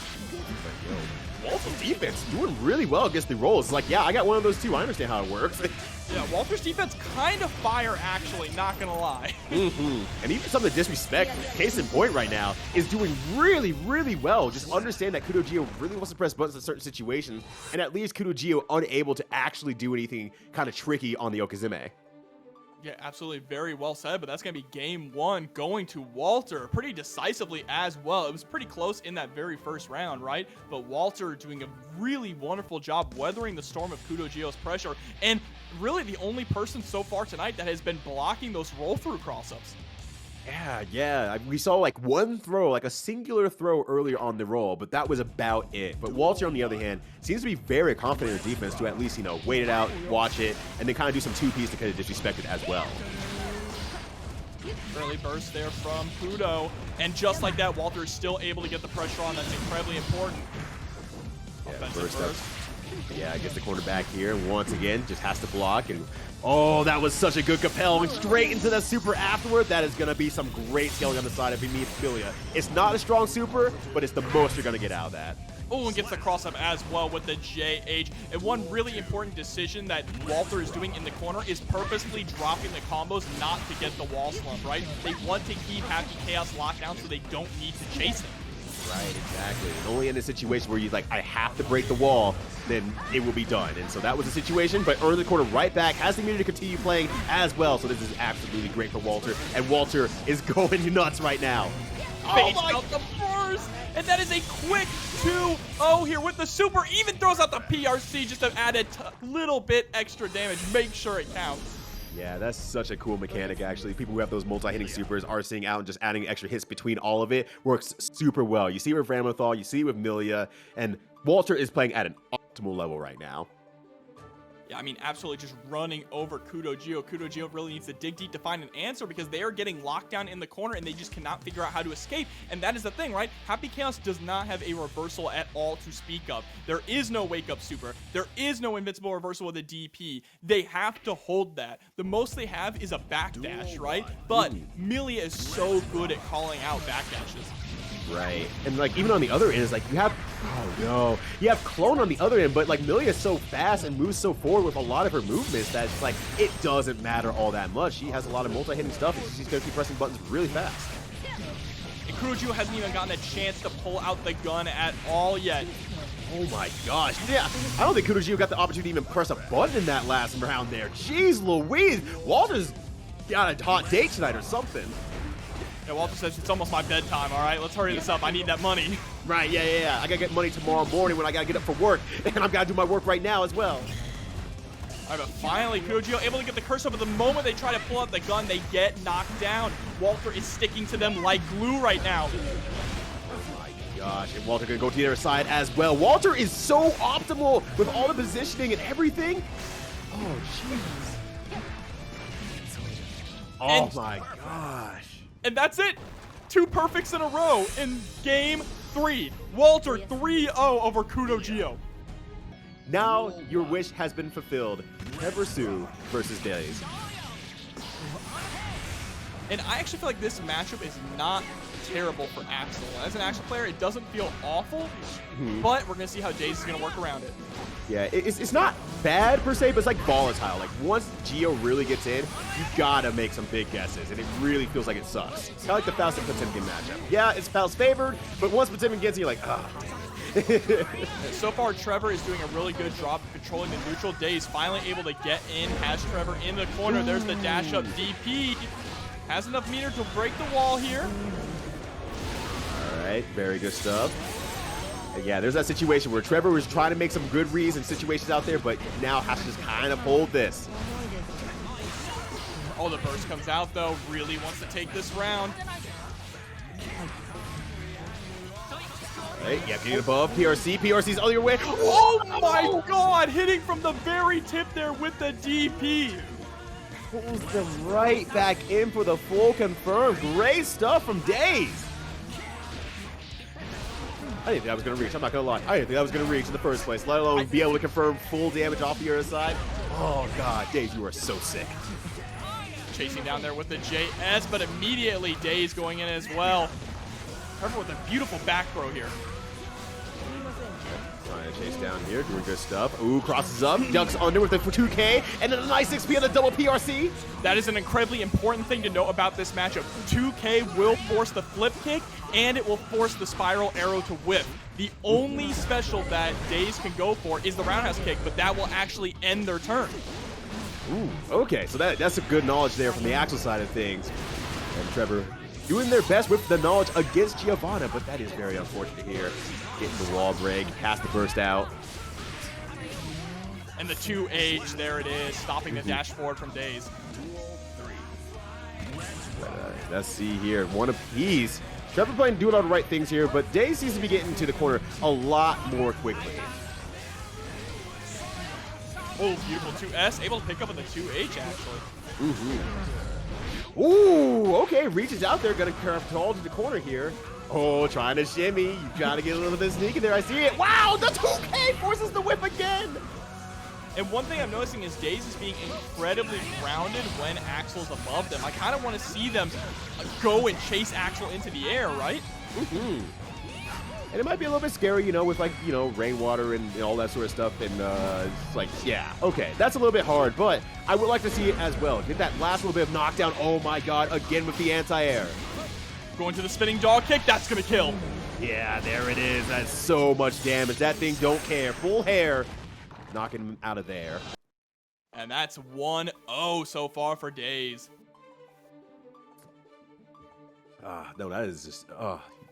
Walter's defense doing really well against the rolls. It's like, yeah, I got one of those too. I understand how it works. Yeah, Walter's defense kind of fire, actually, not going to lie. And even some of the disrespect, case in point right now, is doing really, really well. Just understand that KudoGio really wants to press buttons in certain situations, and at least KudoGio unable to actually do anything kind of tricky on the Okazeme. Yeah, absolutely. Very well said, but that's going to be game 1 going to Walter pretty decisively as well. It was pretty close in that very first round, right? But Walter doing a really wonderful job weathering the storm of KudoGio's pressure, and really the only person so far tonight that has been blocking those roll-through cross-ups. Yeah. We saw like one throw, like a singular throw earlier on the roll, but that was about it. But Walter, on the other hand, seems to be very confident in defense to at least, wait it out, watch it, and then kind of do some 2Ps to kind of disrespect it as well. Early burst there from Kudo, and just like that, Walter is still able to get the pressure on. That's incredibly important. Offensive burst. Yeah, gets the cornerback here, and once again, just has to block, and oh, that was such a good compel, and straight into the super afterward. That is going to be some great scaling on the side of Millia. It's not a strong super, but it's the most you're going to get out of that. Oh, and gets the cross-up as well with the JH. And one really important decision that Walter is doing in the corner is purposefully dropping the combos not to get the wall slump, right? They want to keep Happy Chaos locked down so they don't need to chase him. Right, exactly. And only in a situation where you're like, I have to break the wall, then it will be done. And so that was the situation, but earned the corner right back, has the immunity to continue playing as well. So this is absolutely great for Walter. And Walter is going nuts right now. Fades out the burst, and that is a quick 2-0 here with the super. Even throws out the PRC just to add a little bit extra damage. Make sure it counts. Yeah, that's such a cool mechanic, actually. People who have those multi-hitting supers are seeing out and just adding extra hits between all of it works super well. You see it with Ramathal, you see it with Millia, and Walter is playing at an optimal level right now. Yeah, I mean, absolutely just running over KudoGio. KudoGio really needs to dig deep to find an answer because they are getting locked down in the corner and they just cannot figure out how to escape. And that is the thing, right? Happy Chaos does not have a reversal at all to speak of. There is no wake-up super. There is no invincible reversal with a DP. They have to hold that. The most they have is a backdash, right? But Millia is so good at calling out backdashes. Right. And like even on the other end, it's like you have you have Clone on the other end, but like Millia is so fast and moves so forward with a lot of her movements that it's like it doesn't matter all that much. She has a lot of multi-hitting stuff and she's gonna keep pressing buttons really fast. And KudoGio hasn't even gotten a chance to pull out the gun at all yet. Oh my gosh. Yeah, I don't think KudoGio got the opportunity to even press a button in that last round there. Jeez Louise. Walter's got a hot date tonight or something. Yeah, Walter says it's almost my bedtime, all right? Let's hurry this up. I need that money. Right, yeah. I gotta get money tomorrow morning when I gotta get up for work, and I've gotta do my work right now as well. All right, but finally, KudoGio able to get the curse up, but the moment they try to pull out the gun, they get knocked down. Walter is sticking to them like glue right now. Oh my gosh, and Walter gonna go to the other side as well. Walter is so optimal with all the positioning and everything. Oh, jeez. Oh my gosh. And that's it. 2 perfects in a row in game 3. Walter 3-0 over KudoGio. Now your wish has been fulfilled. Trevor Tsu versus daze. And I actually feel like this matchup is not terrible for Axel. As an Axel player, it doesn't feel awful, but we're going to see how daze is going to work around it. Yeah, it's not bad per se, but it's like volatile. Like once Gio really gets in, you gotta make some big guesses, and it really feels like it sucks. It's kind of like the Faust and Potemkin matchup. Yeah, it's Faust favored, but once Potemkin gets in, you're like, ah. So far, Trevor is doing a really good job of controlling the neutral. daze finally able to get in, has Trevor in the corner. There's the dash up DP. Has enough meter to break the wall here. All right, very good stuff. And yeah, there's that situation where Trevor was trying to make some good reads and situations out there, but now has to just kind of hold this. Oh, the burst comes out, though. Really wants to take this round. Right, yeah, getting above. PRC's on your way. Oh my god! Hitting from the very tip there with the DP. Pulls them right back in for the full confirm. Great stuff from daze. I didn't think I was going to reach. I'm not going to lie. I didn't think I was going to reach in the first place, let alone be able to confirm full damage off the other side. Oh, God. daze, you are so sick. Chasing down there with the JS, but immediately daze going in as well. Trevor with a beautiful back throw here. Trying to chase down here, doing good stuff. Ooh, crosses up, ducks under with the 2K, and then a nice XP on the double PRC. That is an incredibly important thing to know about this matchup. 2K will force the flip kick, and it will force the spiral arrow to whip. The only special that daze can go for is the roundhouse kick, but that will actually end their turn. Ooh, okay, so that's a good knowledge there from the Axel side of things. And Trevor doing their best with the knowledge against Giovanna, but that is very unfortunate here. Getting the wall break, has to burst out. And the 2H, there it is, stopping the dash forward from daze. Let's see here, one apiece. Trevor playing doing all the right things here, but daze seems to be getting to the corner a lot more quickly. Oh, beautiful 2S, able to pick up on the 2H actually. Ooh, okay, reaches out there, gonna curve tall to the corner here. Oh, trying to shimmy. You gotta get a little bit sneaky there. I see it. Wow, the 2K forces the whip again. And one thing I'm noticing is daze is being incredibly grounded when Axel's above them. I kind of want to see them go and chase Axel into the air, right? And it might be a little bit scary, you know, with like, you know, rainwater and all that sort of stuff. And it's like, yeah, okay, that's a little bit hard, but I would like to see it as well. Get that last little bit of knockdown. Oh my God, again with the anti-air. Going to the spinning dog kick, that's gonna kill. Yeah, there it is. That's so much damage. That thing don't care. Full hair. Knocking him out of there. And that's 1-0 so far for daze. No, that is just,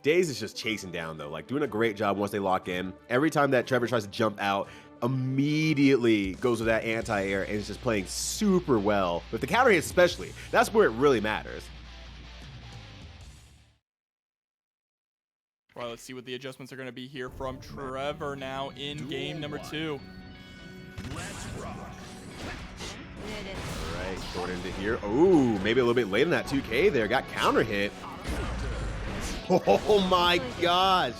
daze is just chasing down though, like doing a great job once they lock in. Every time that Trevor tries to jump out, immediately goes with that anti-air and is just playing super well. With the counter hit especially, that's where it really matters. Well, let's see what the adjustments are going to be here from Trevor now in game number 2. All right, going into here. Ooh, maybe a little bit late in that 2K there. Got counter hit. Oh my gosh.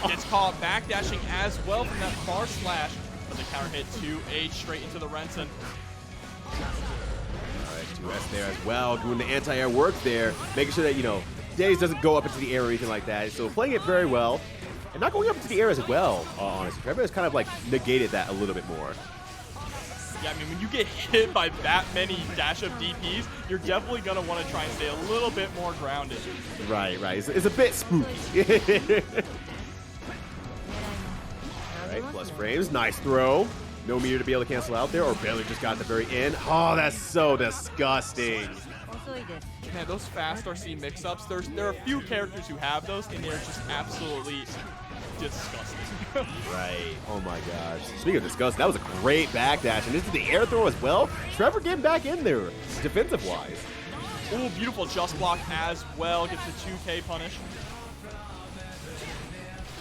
Gets caught backdashing as well from that far slash. But the counter hit 2H straight into the Renton. All right, 2S there as well. Doing the anti-air work there. Making sure that, you know, daze doesn't go up into the air or anything like that. So playing it very well. And not going up into the air as well, honestly. Trevor has kind of like negated that a little bit more. Yeah, I mean, when you get hit by that many dash-up DPs, you're definitely going to want to try and stay a little bit more grounded. Right. It's a bit spooky. All right, plus frames. Nice throw. No meter to be able to cancel out there, or barely just got at the very end. Oh, that's so disgusting. Man, those fast RC mix-ups, there are a few characters who have those, and they're just absolutely disgusting. Right. Oh my gosh. Speaking of disgusting, that was a great backdash, and this is the air throw as well. Trevor getting back in there, defensive-wise. Ooh, beautiful just block as well. Gets the 2K punish.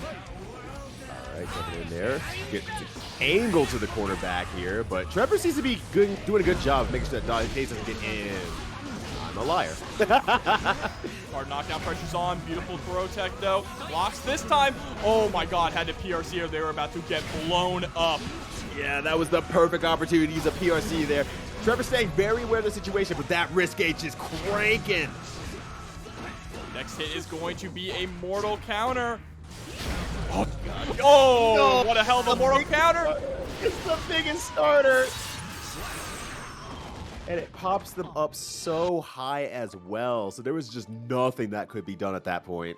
All right, jumping in there. Get the angle to the cornerback here, but Trevor seems to be doing a good job of making sure that daze doesn't get in. I'm a liar. Hard knockdown pressure's on. Beautiful throw tech, though. Blocks this time. Oh, my God. Had to PRC or they were about to get blown up. Yeah, that was the perfect opportunity to use a PRC there. Trevor staying very aware of the situation, but that risk gauge is cranking. Next hit is going to be a mortal counter. Oh, God. Oh, no, what a hell of a mortal counter. It's the biggest starter. And it pops them up so high as well. So there was just nothing that could be done at that point.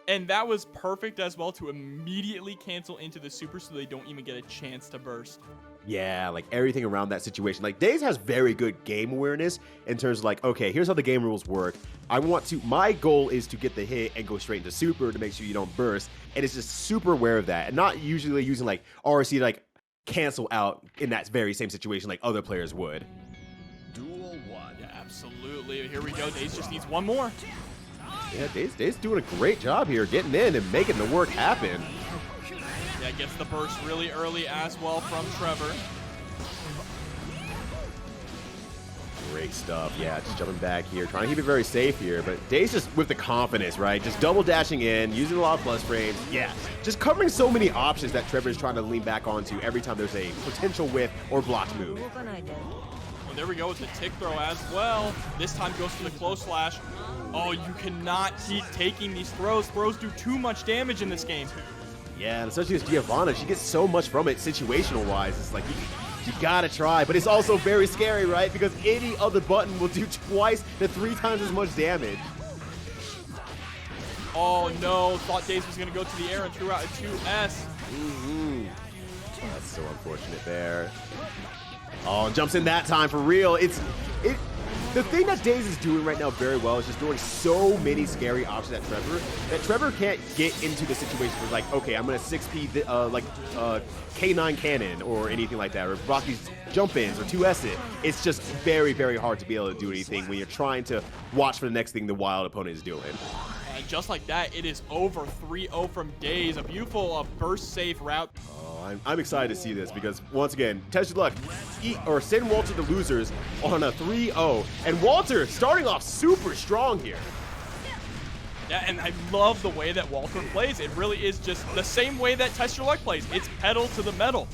And that was perfect as well to immediately cancel into the super so they don't even get a chance to burst. Yeah, like everything around that situation. Like daze has very good game awareness in terms of like, okay, here's how the game rules work. My goal is to get the hit and go straight into super to make sure you don't burst. And it's just super aware of that. And not usually using like RC to like cancel out in that very same situation like other players would. Duel 1. Yeah, absolutely. Here we go. Daze just needs one more. Yeah, daze doing a great job here, getting in and making the work happen. Yeah, gets the burst really early as well from Trevor. Great stuff. Yeah, just jumping back here, trying to keep it very safe here, but daze just with the confidence, right? Just double dashing in, using a lot of plus frames. Yeah, just covering so many options that Trevor is trying to lean back onto every time there's a potential whiff or blocked move. Well, there we go with the tick throw as well. This time goes for the close slash. Oh, you cannot keep taking these throws. Throws do too much damage in this game. Yeah, and especially as Giovanna, she gets so much from it situational-wise. It's like, you gotta try, but it's also very scary, right? Because any other button will do twice to 3 times as much damage. Oh no, thought daze was gonna go to the air and threw out a 2S. Oh, that's so unfortunate there. Oh, jumps in that time for real. The thing that daze is doing right now very well is just throwing so many scary options at Trevor that Trevor can't get into the situation where like, okay, I'm gonna 6P K9 cannon or anything like that, or block these jump ins or 2S it. It's just very, very hard to be able to do anything when you're trying to watch for the next thing the wild opponent is doing. And just like that, it is over 3-0 from daze. A beautiful burst safe route. I'm excited to see this because, once again, TestYourLuck send Walter the losers on a 3-0. And Walter starting off super strong here. Yeah, and I love the way that Walter plays. It really is just the same way that TestYourLuck plays. It's pedal to the metal.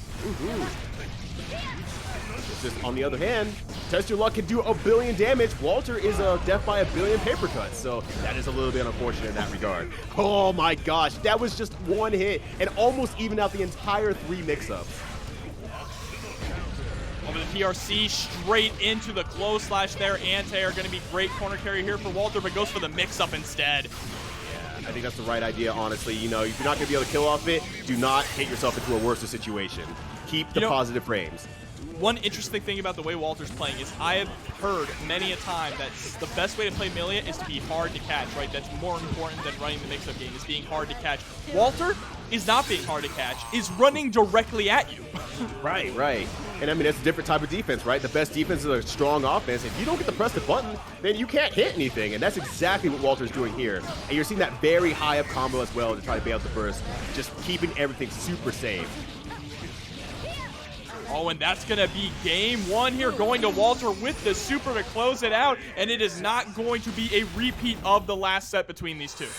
It's just, on the other hand, TestYourLuck can do 1 billion damage. Walter is death by 1 billion paper cuts, so that is a little bit unfortunate in that regard. Oh my gosh, that was just one hit and almost evened out the entire 3 mix-ups. Over the PRC, straight into the close slash there. Anti are going to be great corner carry here for Walter, but goes for the mix-up instead. I think that's the right idea, honestly. You know, if you're not going to be able to kill off it, do not hit yourself into a worse situation. Keep the positive frames. One interesting thing about the way Walter's playing is I have heard many a time that the best way to play Millia is to be hard to catch, right? That's more important than running the mix-up game, is being hard to catch. Walter is not being hard to catch, is running directly at you. Right. And I mean, that's a different type of defense, right? The best defense is a strong offense. If you don't get to press the button, then you can't hit anything. And that's exactly what Walter's doing here. And you're seeing that very high up combo as well to try to bail out the burst, just keeping everything super safe. Oh, and that's going to be game 1 here, going to Walter with the super to close it out, and it is not going to be a repeat of the last set between these two.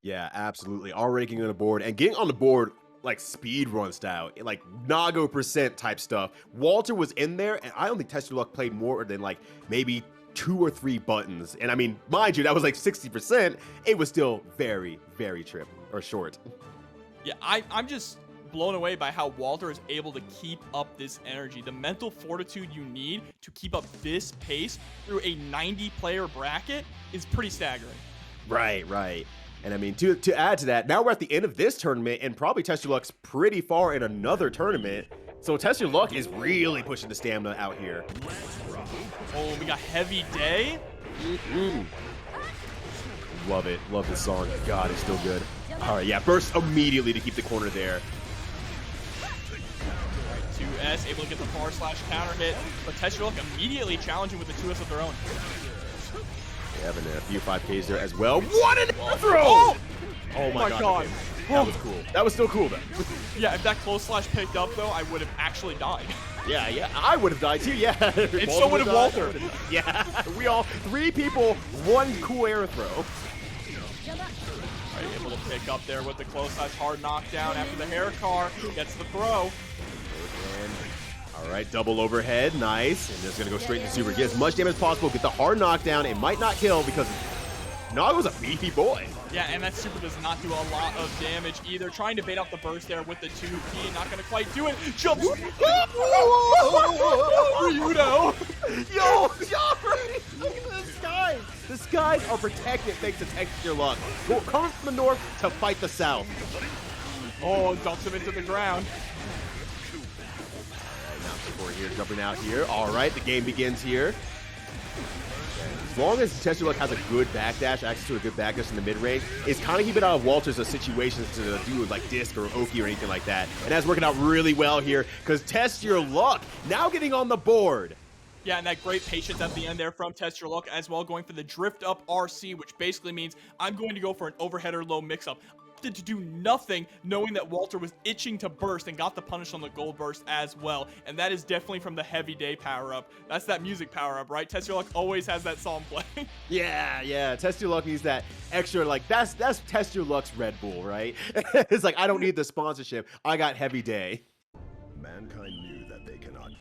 Yeah, absolutely. Already getting on the board, and getting on the board like speed run style, like Nago % type stuff. Walter was in there, and I don't think TestYourLuck played more than like maybe 2 or 3 buttons. And I mean, mind you, that was like 60%. It was still very, very short. Yeah, I'm just blown away by how Walter is able to keep up this energy. The mental fortitude you need to keep up this pace through a 90-player bracket is pretty staggering. Right. And I mean, to add to that, now we're at the end of this tournament, and probably TestYourLuck's pretty far in another tournament. So TestYourLuck is really pushing the stamina out here. Oh, we got Heavy Day. Love it. Love this song. God, it's still good. All right, yeah, burst immediately to keep the corner there. 2S able to get the forward slash counter hit, but TestYourLuck immediately challenging with the 2S of their own. Having a few 5Ks there as well. What an throw! Oh my god. Okay. That was cool. That was still cool though. Yeah, if that close slash picked up though, I would have actually died. Yeah, I would have died too, yeah. And so would have Walter. Yeah, we all, 3 people, 1 cool air throw. Alright, able to pick up there with the close slash hard knockdown after the hair car. Gets the throw. All right, double overhead, nice. And just gonna go straight into super. Get as much damage as possible, get the hard knockdown. It might not kill because Nago's a beefy boy. Yeah, and that super does not do a lot of damage either. Trying to bait out the burst there with the 2P, not gonna quite do it. Jumps. Kudo. Yo, look at the skies. The skies are protected thanks to TestYourLuck. Well, coming from the north to fight the south. Oh, dumps him into the ground. Support here, jumping out here. All right, the game begins here. As long as TestYourLuck has a good backdash, access to a good backdash in the mid-range, it's kind of keeping out of Walter's situations to do like disc or Oki or anything like that. And that's working out really well here because TestYourLuck now getting on the board. Yeah, and that great patience at the end there from TestYourLuck as well, going for the drift up RC, which basically means I'm going to go for an overhead or low mix-up. To do nothing, knowing that Walter was itching to burst and got the punish on the gold burst as well. And that is definitely from the Heavy Day power-up. That's that music power-up, right? TestYourLuck always has that song playing. Yeah. TestYourLuck needs that extra, like, that's TestYourLuck's Red Bull, right? It's like, I don't need the sponsorship. I got Heavy Day. Mankind knew that they cannot.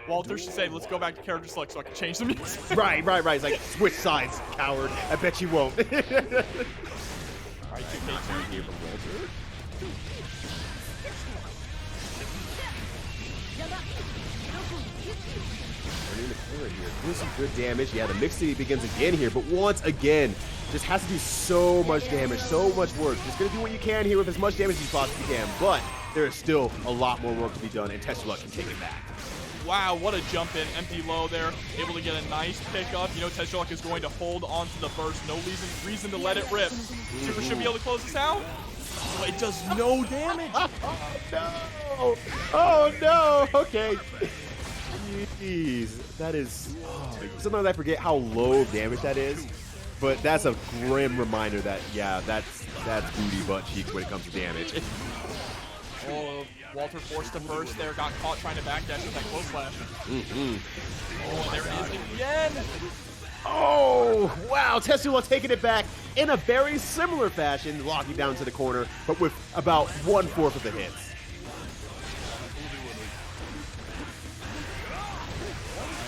Walter should say, let's go back to character select so I can change the music. Right. It's like, switch sides, coward. I bet you won't. Alright, 2K2 here from Walter. Turning the corner here. Doing some good damage. Yeah, the mix begins again here, but once again, just has to do so much damage, so much work. Just gonna do what you can here with as much damage as you possibly can, but there is still a lot more work to be done, and TestYourLuck can take it back. Wow, what a jump in. Empty low there. Able to get a nice pickup. You know, TestYourLuck is going to hold on to the burst. No reason to let it rip. Super should be able to close this out. Oh, it does no damage. No! Oh no! Okay. Jeez, that is. Oh, sometimes I forget how low damage that is, but that's a grim reminder that yeah, that's booty butt cheeks when it comes to damage. Oh, Walter forced to burst there, got caught trying to backdash with that close flash. Oh, and there it is again. Oh, wow. TestYourLuck taking it back in a very similar fashion, locking down to the corner, but with about 1/4 of the hits.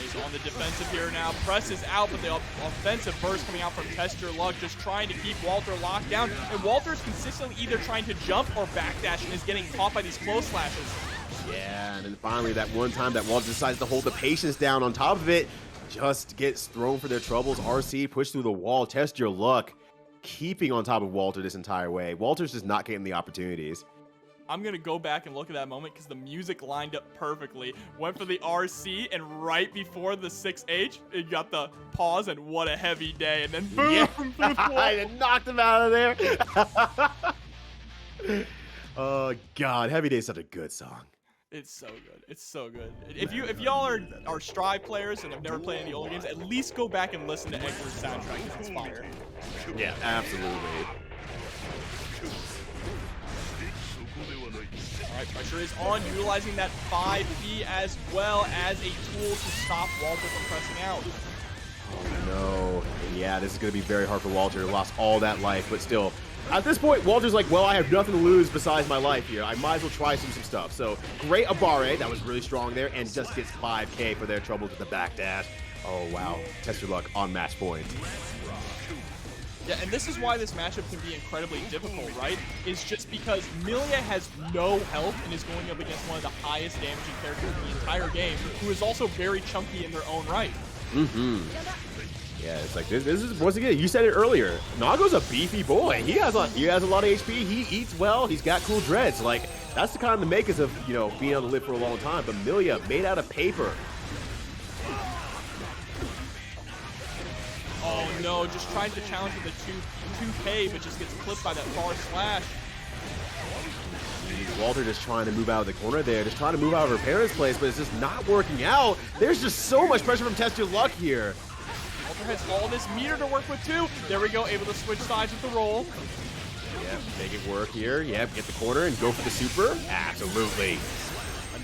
He's on the defensive here now. Press is out, but the offensive burst coming out from TestYourLuck, just trying to keep Walter locked down. And Walter's consistently either trying to jump or backdash and is getting caught by these close slashes. Yeah, and then finally that one time that Walter decides to hold the patience down on top of it, just gets thrown for their troubles. RC pushed through the wall. TestYourLuck keeping on top of Walter this entire way. Walter's just not getting the opportunities. I'm going to go back and look at that moment because the music lined up perfectly. Went for the RC, and right before the 6H, it got the pause, and what a heavy day. And then boom! Yeah. Through the wall. And knocked him out of there. Oh, God. Heavy Day is such a good song. It's so good. It's so good. If y'all are Strive players and have never played any older games, at least go back and listen to Edgar's soundtrack because it's fire. Yeah, absolutely. Alright, pressure is on, utilizing that 5P as well as a tool to stop Walter from pressing out. Oh, no. Yeah, this is going to be very hard for Walter. Lost all that life, but still. At this point, Walter's like, well, I have nothing to lose besides my life here. I might as well try some stuff. So, great Abare. That was really strong there, and just gets 5K for their trouble with the backdash. Oh, wow. TestYourLuck on match point. Yeah, and this is why this matchup can be incredibly difficult, right? Is just because Millia has no health and is going up against one of the highest damaging characters in the entire game, who is also very chunky in their own right. Yeah, it's like this is once again. You said it earlier. Nago's a beefy boy. He has a lot of HP. He eats well. He's got cool dreads. Like that's the kind of the makers of being able to live for a long time. But Millia made out of paper. Oh no, just tries to challenge with a 2K, but just gets clipped by that far slash. Walter just trying to move out of the corner there, just trying to move out of her parents' place, but it's just not working out. There's just so much pressure from TestYourLuck here. Walter has all this meter to work with too. There we go, able to switch sides with the roll. Yeah, make it work here. Yeah, get the corner and go for the super. Absolutely.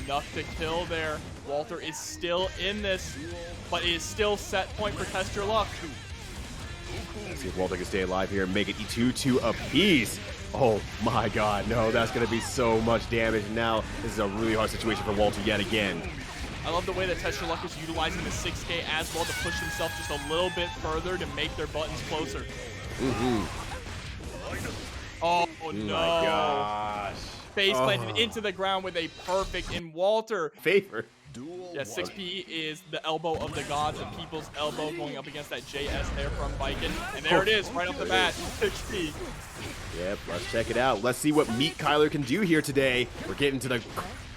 Enough to kill there. Walter is still in this, but it is still set point for TestYourLuck. Let's see if Walter can stay alive here and make it 2-2 apiece. Oh my god, no, that's going to be so much damage. And now this is a really hard situation for Walter yet again. I love the way that TestYourLuck is utilizing the 6K as well to push himself just a little bit further to make their buttons closer. Oh no. My gosh. Face planted into the ground with a perfect in Walter. Favor. Yeah, 6P is the elbow of the gods, the people's elbow going up against that JS there from Baiken. And there it is, right off the bat, 6P. Yep, let's check it out. Let's see what Meat Kyler can do here today. We're getting to the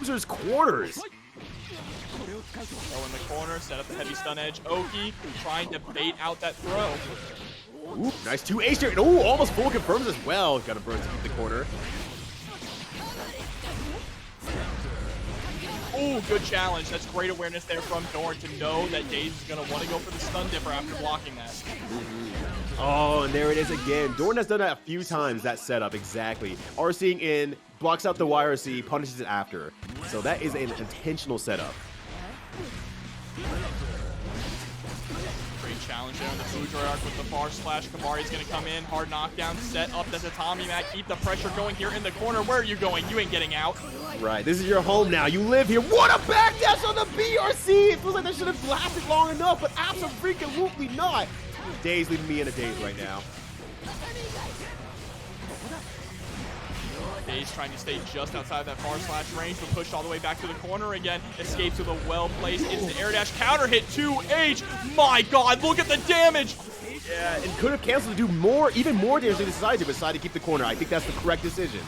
loser's quarters. Throw in the corner, set up the heavy stun edge. Oki trying to bait out that throw. Ooh, nice 2H there. Oh, almost full confirms as well. Got a burst to keep the corner. Ooh, good challenge. That's great awareness there from Dorn to know that Daze is going to want to go for the stun dipper after blocking that. Oh, and there it is again. Dorn has done that a few times, that setup, exactly. RCing in, blocks out the YRC, punishes it after. So that is an intentional setup. Great challenge there on the Fuji arc with the far slash. Kamari's going to come in, hard knockdown, set up the Tatami mat, keep the pressure going here in the corner. Where are you going? You ain't getting out. Right, this is your home now. You live here. What a backdash on the BRC! It feels like that should have lasted long enough, but absolutely not. Daze leaving me in a daze right now. Daze trying to stay just outside that far slash range, but pushed all the way back to the corner again. Escapes with a well-placed instant air dash. Counter hit 2H. My god, look at the damage! Yeah, and could have canceled to do more, even more damage than he decided to, but decided to keep the corner. I think that's the correct decision.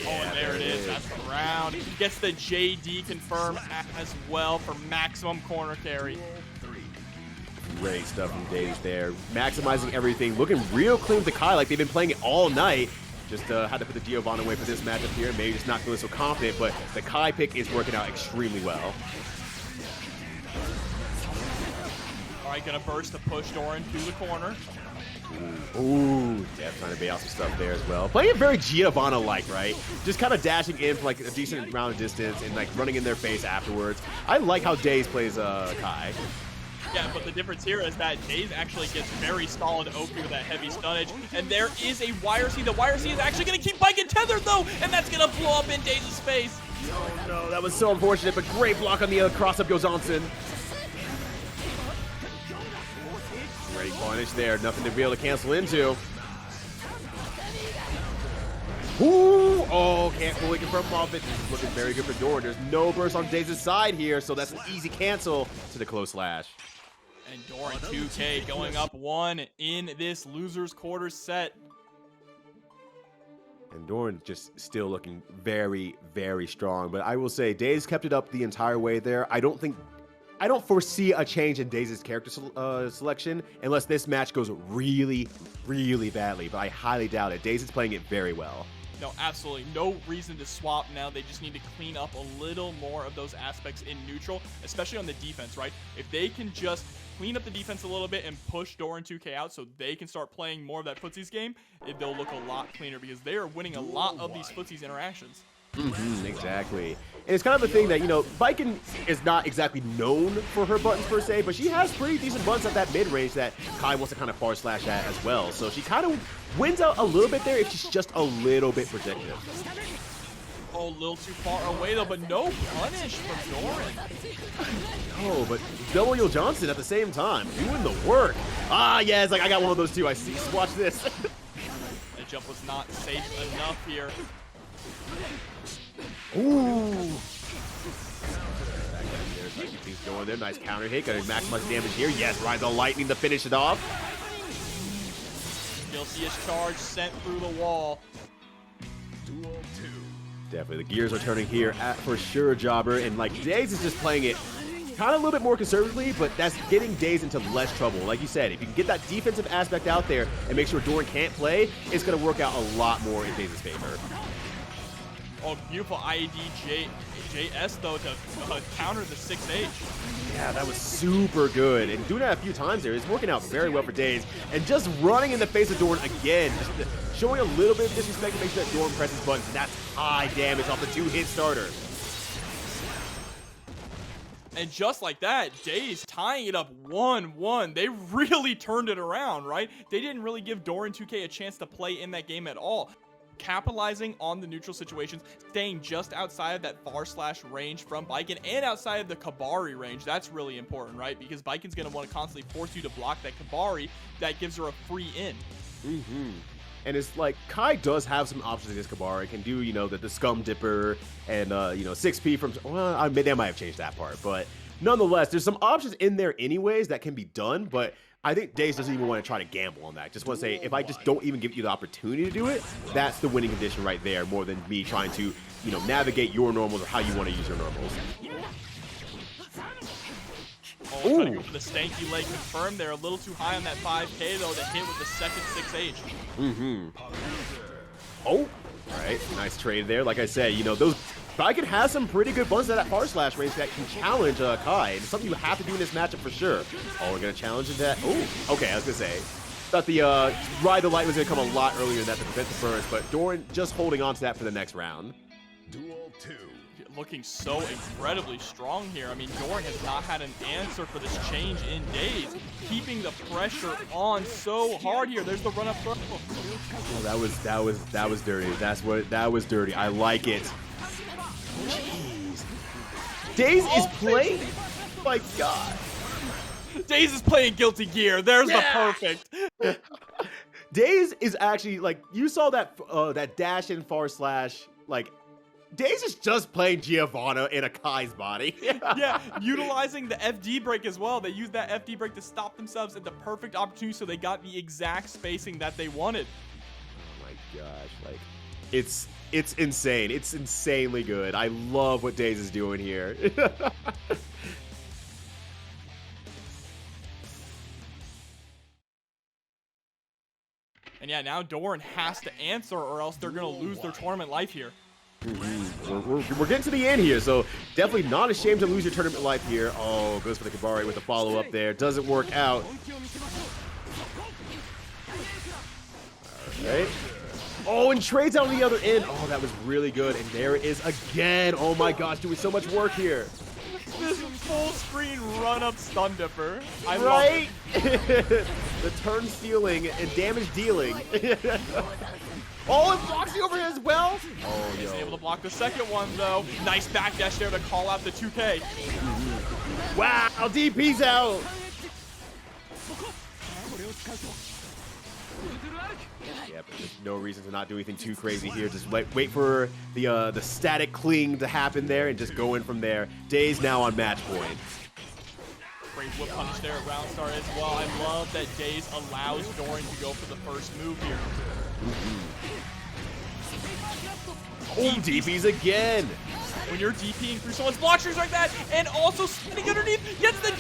Oh, and there it is. last round. Gets the JD confirm as well for maximum corner carry. Great stuff from daze there. Maximizing everything. Looking real clean with the Kai, like they've been playing it all night. Just had to put the Giovanna away for this matchup here. Maybe just not feeling so confident, but the Kai pick is working out extremely well. All right, gonna burst to push Doran to the corner. Ooh, Dev trying to bait out some stuff there as well. Playing it very Giovanna-like, right? Just kind of dashing in for like a decent amount of distance and like running in their face afterwards. I like how daze plays Kai. Yeah, but the difference here is that daze actually gets very solid OP with that heavy stunnage, and there is a YRC. The YRC is actually going to keep Baiken tethered, though, and that's going to blow up in daze's face. Oh, no, that was so unfortunate, but great block on the cross-up Johnson. Great punish there. Nothing to be able to cancel into. Ooh! Oh, can't fully confirm off it. This is looking very good for Doran. There's no burst on daze's side here, so that's an easy cancel to the close slash. And Doran 2K going up 1 in this loser's quarter set. And Doran just still looking very, very strong. But I will say, daze kept it up the entire way there. I don't foresee a change in daze's character selection unless this match goes really, really badly. But I highly doubt it. daze is playing it very well. No, absolutely no reason to swap now. They just need to clean up a little more of those aspects in neutral, especially on the defense, right? If they can just clean up the defense a little bit and push Doran 2K out so they can start playing more of that footsies game, they'll look a lot cleaner because they are winning a lot of these footsies interactions. Exactly. And it's kind of a thing that, you know, Baiken is not exactly known for her buttons per se, but she has pretty decent buttons at that mid-range that Kai wants to kind of far slash at as well. So she kind of wins out a little bit there if she's just a little bit protective. Oh, a little too far away though, but no punish from Doran. Oh, but W. Johnson at the same time, doing the work. Ah, yeah, it's like I got one of those too. I see. Watch this. The jump was not safe enough here. Ooh. There's like things going there. Nice counter hit. Got to maximize damage here. Yes, Rise of Lightning to finish it off. Guiltiest charge sent through the wall. Definitely, the gears are turning here for sure, Jobber. And like daze is just playing it kind of a little bit more conservatively, but that's getting daze into less trouble. Like you said, if you can get that defensive aspect out there and make sure Doran can't play, it's going to work out a lot more in daze's favor. Oh, beautiful IED JS though to counter the 6H. Yeah, that was super good. And doing that a few times there is working out very well for daze. And just running in the face of Doran again, just showing a little bit of disrespect to make sure that Doran presses buttons. And that's high damage off the 2-hit starter. And just like that, daze tying it up 1-1. They really turned it around, right? They didn't really give Doran 2K a chance to play in that game at all. Capitalizing on the neutral situations, staying just outside of that far slash range from Baiken and outside of the Kabari range. That's really important, right? Because Baiken's going to want to constantly force you to block that Kabari that gives her a free in. And it's like, Kai does have some options against Kabari. Can do, you know, the Scum Dipper and, you know, 6P from, well, maybe I might have changed that part. But nonetheless, there's some options in there anyways that can be done. But I think daze doesn't even want to try to gamble on that. Just want to say, if I just don't even give you the opportunity to do it, that's the winning condition right there, more than me trying to, you know, navigate your normals or how you want to use your normals. Oh, trying to go for the stanky leg confirmed. They're a little too high on that 5K though to hit with the second 6H. Oh, all right, nice trade there. Like I said, you know, those Baiken has some pretty good buttons at that far slash range that can challenge Kai. And it's something you have to do in this matchup for sure. Oh, we're gonna challenge that. Oh, okay, I was gonna say. Thought the Ride the Light was gonna come a lot earlier than that to prevent the burst, but Doran just holding on to that for the next round. Duel 2. Looking so incredibly strong here. I mean, Doran has not had an answer for this change in daze, keeping the pressure on so hard here. There's the run up throw. Oh, that was dirty. That was dirty. I like it. Jeez. daze is playing. My God. daze is playing Guilty Gear. There's the perfect. daze is actually like, you saw that that dash and far slash, like, daze is just playing Giovanna in a Kai's body. Yeah, utilizing the FD break as well. They used that FD break to stop themselves at the perfect opportunity, so they got the exact spacing that they wanted. Oh my gosh, like, it's It's insane. It's insanely good. I love what Daze is doing here. And yeah, now Doran has to answer or else they're going to lose their tournament life here. We're getting to the end here, so definitely not ashamed to lose your tournament life here. Oh, goes for the Kabari with the follow-up there. Doesn't work out. All right. Oh, and trades out on the other end. Oh, that was really good. And there it is again. Oh my gosh, doing so much work here. This full screen run-up stun dipper. I right? The turn stealing and damage dealing. Oh, and blocks the overhead as well. Oh, He's able to block the second one, though. Nice backdash there to call out the 2K. Wow, DP's out. Yeah, but there's no reason to not do anything too crazy here. Just wait for the static cling to happen there and just go in from there. Daze now on match point. Great whip punish there at round start as well. I love that Daze allows Doran to go for the first move here. Oh, DP's again. When you're DPing through someone's blockers like that, and also spinning underneath, gets the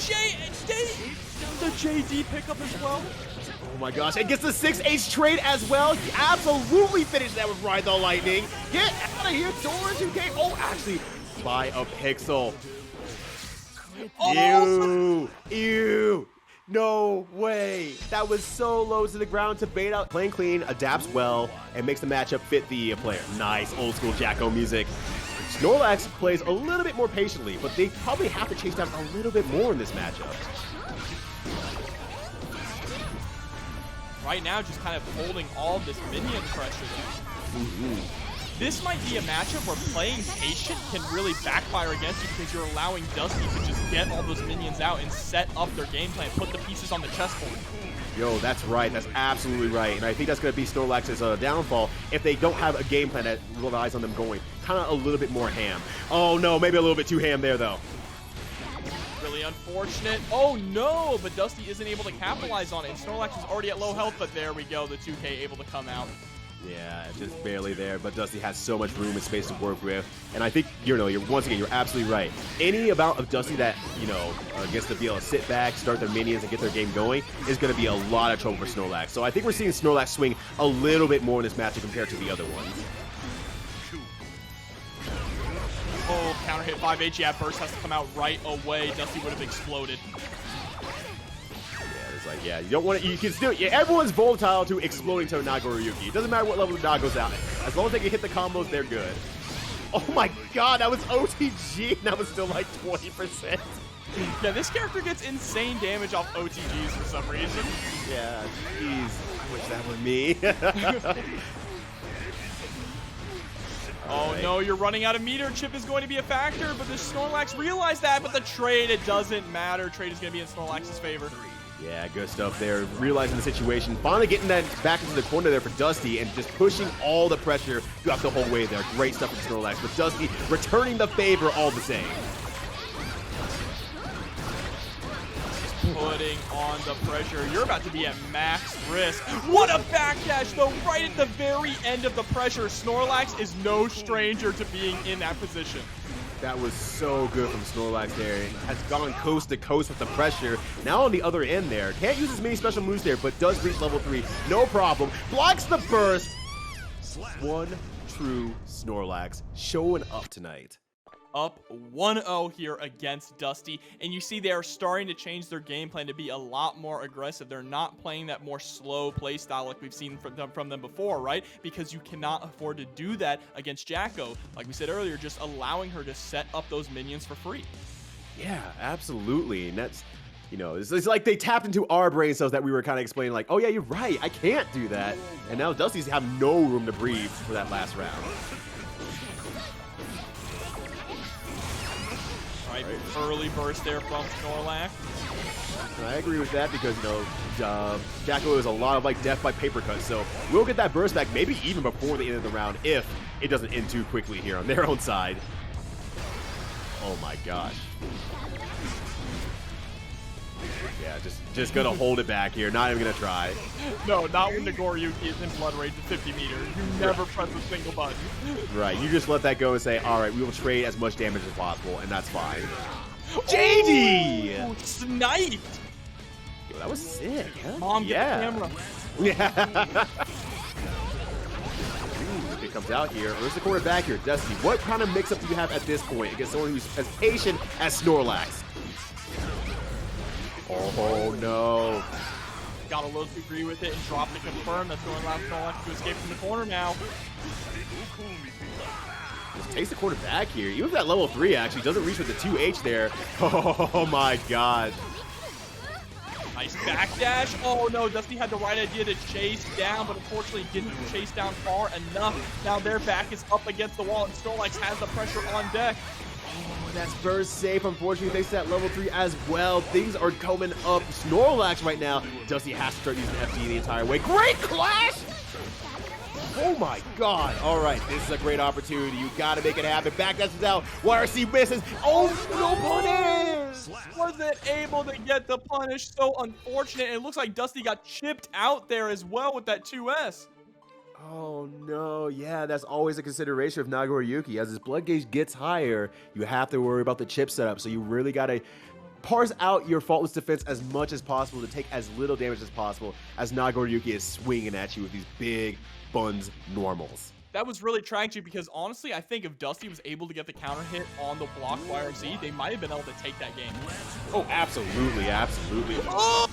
JD pickup as well. Oh my gosh, and gets the 6H trade as well. He absolutely finished that with Ride the Lightning. Get out of here, Doran 2K. Oh, actually, by a pixel. Oh, Ew. No way. That was so low to the ground to bait out. Playing clean, adapts well, and makes the matchup fit the player. Nice old school Jacko music. Snorlax plays a little bit more patiently, but they probably have to chase down a little bit more in this matchup. Right now, just kind of holding all of this minion pressure there. This might be a matchup where playing patient can really backfire against you because you're allowing Dusty to just get all those minions out and set up their game plan, put the pieces on the chessboard. Yo, that's right. That's absolutely right. And I think that's going to be Snorlax's downfall if they don't have a game plan that relies on them going kind of a little bit more ham. Oh, no, maybe a little bit too ham there, though. Really unfortunate. Oh, no, but Dusty isn't able to capitalize on it. And Snorlax is already at low health, but there we go. The 2K able to come out. Yeah, just barely there, but Dusty has so much room and space to work with. And I think, once again, you're absolutely right. Any amount of Dusty that, gets to be able to sit back, start their minions, and get their game going is going to be a lot of trouble for Snorlax. So I think we're seeing Snorlax swing a little bit more in this matchup compared to the other ones. Oh, counter hit 5H. Yeah, burst has to come out right away. Dusty would have exploded. Like, yeah, you don't want to, you can still, yeah, everyone's volatile to exploding to Nagoriyuki. It doesn't matter what level the dog goes out. As long as they can hit the combos, they're good. Oh my god, that was OTG, and that was still like 20%. Yeah, this character gets insane damage off OTGs for some reason. Yeah, jeez, I wish that were me. Oh no, you're running out of meter. Chipp is going to be a factor, but the Snorlax realized that, but the trade, it doesn't matter. Trade is going to be in Snorlax's favor. Yeah, good stuff there. Realizing the situation. Finally getting that back into the corner there for Dusty and just pushing all the pressure throughout the whole way there. Great stuff from Snorlax. But Dusty returning the favor all the same. Putting on the pressure. You're about to be at max risk. What a backdash, though, right at the very end of the pressure. Snorlax is no stranger to being in that position. That was so good from Snorlax there. Has gone coast to coast with the pressure. Now on the other end there. Can't use as many special moves there, but does reach level 3. No problem. Blocks the burst. One true Snorlax showing up tonight. Up 1-0 here against Dusty, and you see they are starting to change their game plan to be a lot more aggressive. They're not playing that more slow play style like we've seen from them before, right? Because you cannot afford to do that against Jacko. Like we said earlier, just allowing her to set up those minions for free. Yeah, absolutely. And that's, it's like they tapped into our brain cells that we were kind of explaining, like, oh yeah, you're right, I can't do that. And now Dusty's have no room to breathe for that last round. Early burst there from Snorlax. And I agree with that because, Jacko is a lot of like death by paper cut, so we'll get that burst back maybe even before the end of the round if it doesn't end too quickly here on their own side. Oh my gosh. Yeah, just gonna hold it back here. Not even gonna try. No, not when Nagoriyuki is in blood rage at 50 meters. You never press a single button. Right, you just let that go and say, all right, we will trade as much damage as possible, and that's fine. JD! Oh, sniped! Yo, that was sick. Huh? Mom, get the camera. Yeah. Ooh, it comes out here. Where's the corner back here? Dusty, what kind of mix-up do you have at this point against someone who's as patient as Snorlax? Oh, no. Got a Lousy agree with it and drop to confirm. That's going to allow Snorlax to escape from the corner now. Just takes the corner back here. Even if that level 3 actually doesn't reach with the 2H there. Oh, my God. Nice backdash. Oh no, Dusty had the right idea to chase down, but unfortunately didn't chase down far enough. Now their back is up against the wall, and Snorlax has the pressure on deck. Oh, that's burst safe, unfortunately, thanks to that level 3 as well. Things are coming up. Snorlax right now. Dusty has to start using FD the entire way. Great clash! Oh my God. All right, this is a great opportunity. You gotta make it happen. Backdash is out. YRC misses. Oh, no punish! Wasn't able to get the punish, so unfortunate. It looks like Dusty got chipped out there as well with that 2S. Oh no, yeah, that's always a consideration of Nagoriyuki. As his blood gauge gets higher, you have to worry about the chip setup, so you really gotta parse out your faultless defense as much as possible to take as little damage as possible as Nagoriyuki is swinging at you with these big buns normals. That was really tragic because honestly, I think if Dusty was able to get the counter hit on the block YRZ, they might have been able to take that game. Oh, absolutely, absolutely. Oh!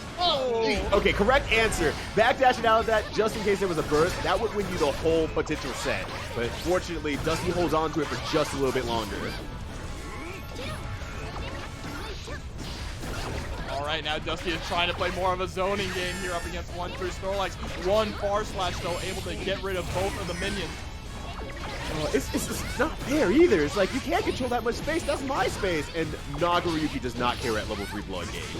Okay, correct answer. Backdashing out of that just in case there was a burst. That would win you the whole potential set. But fortunately, Dusty holds on to it for just a little bit longer. All right, now Dusty is trying to play more of a zoning game here up against OneTrueSnorlax. One far slash, though, able to get rid of both of the minions. It's not fair either. It's like, you can't control that much space. That's my space. And Nagoriyuki does not care at level 3 blood gauge. There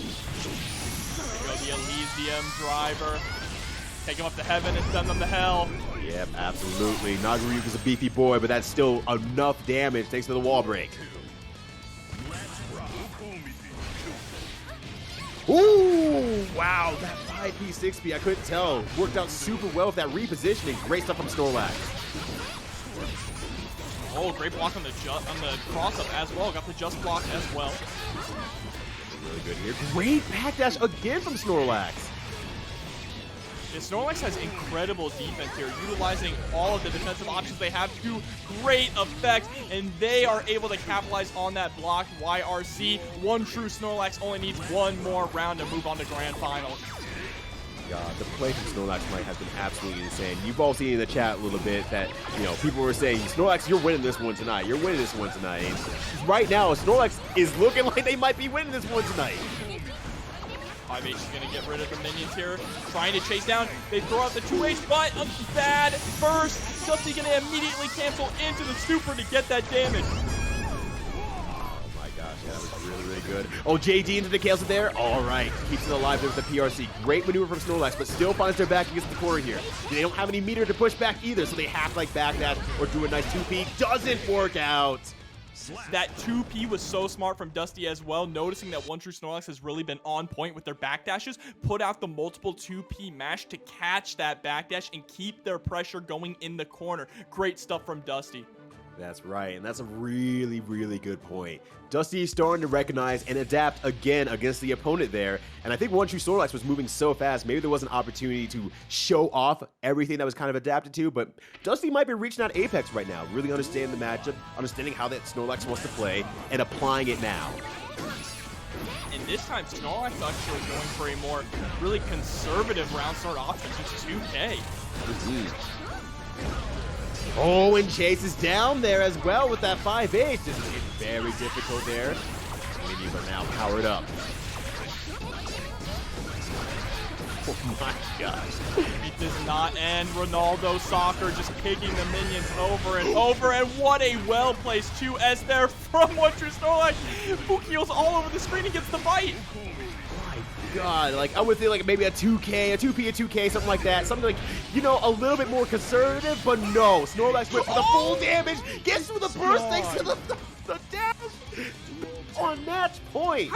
we go, the Elysium driver. Take him up to heaven and send them to hell. Yep, absolutely. Nagoriyuki's a beefy boy, but that's still enough damage thanks to the wall break. Ooh, wow, that 5P, 6P, I couldn't tell. Worked out super well with that repositioning. Great stuff from Snorlax. Oh, great block on the cross-up as well. Got the just block as well. Really good here. Great backdash again from Snorlax. Yeah, Snorlax has incredible defense here, utilizing all of the defensive options they have to great effect, and they are able to capitalize on that blocked YRC. OneTrueSnorlax only needs one more round to move on to Grand Finals. God, the play from Snorlax tonight has been absolutely insane. You've all seen in the chat a little bit that, you know, people were saying, Snorlax, you're winning this one tonight. You're winning this one tonight. And right now, Snorlax is looking like they might be winning this one tonight. 5H is going to get rid of the minions here, trying to chase down. They throw out the 2H, but a bad burst. Dusty going to immediately cancel into the super to get that damage. Oh my gosh, yeah, that was really, really good. Oh, JD into the cancel there. All right, keeps it alive there with the PRC. Great maneuver from Snorlax, but still finds their back against the corner here. They don't have any meter to push back either, so they have to like backdash or do a nice 2P. Doesn't work out. That 2P was so smart from Dusty as well, noticing that OneTrueSnorlax has really been on point with their backdashes, put out the multiple 2P mash to catch that backdash and keep their pressure going in the corner. Great stuff from Dusty. That's right, and that's a really, really good point. Dusty is starting to recognize and adapt again against the opponent there, and I think OneTrueSnorlax was moving so fast, maybe there was an opportunity to show off everything that was kind of adapted to, but Dusty might be reaching out Apex right now, really understanding the matchup, understanding how that Snorlax wants to play, and applying it now. And this time, Snorlax actually going for a more really conservative round start option, which is 2K. Oh, and Chase is down there as well with that 5H. This is getting very difficult there. Minions are now powered up. Oh my gosh. It does not end. Ronaldo Soccer just kicking the minions over and over. And what a well-placed 2S there from OneTrueSnorlax, who heals all over the screen and gets the bite. God, like I would think like maybe a 2K, a 2P, a 2K, something like that. Something like, you know, a little bit more conservative, but no. Snorlax went for the full damage, gets through the burst thanks to the dash. on match point.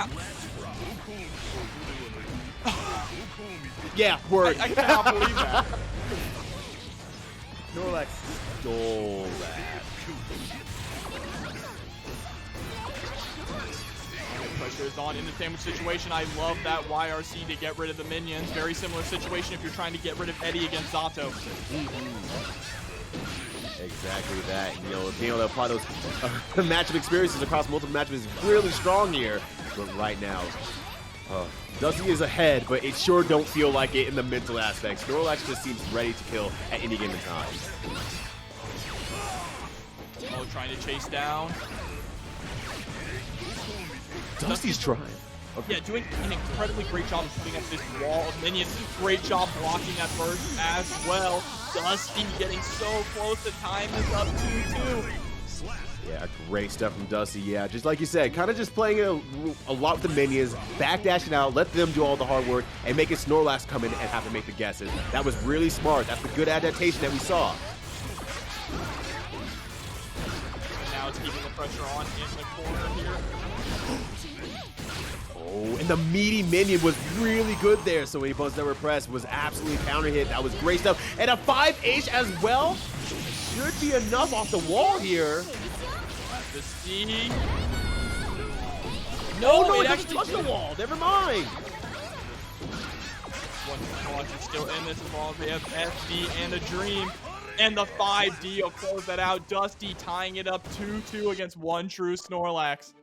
Yeah, word. I cannot believe that. Snorlax stole that. Pressure is on in the sandwich situation. I love that YRC to get rid of the minions. Very similar situation if you're trying to get rid of Eddie against Zato. Exactly that. You know, being able to apply those matchup experiences across multiple matchups is really strong here. But right now, Dusty is ahead, but it sure don't feel like it in the mental aspect. Snorlax just seems ready to kill at any given time. Oh, trying to chase down. Dusty's trying. Okay. Yeah, doing an incredibly great job of putting up this wall of minions. Great job blocking that burst as well. Dusty getting so close. The time is up 2-2. Yeah, great stuff from Dusty. Yeah, just like you said, kind of just playing a lot with the minions, backdashing out, let them do all the hard work, and making Snorlax come in and have to make the guesses. That was really smart. That's the good adaptation that we saw. And now it's keeping the pressure on in the corner here. Oh, and the meaty minion was really good there. So any buttons that were pressed was absolutely counter hit. That was great stuff. And a 5H as well. Should be enough off the wall here. The C. No, it it actually touch the wall. Never mind. One launch is still in this as long as they have FD and a Dream. And the 5D will close that out. Dusty tying it up 2-2 against OneTrueSnorlax.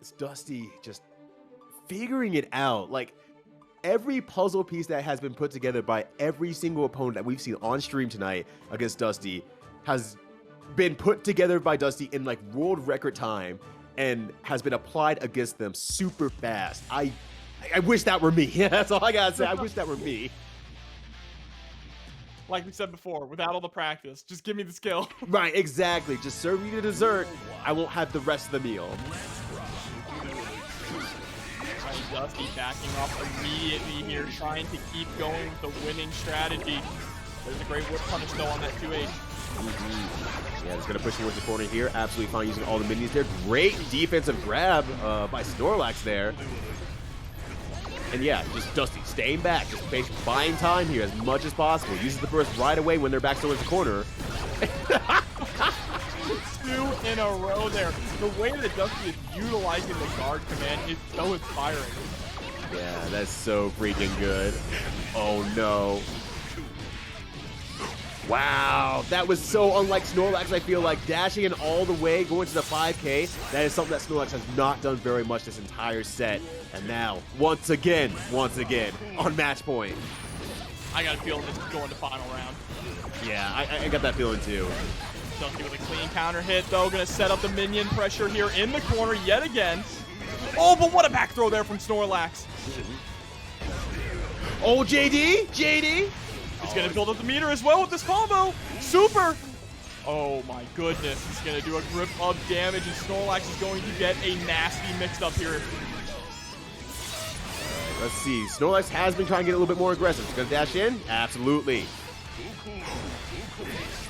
It's Dusty just figuring it out. Like, every puzzle piece that has been put together by every single opponent that we've seen on stream tonight against Dusty has been put together by Dusty in like world record time and has been applied against them super fast. I wish that were me. Yeah, that's all I gotta say. I wish that were me. Like we said before, without all the practice, just give me the skill. Right, exactly. Just serve me the dessert. I won't have the rest of the meal. Dusty backing off immediately here, trying to keep going with the winning strategy. There's a great whip punish though on that 2H. Yeah, it's gonna push towards the corner here. Absolutely fine using all the minions there. Great defensive grab by Snorlax there. And yeah, just Dusty staying back, just buying time here as much as possible. Uses the burst right away when they're back towards the corner. 2 in a row there. The way that Dusty is utilizing the guard command is so inspiring. Yeah, that's so freaking good. Oh no. Wow, that was so unlike Snorlax, I feel like. Dashing in all the way, going to the 5K, that is something that Snorlax has not done very much this entire set. And now, once again, on match point. I got a feeling this is going to final round. Yeah, I got that feeling too. Dusty with a clean counter hit, though. Going to set up the minion pressure here in the corner yet again. Oh, but what a back throw there from Snorlax. Oh, JD! He's going to build up the meter as well with this combo. Super. Oh, my goodness. He's going to do a grip of damage, and Snorlax is going to get a nasty mix-up here. Let's see. Snorlax has been trying to get a little bit more aggressive. He's going to dash in? Absolutely.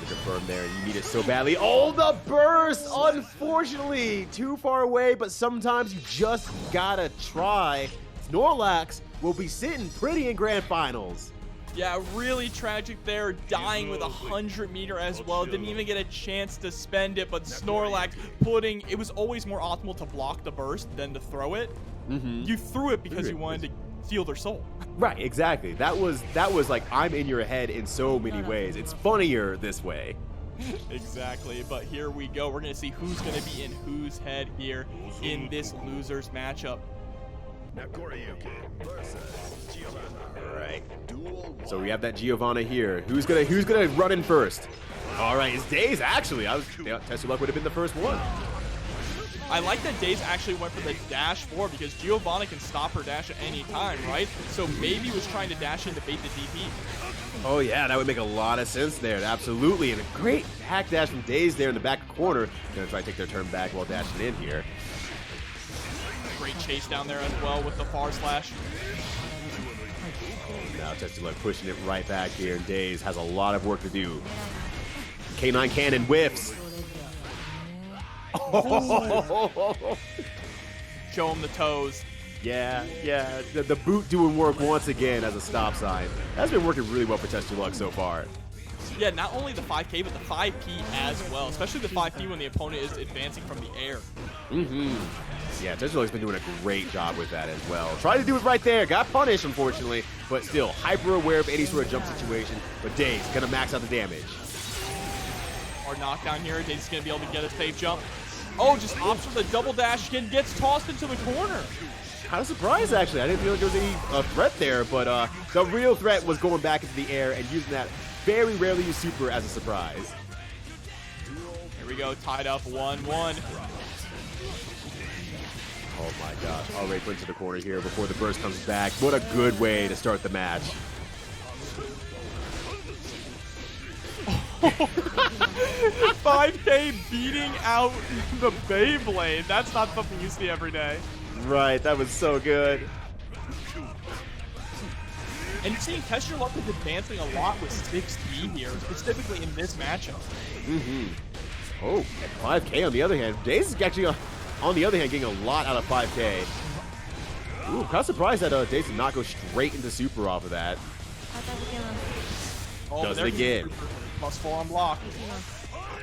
Confirm there. You need it so badly. Oh, the burst! Unfortunately, too far away, but sometimes you just gotta try. Snorlax will be sitting pretty in grand finals. Yeah, really tragic there, dying with a 100-meter as well. Didn't even get a chance to spend it, but Snorlax it was always more optimal to block the burst than to throw it. You threw it because you wanted to steal their soul. Right, exactly. That was like, I'm in your head in so many ways. It's funnier this way. Exactly, but here we go. We're going to see who's going to be in whose head here in this losers matchup. Nagoriyuki versus Giovanna. All right. Duel 1. So we have that Giovanna here. Who's gonna run in first? All right, it's Daze actually. TestYourLuck would have been the first one. I like that Daze actually went for the dash forward because Giovanna can stop her dash at any time, right? So maybe he was trying to dash in to bait the DP. Oh yeah, that would make a lot of sense there. Absolutely, and a great hack dash from Daze there in the back corner. Gonna try to take their turn back while dashing in here. Great chase down there as well with the far slash. Now TestYourLuck pushing it right back here, and Daze has a lot of work to do. K9 cannon whiffs. Show him the toes. Yeah, the boot doing work once again as a stop sign. That's been working really well for TestYourLuck so far. Yeah, not only the 5K, but the 5P as well. Especially the 5P when the opponent is advancing from the air. Yeah, TestYourLuck's been doing a great job with that as well. Tried to do it right there. Got punished, unfortunately. But still, hyper aware of any sort of jump situation. But daze gonna max out the damage. Hard knockdown here. Daze is going to be able to get a safe jump. Oh, just opts for the double dash again. Gets tossed into the corner. Kind of surprised, actually. I didn't feel like there was any threat there. But the real threat was going back into the air and using that very rarely used super as a surprise. Here we go. Tied up 1-1. Oh my gosh, already put into the corner here before the burst comes back. What a good way to start the match. 5K beating out the Beyblade. That's not something you see every day. Right, that was so good. And you're seeing TestYourLuck is advancing a lot with 6D here, specifically in this matchup. Oh, 5K on the other hand. daze is actually, on the other hand, getting a lot out of 5K. Ooh, kind of surprised that daze did not go straight into super off of that. Oh, Does it again. +4 on block.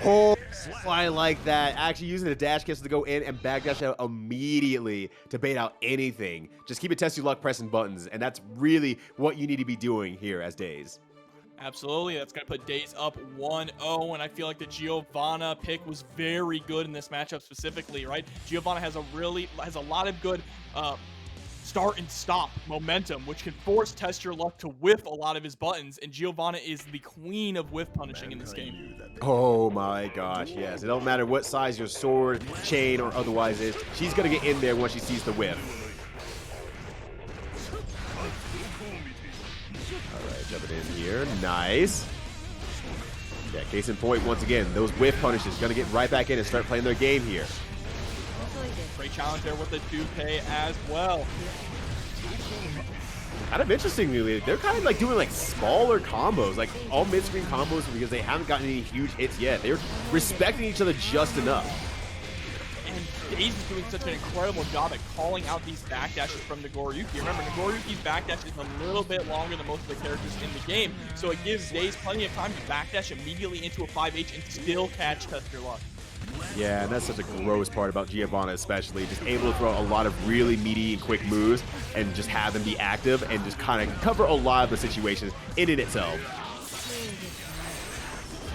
Oh, I like that. Actually using the dash cancel to go in and backdash out immediately to bait out anything. Just keep it TestYourLuck pressing buttons, and that's really what you need to be doing here as daze. Absolutely, that's going to put daze up 1-0, and I feel like the Giovanna pick was very good in this matchup specifically, right? Giovanna has a lot of good start and stop momentum, which can force TestYourLuck to whiff a lot of his buttons, and Giovanna is the queen of whiff punishing in this game. Oh my gosh, yes. It don't matter what size your sword, chain, or otherwise is. She's going to get in there once she sees the whiff. Alright, jumping in here. Nice. Yeah, case in point, once again, those whiff punishes going to get right back in and start playing their game here. Great challenge there with the 2K as well. Kind of interestingly, they're kind of like doing like smaller combos, like all mid-screen combos because they haven't gotten any huge hits yet. They're respecting each other just enough. And daze is doing such an incredible job at calling out these backdashes from Nagoriyuki. Remember, Nagoriyuki's backdash is a little bit longer than most of the characters in the game, so it gives daze plenty of time to backdash immediately into a 5H and still catch TestYourLuck. Yeah, and that's such a gross part about Giovanna especially, just able to throw a lot of really meaty and quick moves and just have them be active and just kind of cover a lot of the situations in it itself.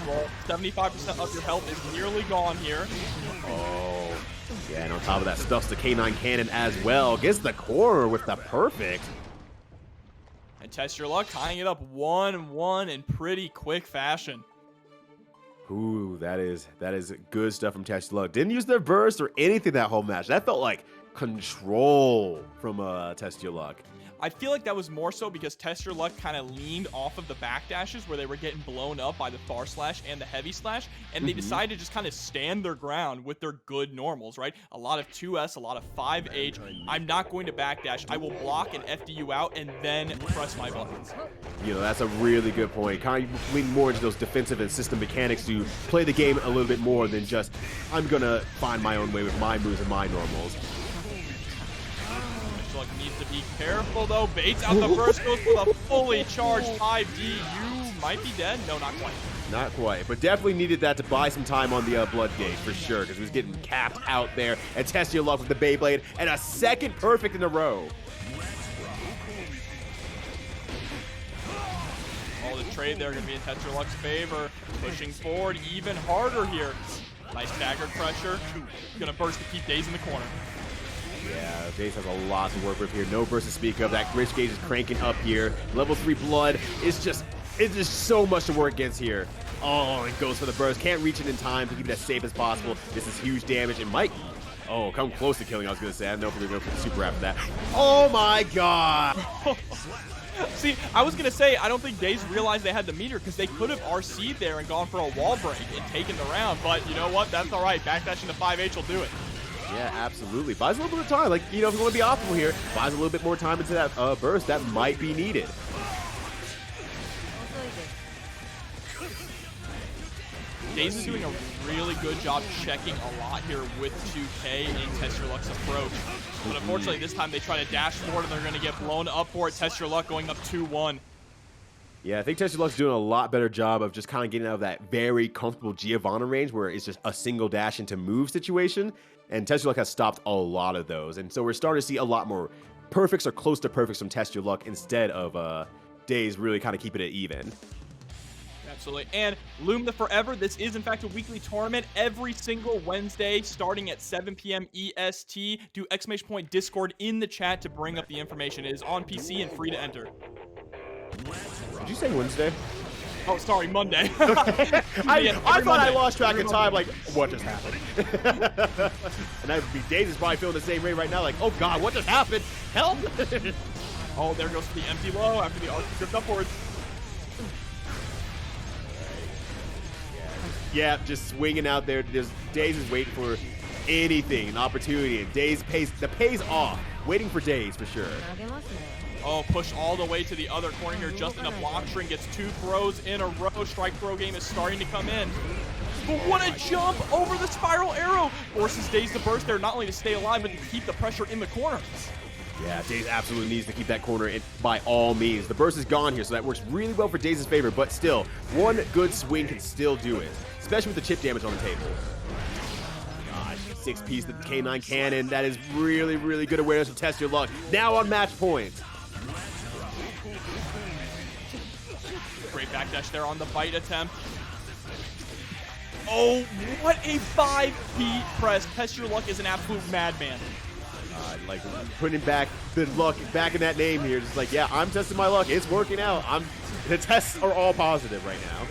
Well, 75% of your health is nearly gone here. Oh, yeah, and on top of that, stuffs the K9 cannon as well. Gets the corner with the perfect. And TestYourLuck tying it up 1-1 in pretty quick fashion. Ooh, that is good stuff from TestYourLuck. Didn't use their burst or anything that whole match. That felt like control from TestYourLuck. I feel like that was more so because TestYourLuck kind of leaned off of the backdashes where they were getting blown up by the far slash and the heavy slash, and they decided to just kind of stand their ground with their good normals, right? A lot of 2S, a lot of 5H. I'm not going to backdash. I will block and FD out and then press my buttons. You know, that's a really good point. Kind of lean more into those defensive and system mechanics to play the game a little bit more than just, I'm going to find my own way with my moves and my normals. Needs to be careful though. Baits out the burst, goes for the fully charged 5D. You might be dead. No, not quite. Not quite, but definitely needed that to buy some time on the blood gauge for sure, because he was getting capped out there. And TestYourLuck with the Beyblade and a second perfect in a row. Oh, the trade there going to be in TestYourLuck's favor. Pushing forward even harder here. Nice staggered pressure. Going to burst to keep daze in the corner. Yeah, daze has a lot to work with here. No burst to speak of. That rich gauge is cranking up here. Level 3 blood is just so much to work against here. Oh, it goes for the burst. Can't reach it in time to keep it as safe as possible. This is huge damage. It might, come close to killing, I was going to say. I don't know if they're going to put the super after that. Oh my god! See, I was going to say, I don't think daze realized they had the meter because they could have RC'd there and gone for a wall break and taken the round. But you know what? That's all right. Backdashing to 5H will do it. Yeah, absolutely. Buys a little bit of time. Like, if you want to be optimal here, buys a little bit more time into that burst. That might be needed. daze is doing a really good job checking a lot here with 2K in TestYourLuck's approach. But unfortunately, this time they try to dash forward and they're going to get blown up for it. TestYourLuck going up 2-1. Yeah, I think TestYourLuck's doing a lot better job of just kind of getting out of that very comfortable Giovanna range where it's just a single dash into move situation. And TestYourLuck has stopped a lot of those. And so we're starting to see a lot more perfects or close to perfects from TestYourLuck instead of daze really kind of keeping it even. Absolutely. And Loom the Forever, this is in fact a weekly tournament every single Wednesday starting at 7 p.m. EST. Do ! Discord in the chat to bring up the information. It is on PC and free to enter. Did you say Wednesday? Oh, sorry, Monday. I thought I lost track of time. Like, what just happened? And daze is probably feeling the same way right now. Like, oh God, what just happened? Help! Oh, there goes the empty low after the arc drift upwards. Yeah, just swinging out there. Daze is waiting for anything, an opportunity. And daze pays off. Waiting for daze for sure. Oh, push all the way to the other corner here. Just in a block string. Gets 2 throws in a row. Strike throw game is starting to come in. But what a jump over the spiral arrow. Forces daze to burst there, not only to stay alive, but to keep the pressure in the corner. Yeah, daze absolutely needs to keep that corner in by all means. The burst is gone here, so that works really well for daze's favor, but still, one good swing can still do it, especially with the chip damage on the table. God, 6-piece the K9 cannon. That is really, really good awareness from TestYourLuck. Now on match point. Great backdash there on the bite attempt. Oh, what a 5P press. TestYourLuck is an absolute madman. Like putting back the luck back in that name here. Just like, yeah, I'm testing my luck. It's working out. The tests are all positive right now.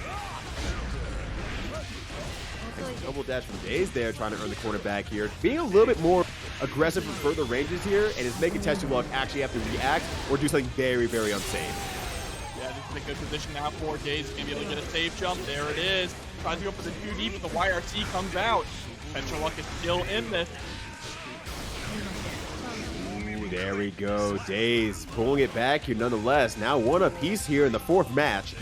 Nice double dash from daze there, trying to earn the corner back here. Being a little bit more aggressive from further ranges here, and is making TestYourLuck actually have to react or do something very, very unsafe. Yeah, this is a good position now for daze. Gonna be able to get a safe jump. There it is. Tries to go for the 2D, but the YRC comes out. TestYourLuck is still in this. There we go. daze pulling it back here nonetheless. Now one apiece here in the 4th match.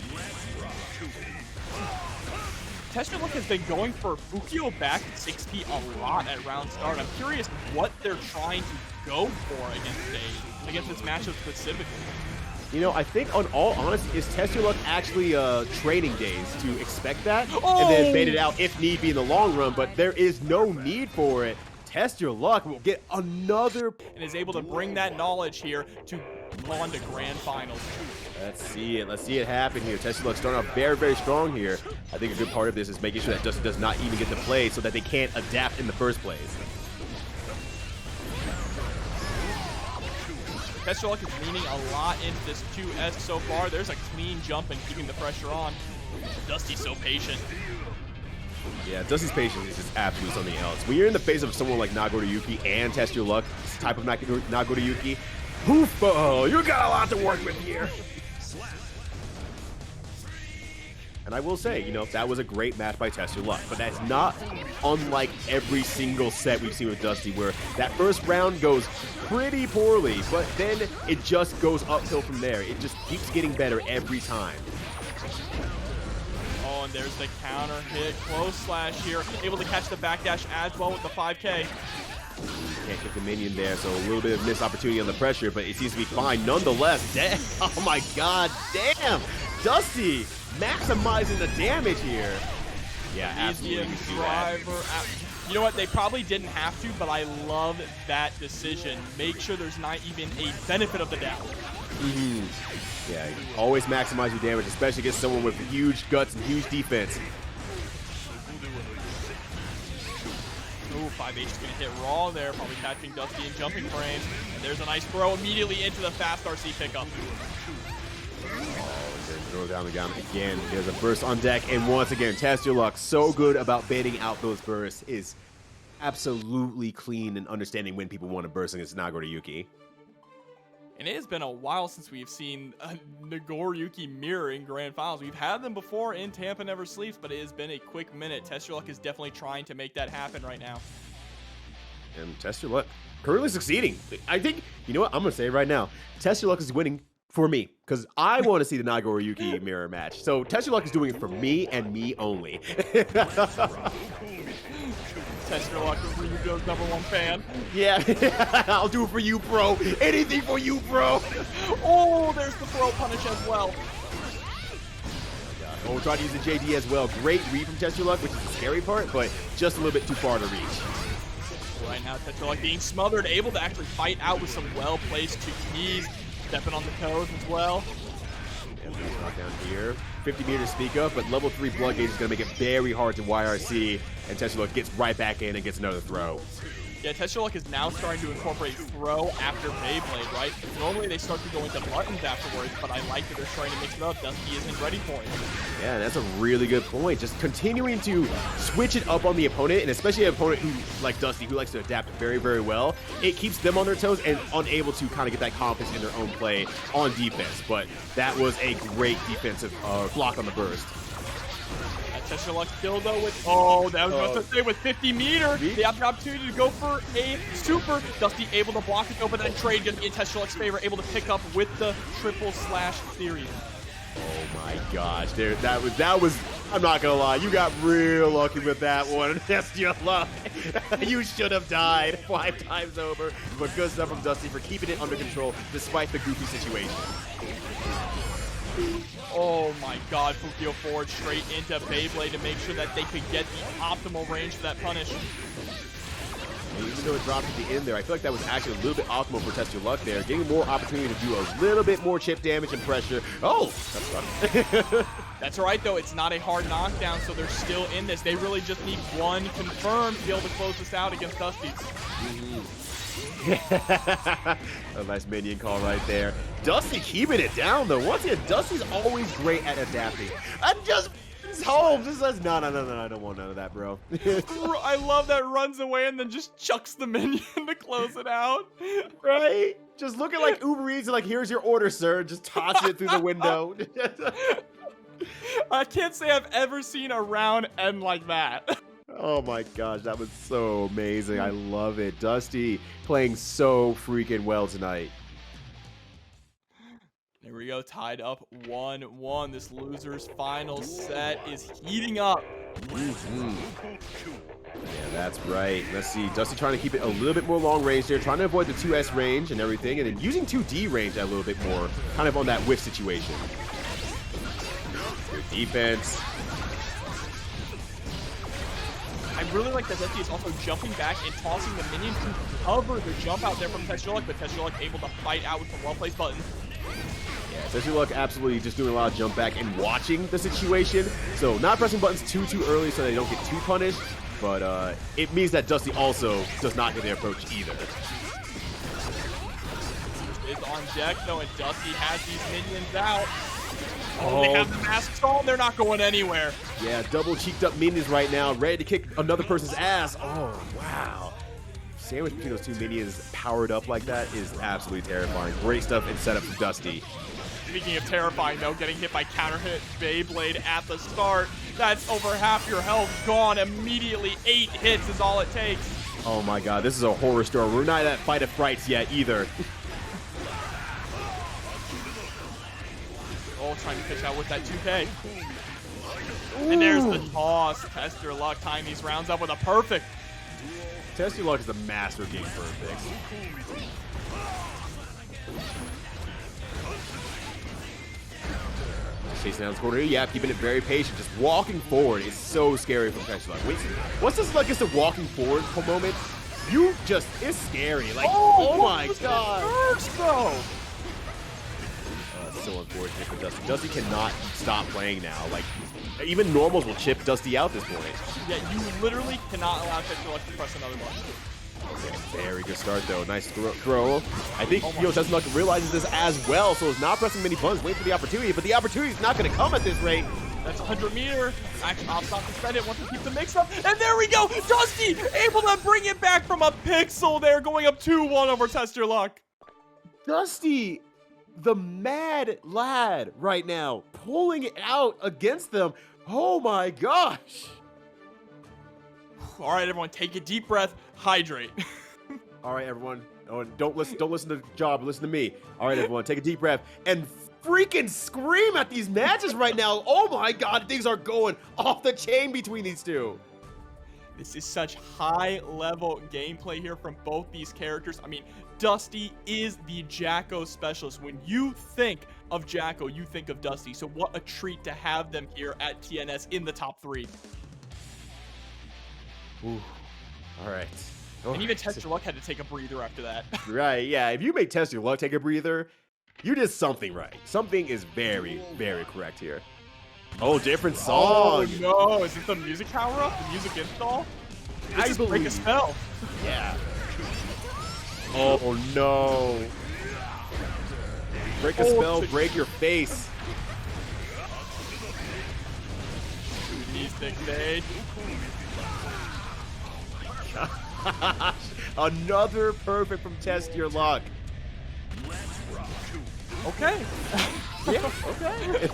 TestYourLuck has been going for Fukio back 6P a lot at round start. I'm curious what they're trying to go for against daze, against this matchup specifically. You know, I think on all honesty, is TestYourLuck actually training daze to expect that and then bait it out if need be in the long run, but there is no need for it. TestYourLuck will get another and is able to bring that knowledge here to on to grand finals. Let's see it. Let's see it happen here. TestYourLuck starting off very, very strong here. I think a good part of this is making sure that Justin does not even get to play so that they can't adapt in the first place. TestYourLuck is leaning a lot into this 2S so far. There's a clean jump and keeping the pressure on. Dusty's so patient. Yeah, Dusty's patience is just absolutely something else. When you're in the face of someone like Nagoriyuki and TestYourLuck, this type of Nagoriyuki, hoofo, you got a lot to work with here. And I will say, you know, that was a great match by TestYourLuck, but that's not unlike every single set we've seen with Dusty, where that first round goes pretty poorly, but then it just goes uphill from there. It just keeps getting better every time. Oh, and there's the counter hit. Close slash here. Able to catch the backdash as well with the 5K. Can't get the minion there, so a little bit of missed opportunity on the pressure, but it seems to be fine nonetheless. Damn. Oh my God, damn! Dusty maximizing the damage here. Yeah, absolutely. Driver. You know what? They probably didn't have to, but I love that decision. Make sure there's not even a benefit of the doubt. Yeah, always maximize your damage, especially against someone with huge guts and huge defense. Ooh, 5H is going to hit raw there, probably catching Dusty in jumping frames. And there's a nice throw immediately into the fast RC pickup. Throw down the gun again. There's a burst on deck, and once again, TestYourLuck, so good about baiting out those bursts, is absolutely clean and understanding when people want to burst against Nagoriyuki. And it has been a while since we've seen a Nagoriyuki mirror in Grand Finals. We've had them before in Tampa Never Sleeps, but it has been a quick minute. TestYourLuck is definitely trying to make that happen right now. And TestYourLuck currently succeeding. I think, you know what, I'm going to say it right now. TestYourLuck is winning For me, because I want to see the Nagoriyuki mirror match. So TestYourLuck is doing it for me and me only. TestYourLuck is Ryujo's #1 fan. Yeah, I'll do it for you, bro. Anything for you, bro. Oh, there's the throw punish as well. Oh, try to use the JD as well. Great read from TestYourLuck, which is the scary part, but just a little bit too far to reach. Right now, TestYourLuck being smothered, able to actually fight out with some well-placed 2 keys. Stepping on the toes as well. And knockdown here. 50 meters to speak of, but level 3 blood gauge is going to make it very hard to YRC, and TestYourLuck gets right back in and gets another throw. Yeah, TestYourLuck is now starting to incorporate throw after Beyblade, right? Normally they start to go into buttons afterwards, but I like that they're starting to mix it up. Dusty isn't ready for it. Yeah, that's a really good point. Just continuing to switch it up on the opponent, and especially an opponent who, like Dusty, who likes to adapt very, very well. It keeps them on their toes and unable to kind of get that confidence in their own play on defense. But that was a great defensive block on the burst. TestYourLuck still though with, oh, that was supposed to say with 50 meter. They have the opportunity to go for a super. Dusty able to block it though, but that trade going to be in TestYourLuck's favor, able to pick up with the triple slash theory. Oh my gosh, there, that was, I'm not gonna lie, you got real lucky with that one. TestYourLuck. You should have died 5 times over, but good stuff from Dusty for keeping it under control despite the goofy situation. Oh my god, KudoGio forward straight into Beyblade to make sure that they could get the optimal range for that punish. Even though it dropped at the end there, I feel like that was actually a little bit optimal for TestYourLuck there, getting more opportunity to do a little bit more chip damage and pressure. Oh, that's tough. That's right though, it's not a hard knockdown, so they're still in this. They really just need one confirmed to be able to close this out against Dusty. A nice minion call right there. Dusty keeping it down though. Once again, Dusty's always great at adapting. And just home just says, no, I don't want none of that, bro. I love that runs away and then just chucks the minion to close it out. Right? Just look at like Uber Eats and like, here's your order, sir. Just toss it through the window. I can't say I've ever seen a round end like that. Oh my gosh, that was so amazing. I love it. Dusty playing so freaking well tonight. There we go, tied up 1-1. This loser's final set is heating up. Yeah, that's right. Let's see. Dusty trying to keep it a little bit more long range there, trying to avoid the 2S range and everything, and then using 2D range a little bit more, kind of on that whiff situation. Good defense. I really like that Dusty is also jumping back and tossing the minion to cover the jump out there from TestYourLuck, but TestYourLuck able to fight out with some well-placed buttons. Yeah, TestYourLuck absolutely just doing a lot of jump back and watching the situation. So not pressing buttons too early so they don't get too punished, but it means that Dusty also does not get the approach either. Is on deck though, and Dusty has these minions out. Oh, they have the masks on. They're not going anywhere. Yeah, double cheeked up minions right now, ready to kick another person's ass. Oh, wow. Sandwich between those 2 minions powered up like that is absolutely terrifying. Great stuff and setup from Dusty. Speaking of terrifying though, getting hit by counter hit Beyblade at the start. That's over half your health gone immediately. 8 hits is all it takes. Oh my god, this is a horror story. We're not at Fight of Frights yet either. Oh, trying to pitch out with that 2K. Ooh. And there's the toss. TestYourLuck tying these rounds up with a perfect. TestYourLuck is a master of game perfects. Chasing down the corner. Yeah, keeping it very patient. Just walking forward is so scary from TestYourLuck. Wait, once this is like just a walking forward moment, you just, it's scary. Like, oh my god. First, though. So unfortunate for Dusty. Dusty cannot stop playing now. Like, even normals will chip Dusty out this point. Yeah, you literally cannot allow TestYourLuck to press another button. Okay, very good start though. Nice throw. I think TestYourLuck realizes this as well, so it's not pressing many buttons, waiting for the opportunity, but the opportunity is not going to come at this rate. That's 100 meter. Actually, I'll stop to spend it. Want to keep the mix up. And there we go. Dusty able to bring it back from a pixel there, going up 2-1 over TestYourLuck. Dusty, the mad lad right now, pulling it out against them. Oh my gosh. All right, everyone, take a deep breath. Hydrate. All right, everyone. Oh, don't listen to Job. Listen to me. All right, everyone. Take a deep breath and freaking scream at these matches right now. Oh my God, things are going off the chain between these two. This is such high-level gameplay here from both these characters. I mean, Dusty is the Jacko specialist. When you think of Jacko, you think of Dusty. So what a treat to have them here at TNS in the top 3. Ooh. All right. And even TestYourLuck had to take a breather after that. Right, yeah. If you make TestYourLuck take a breather, you did something right. Something is very, very correct here. Oh, different song. Oh, no. Is it the music power-up? The music install? This is Break a Spell. Yeah. Oh, no. Break a spell, break your face. Gosh. Another perfect from TestYourLuck. Okay. Yeah, okay.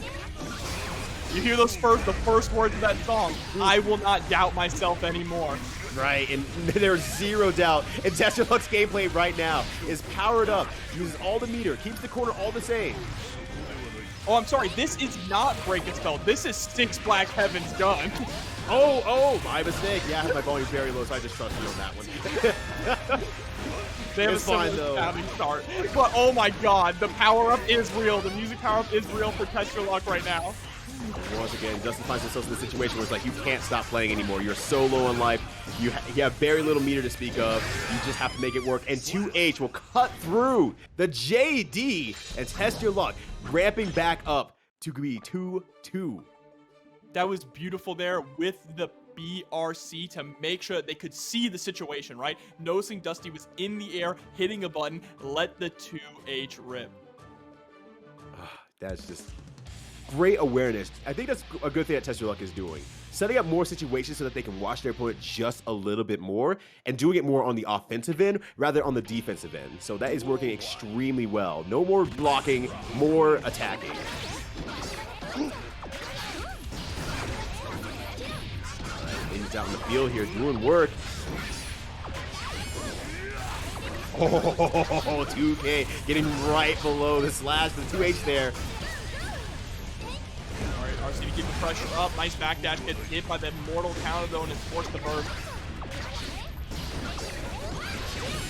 You hear the first words of that song. I will not doubt myself anymore. Right, and there's zero doubt. And TestYourLuck's gameplay right now is powered up, uses all the meter, keeps the corner all the same. Oh, I'm sorry. This is not Break a Spell. This is Six Black Heaven's gun. Oh, my mistake. Yeah, I had my volume very low, so I just trusted you on that one. They have It's a fine, similar though. sounding start. But oh my God, the power-up is real. The music power-up is real for TestYourLuck right now. Once again, Justin finds himself in a situation where it's like you can't stop playing anymore. You're so low on life. You have very little meter to speak of. You just have to make it work. And 2H will cut through the JD and TestYourLuck, ramping back up to be 2-2. That was beautiful there with the BRC to make sure that they could see the situation, right? Noticing Dusty was in the air, hitting a button, let the 2H rip. That's just great awareness. I think that's a good thing that TestYourLuck is doing. Setting up more situations so that they can watch their opponent just a little bit more and doing it more on the offensive end rather on the defensive end. So that is working extremely well. No more blocking, more attacking. He's out in the field here doing work. Oh, 2K getting right below the slash for the 2H there. Alright, RC to keep the pressure up. Nice backdash, gets hit by that mortal counter though and is forced to burst.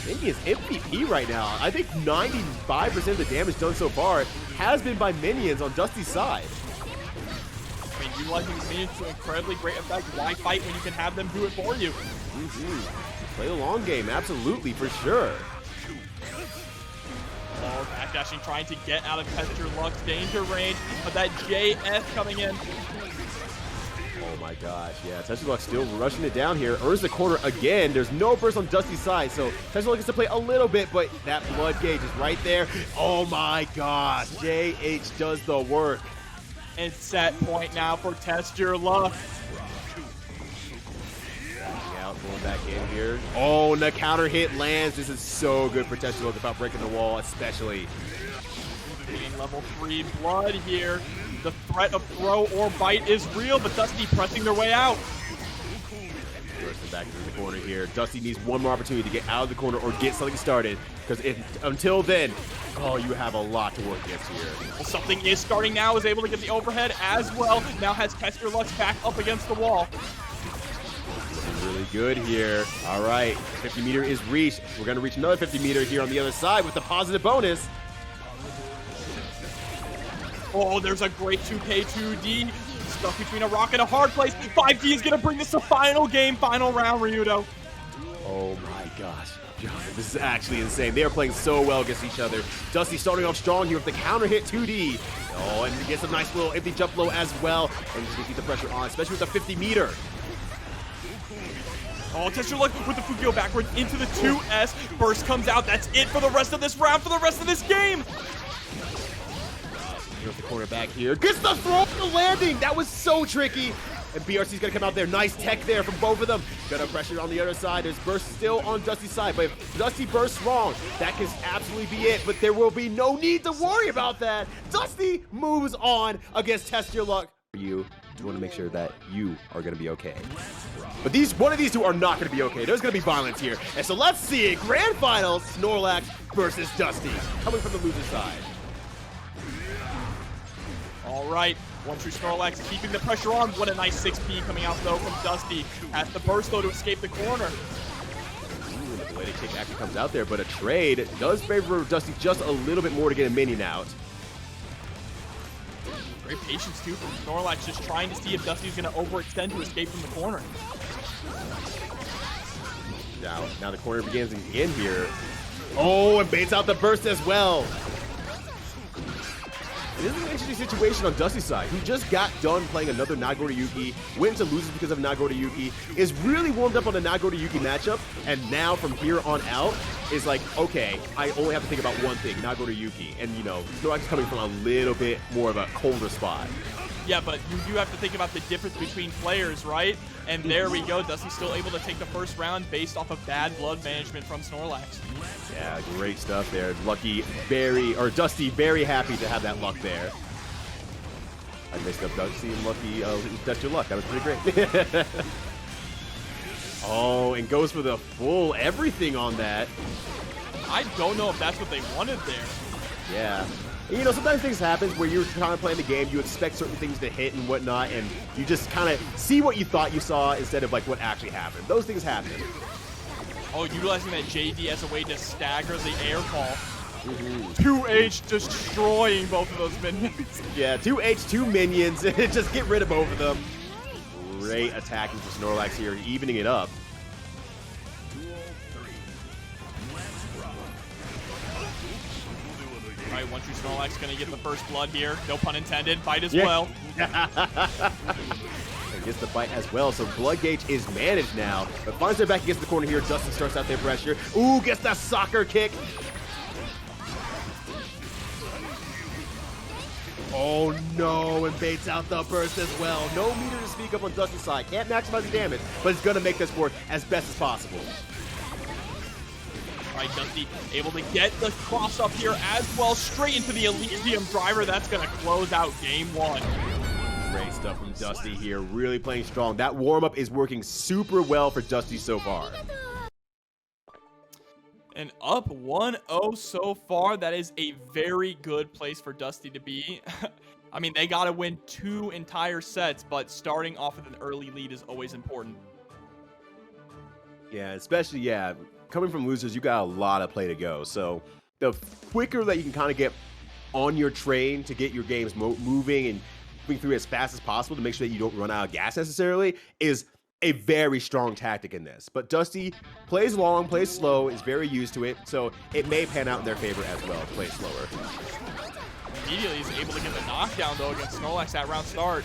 Maybe is MVP right now. I think 95% of the damage done so far has been by minions on Dusty's side. I mean, utilizing these minions to incredibly great effect. Why fight when you can have them do it for you? Play the long game, absolutely, for sure. Oh, backdashing, trying to get out of TestYourLuck's danger range, but that JS coming in. Oh my gosh, yeah, TestYourLuck still rushing it down here. Earns the corner again. There's no burst on Dusty's side, so TestYourLuck gets to play a little bit, but that blood gauge is right there. Oh my gosh, JH does the work. And set point now for TestYourLuck. Out, going back in here. Oh, and the counter hit lands. This is so good for TestYourLuck without breaking the wall, especially. Getting level 3 blood here. The threat of throw or bite is real, but Dusty pressing their way out. Bursting back into the corner here. Dusty needs one more opportunity to get out of the corner or get something started, because until then, oh, you have a lot to work against here. Well, something is starting now, is able to get the overhead as well. Now has TestYourLuck's back up against the wall. Looking really good here. All right, 50 meter is reached. We're going to reach another 50 meter here on the other side with the positive bonus. Oh, there's a great 2K2D. Stuck between a rock and a hard place. 5D is going to bring this to final game, final round, Ryudo. Oh my gosh. This is actually insane. They are playing so well against each other. Dusty starting off strong here with the counter hit 2D. Oh, and he gets a nice little empty jump low as well. And he's going to keep the pressure on, especially with the 50 meter. Oh, TestYourLuck with the Fukio backwards into the 2S. Burst comes out. That's it for the rest of this round, for the rest of this game. Here's the corner back here. Gets the throw for the landing. That was so tricky. And BRC's gonna come out there. Nice tech there from both of them. Gonna pressure on the other side. There's burst still on Dusty's side. But if Dusty bursts wrong, that can absolutely be it. But there will be no need to worry about that. Dusty moves on against TestYourLuck. You just want to make sure that you are going to be okay. But one of these two are not going to be okay. There's going to be violence here. And so let's see it. Grand Finals, Snorlax versus Dusty, coming from the loser side. All right, OneTrueSnorlax keeping the pressure on. What a nice 6P coming out, though, from Dusty. Has the burst, though, to escape the corner. Ooh, the bladed kick actually comes out there, but a trade does favor Dusty just a little bit more to get a minion out. Great patience, too, from Snorlax, just trying to see if Dusty's going to overextend to escape from the corner. Now the corner begins again here. Oh, and baits out the burst as well. This is an interesting situation on Dusty's side, who just got done playing another Nagoriyuki, went to losers because of Nagoriyuki, is really warmed up on the Nagoriyuki matchup, and now from here on out is like, okay, I only have to think about one thing, Nagoriyuki. And, you know, Snorlax is coming from a little bit more of a colder spot. Yeah, but you do have to think about the difference between players, right? And there we go. Dusty's still able to take the first round based off of bad blood management from Snorlax. Yeah, great stuff there. Dusty very happy to have that luck there. I mixed up Dusty and Lucky. Test your luck. That was pretty great. Oh, and goes for the full everything on that. I don't know if that's what they wanted there. Yeah. And, you know, sometimes things happen where you're trying to play the game, you expect certain things to hit and whatnot, and you just kind of see what you thought you saw instead of, like, what actually happened. Those things happen. Oh, utilizing that JD as a way to stagger the air ball. 2H destroying both of those minions. Yeah, 2H, 2 minions. Just get rid of both of them. Great attacking for Snorlax here, evening it up. All right, OneTrueSnorlax going to get the first blood here. No pun intended. Bite as well. And gets the bite as well, so blood gauge is managed now. But finds their back against the corner here. Dustin starts out their pressure. Ooh, gets that soccer kick. Oh no, and baits out the burst as well. No meter to speak up on Dustin's side. Can't maximize the damage, but it's going to make this work as best as possible. All right, Dusty able to get the cross up here as well, straight into the Elysium driver. That's going to close out game one. Great stuff from Dusty here, really playing strong. That warm-up is working super well for Dusty so far. And up 1-0 so far. That is a very good place for Dusty to be. I mean, they got to win 2 entire sets, but starting off with an early lead is always important. Yeah, especially, coming from losers, you got a lot of play to go. So the quicker that you can kind of get on your train to get your games moving and moving through as fast as possible to make sure that you don't run out of gas necessarily is a very strong tactic in this. But Dusty plays long, plays slow, is very used to it, so it may pan out in their favor as well to play slower. Immediately he's able to get the knockdown, though, against Snorlax at round start.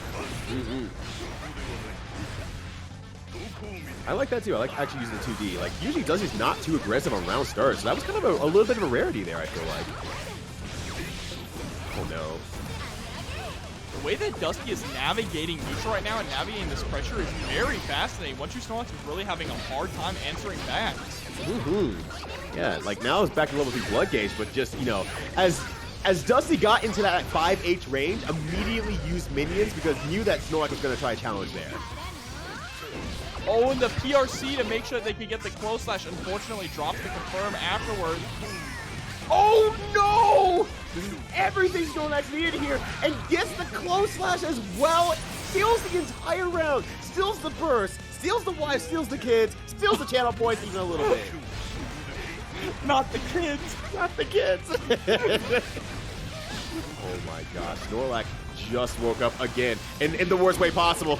I like that too. I like actually using the 2D. Like, usually Dusty's not too aggressive on round start, so that was kind of a little bit of a rarity there, I feel like. Oh no. The way that Dusty is navigating neutral right now and navigating this pressure is very fascinating. OneTrueSnorlax is really having a hard time answering back. Yeah, like now it's back to level 3 blood gauge, but just, you know, as Dusty got into that 5H range, immediately used minions because knew that Snorlax was going to try a challenge there. Oh, and the PRC to make sure that they can get the close slash. Unfortunately, drops the confirm afterwards. Oh no! Everything Snorlax needed here, and gets the close slash as well. Steals the entire round, steals the burst, steals the wife, steals the kids, steals the channel points even a little bit. Not the kids. Not the kids. Oh my gosh, Snorlax just woke up again in the worst way possible.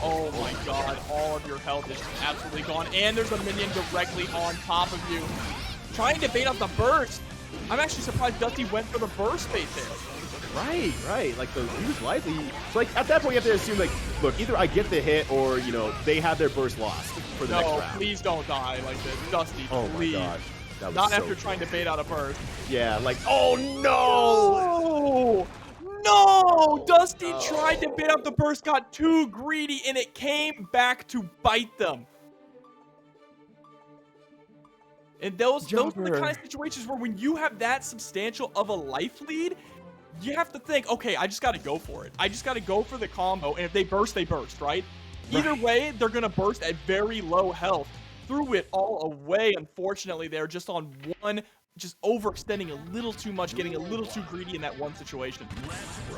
Oh my god, all of your health is absolutely gone. And there's a minion directly on top of you. Trying to bait out the burst. I'm actually surprised Dusty went for the burst bait there. Right. Like, the huge lively. So, like, at that point, you have to assume, like, look, either I get the hit or, you know, they have their burst lost for the next round. No, please don't die like this. Dusty, oh please. My gosh. That was Not so after trying to bait out a burst. Yeah, like, oh no! No! Dusty tried to bait out the burst, got too greedy, and it came back to bite them. And those are the kind of situations where when you have that substantial of a life lead, you have to think, okay, I just got to go for it. I just got to go for the combo, and if they burst, right? Either way, they're going to burst at very low health. Threw it all away, unfortunately. They're just on one, just overextending a little too much, getting a little too greedy in that one situation.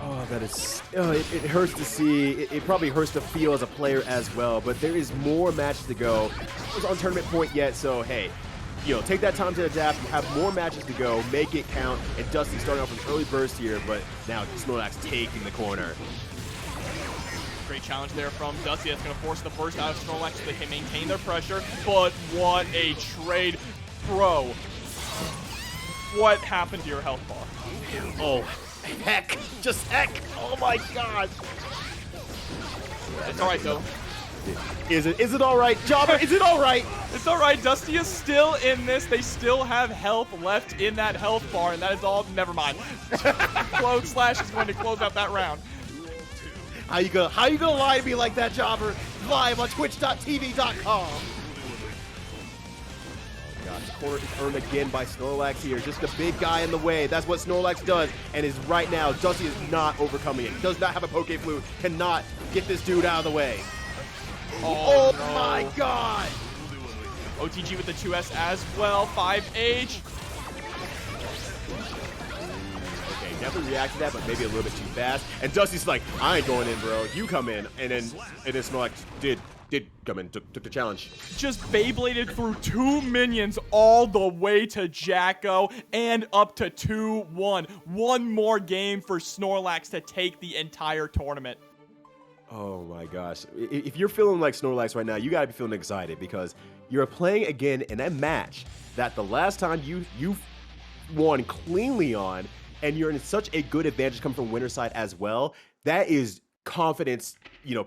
Oh, that is, it hurts to see. It probably hurts to feel as a player as well, but there is more matches to go. It's on tournament point yet, so hey, take that time to adapt. You have more matches to go. Make it count. And Dusty starting off with an early burst here, but now Snorlax taking the corner. Great challenge there from Dusty. That's going to force the burst out of Snorlax so they can maintain their pressure. But what a trade. Bro, what happened to your health bar? Oh, heck. Just heck. Oh, my God. It's all right, though. Is it all right? Jobber, is it all right? It's all right. Dusty is still in this. They still have health left in that health bar, and that is all. Never mind. Clone Slash is going to close out that round. How you gonna lie to me like that, Jobber? Live on twitch.tv.com. Oh gosh, the corner is earned again by Snorlax here. Just a big guy in the way. That's what Snorlax does, and is right now. Dusty is not overcoming it. He does not have a Poke Flute. Cannot get this dude out of the way. Oh no. My God! OTG with the 2S as well. 5H. Okay, definitely react to that, but maybe a little bit too fast. And Dusty's like, I ain't going in, bro. You come in. And then Snorlax did come in, took the challenge. Just Beybladed through 2 minions all the way to Jacko and up to 2-1. One more game for Snorlax to take the entire tournament. Oh my gosh. If you're feeling like Snorlax right now, you gotta be feeling excited because you're playing again in a match that the last time you won cleanly on, and you're in such a good advantage coming from winner's side as well. That is confidence,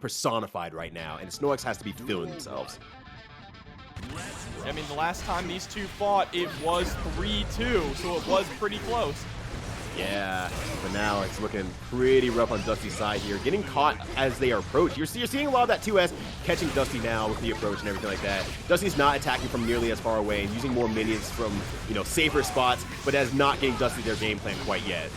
personified right now, and Snorlax has to be feeling themselves. I mean, the last time these two fought, it was 3-2, so it was pretty close. Yeah, but now it's looking pretty rough on Dusty's side here. Getting caught as they are approached. You're seeing a lot of that 2S catching Dusty now with the approach and everything like that. Dusty's not attacking from nearly as far away and using more minions from, safer spots, but as not getting Dusty their game plan quite yet.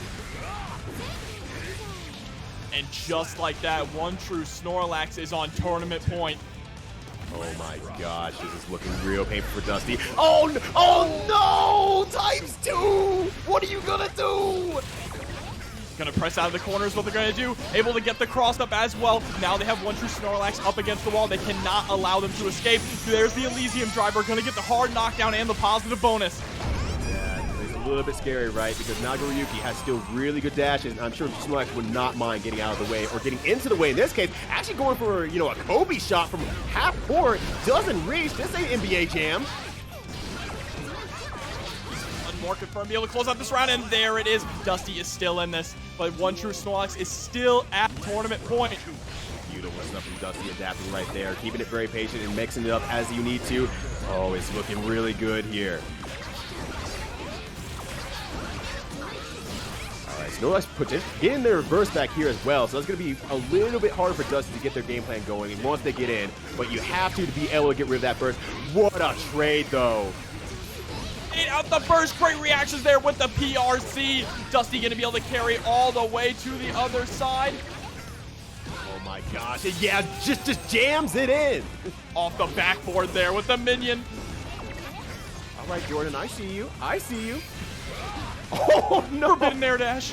And just like that, OneTrueSnorlax is on tournament point. Oh my gosh, this is looking real painful for Dusty. Oh no! Times 2! What are you gonna do? Gonna press out of the corner is what they're gonna do. Able to get the cross up as well. Now they have OneTrueSnorlax up against the wall. They cannot allow them to escape. There's the Elysium driver, gonna get the hard knockdown and the positive bonus. It's a little bit scary, right? Because Nagoriyuki has still really good dashes, and I'm sure Snorlax would not mind getting out of the way or getting into the way. In this case, actually going for, a Kobe shot from half court. Doesn't reach. This ain't NBA Jam. One more confirmed, be able to close out this round, and there it is. Dusty is still in this, but OneTrueSnorlax is still at tournament point. Beautiful stuff from Dusty, adapting right there, keeping it very patient and mixing it up as you need to. Oh, it's looking really good here. Snorlax getting their reverse back here as well, so it's going to be a little bit harder for Dusty to get their game plan going once they get in, but you have to be able to get rid of that burst. What a trade, though. Ate out the burst. Great reactions there with the PRC. Dusty going to be able to carry all the way to the other side. Oh my gosh. Yeah, just jams it in. Off the backboard there with the minion. All right, Jordan, I see you. I see you. Oh, no. Forbidden air dash.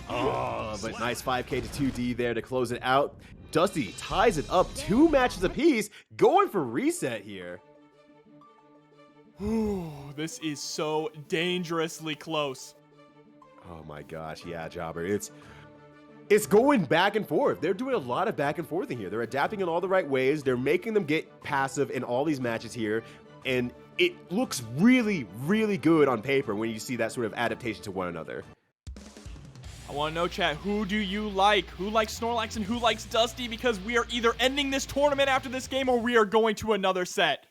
Oh, but nice 5K to 2D there to close it out. Dusty ties it up 2 matches apiece, going for reset here. Ooh, this is so dangerously close. Oh my gosh, yeah, Jobber. It's going back and forth. They're doing a lot of back and forth in here. They're adapting in all the right ways. They're making them get passive in all these matches here. And it looks really, really good on paper when you see that sort of adaptation to one another. I want to know, chat, who do you like? Who likes Snorlax and who likes Dusty? Because we are either ending this tournament after this game or we are going to another set.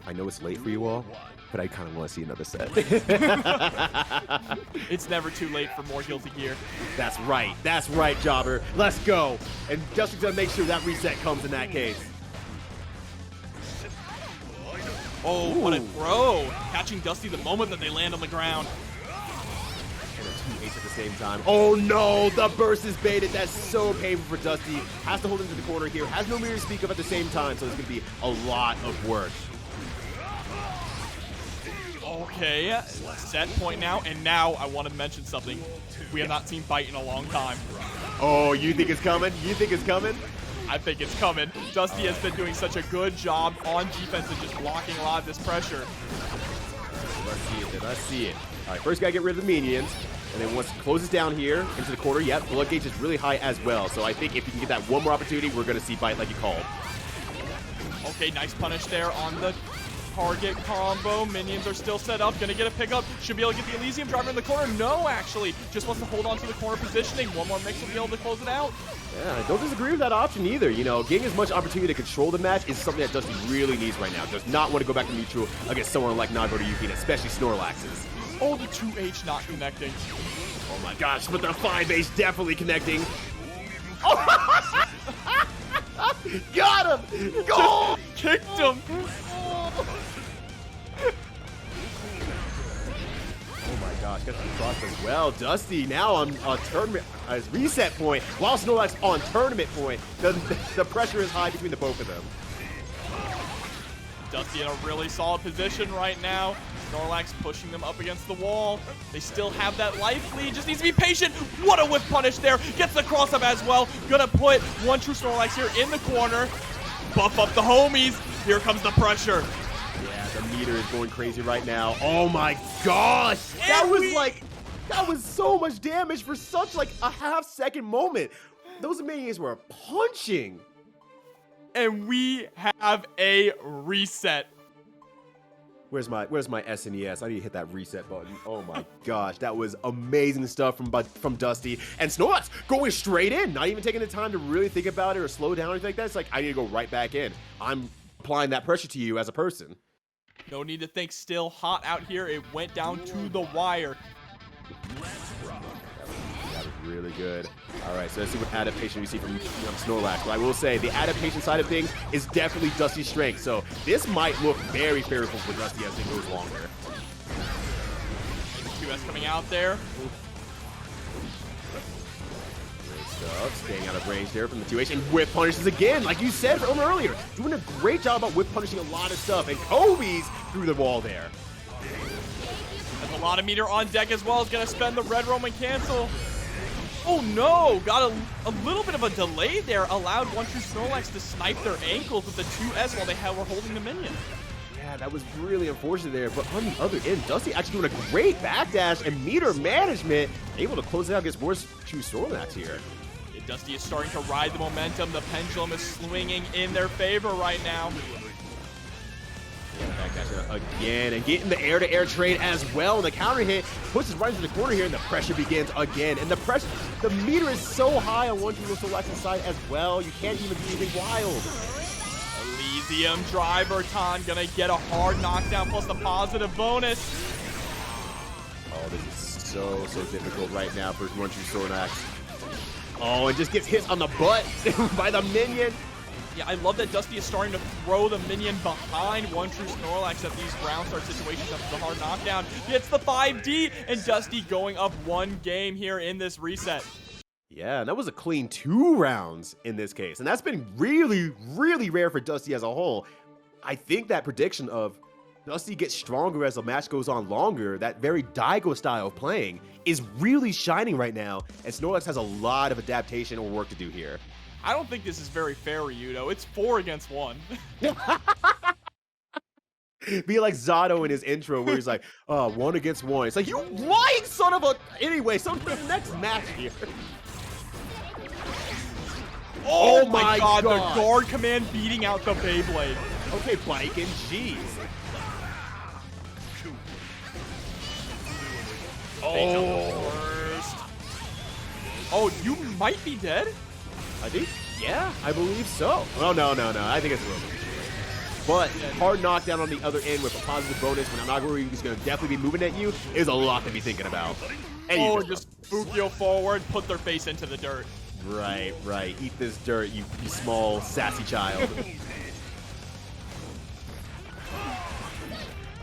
I know it's late for you all, but I kind of want to see another set. It's never too late for more Guilty Gear. That's right, Jobber. Let's go. And Dusty's gonna make sure that reset comes in that case. Oh, what a throw. Catching Dusty the moment that they land on the ground. And a 2H at the same time. Oh no, the burst is baited. That's so painful for Dusty. Has to hold into the corner here. Has no mirror to speak of at the same time, so it's going to be a lot of work. Okay, set point now, and now I want to mention something. We have not seen Baiken in a long time. Oh, you think it's coming? You think it's coming? I think it's coming. Dusty has been doing such a good job on defense and just blocking a lot of this pressure. Let's see it. Let's see it. All right, first gotta get rid of the minions. And then once it closes down here into the corner, yep, blood gauge is really high as well. So I think if you can get that one more opportunity, we're gonna see Bite like you called. Okay, nice punish there on the target combo. Minions are still set up. Gonna get a pickup. Should be able to get the Elysium driver in the corner. No, actually. Just wants to hold on to the corner positioning. One more mix will be able to close it out. Yeah, I don't disagree with that option either. You know, getting as much opportunity to control the match is something that Dusty really needs right now. Does not want to go back to neutral against someone like Nagoriyuki, and especially Snorlax's. Oh, the 2H not connecting. Oh my gosh, but the 5H definitely connecting. Got him! Goal! Kicked him! Oh my gosh, got the cross as well. Dusty now on tournament reset point, while Snorlax on tournament point. The pressure is high between the both of them. Dusty in a really solid position right now. Snorlax pushing them up against the wall. They still have that life lead. Just needs to be patient. What a whip punish there. Gets the cross up as well. Gonna put OneTrueSnorlax here in the corner. Buff up the homies. Here comes the pressure. Yeah, the meter is going crazy right now. Oh my gosh. That was so much damage for such like a half-second moment. Those minions were punching. And we have a reset. Where's my SNES? I need to hit that reset button. Oh my gosh, that was amazing stuff from Dusty. And Snorlax going straight in, not even taking the time to really think about it or slow down or anything like that. It's like, I need to go right back in. I'm applying that pressure to you as a person. No need to think, still hot out here. It went down to the wire. That was really good. All right, so let's see what adaptation we see from Snorlax. But I will say, the adaptation side of things is definitely Dusty's strength. So this might look very favorable for Dusty as it goes longer. QS coming out there. Great stuff. Staying out of range there from the 2H. And whip punishes again, like you said from earlier. Doing a great job about whip punishing a lot of stuff. And Kobe's through the wall there. There's a lot of meter on deck as well. Is going to spend the red Roman cancel. Oh no, got a little bit of a delay there. Allowed OneTrueSnorlax to snipe their ankles with the 2S while they were holding the minion. Yeah, that was really unfortunate there. But on the other end, Dusty actually doing a great backdash and meter management. Able to close it out against OneTrueSnorlax here. Yeah, Dusty is starting to ride the momentum. The pendulum is swinging in their favor right now. Backdash again and getting the air-to-air trade as well. And the counter hit pushes right into the corner here, and the pressure begins again. And the meter is so high on OneTrueSnorlax's side as well. You can't even do anything wild. Elysium driver time gonna get a hard knockdown plus the positive bonus. Oh, this is so difficult right now for OneTrueSnorlax. Oh, and just gets hit on the butt by the minion. Yeah, I love that Dusty is starting to throw the minion behind OneTrueSnorlax at these ground start situations after the hard knockdown. Gets the 5D, and Dusty going up one game here in this reset. Yeah, and that was a clean 2 rounds in this case. And that's been really, really rare for Dusty as a whole. I think that prediction of Dusty gets stronger as the match goes on longer, that very Daigo style of playing, is really shining right now. And Snorlax has a lot of adaptation or work to do here. I don't think this is very fair, Ryudo. It's 4 against 1. Be like Zato in his intro where he's like, 1 against 1. It's like, you lying son of a... Anyway, so the next match here. Oh my god, the guard command beating out the Beyblade. Okay, Baiken, jeez. Oh, you might be dead? I think, yeah, I believe so. Oh, no. I think it's a little bit. But hard knockdown on the other end with a positive bonus when Nagoriyuki is going to definitely be moving at you is a lot to be thinking about. And just Fukio forward, put their face into the dirt. Right. Eat this dirt, you small, sassy child.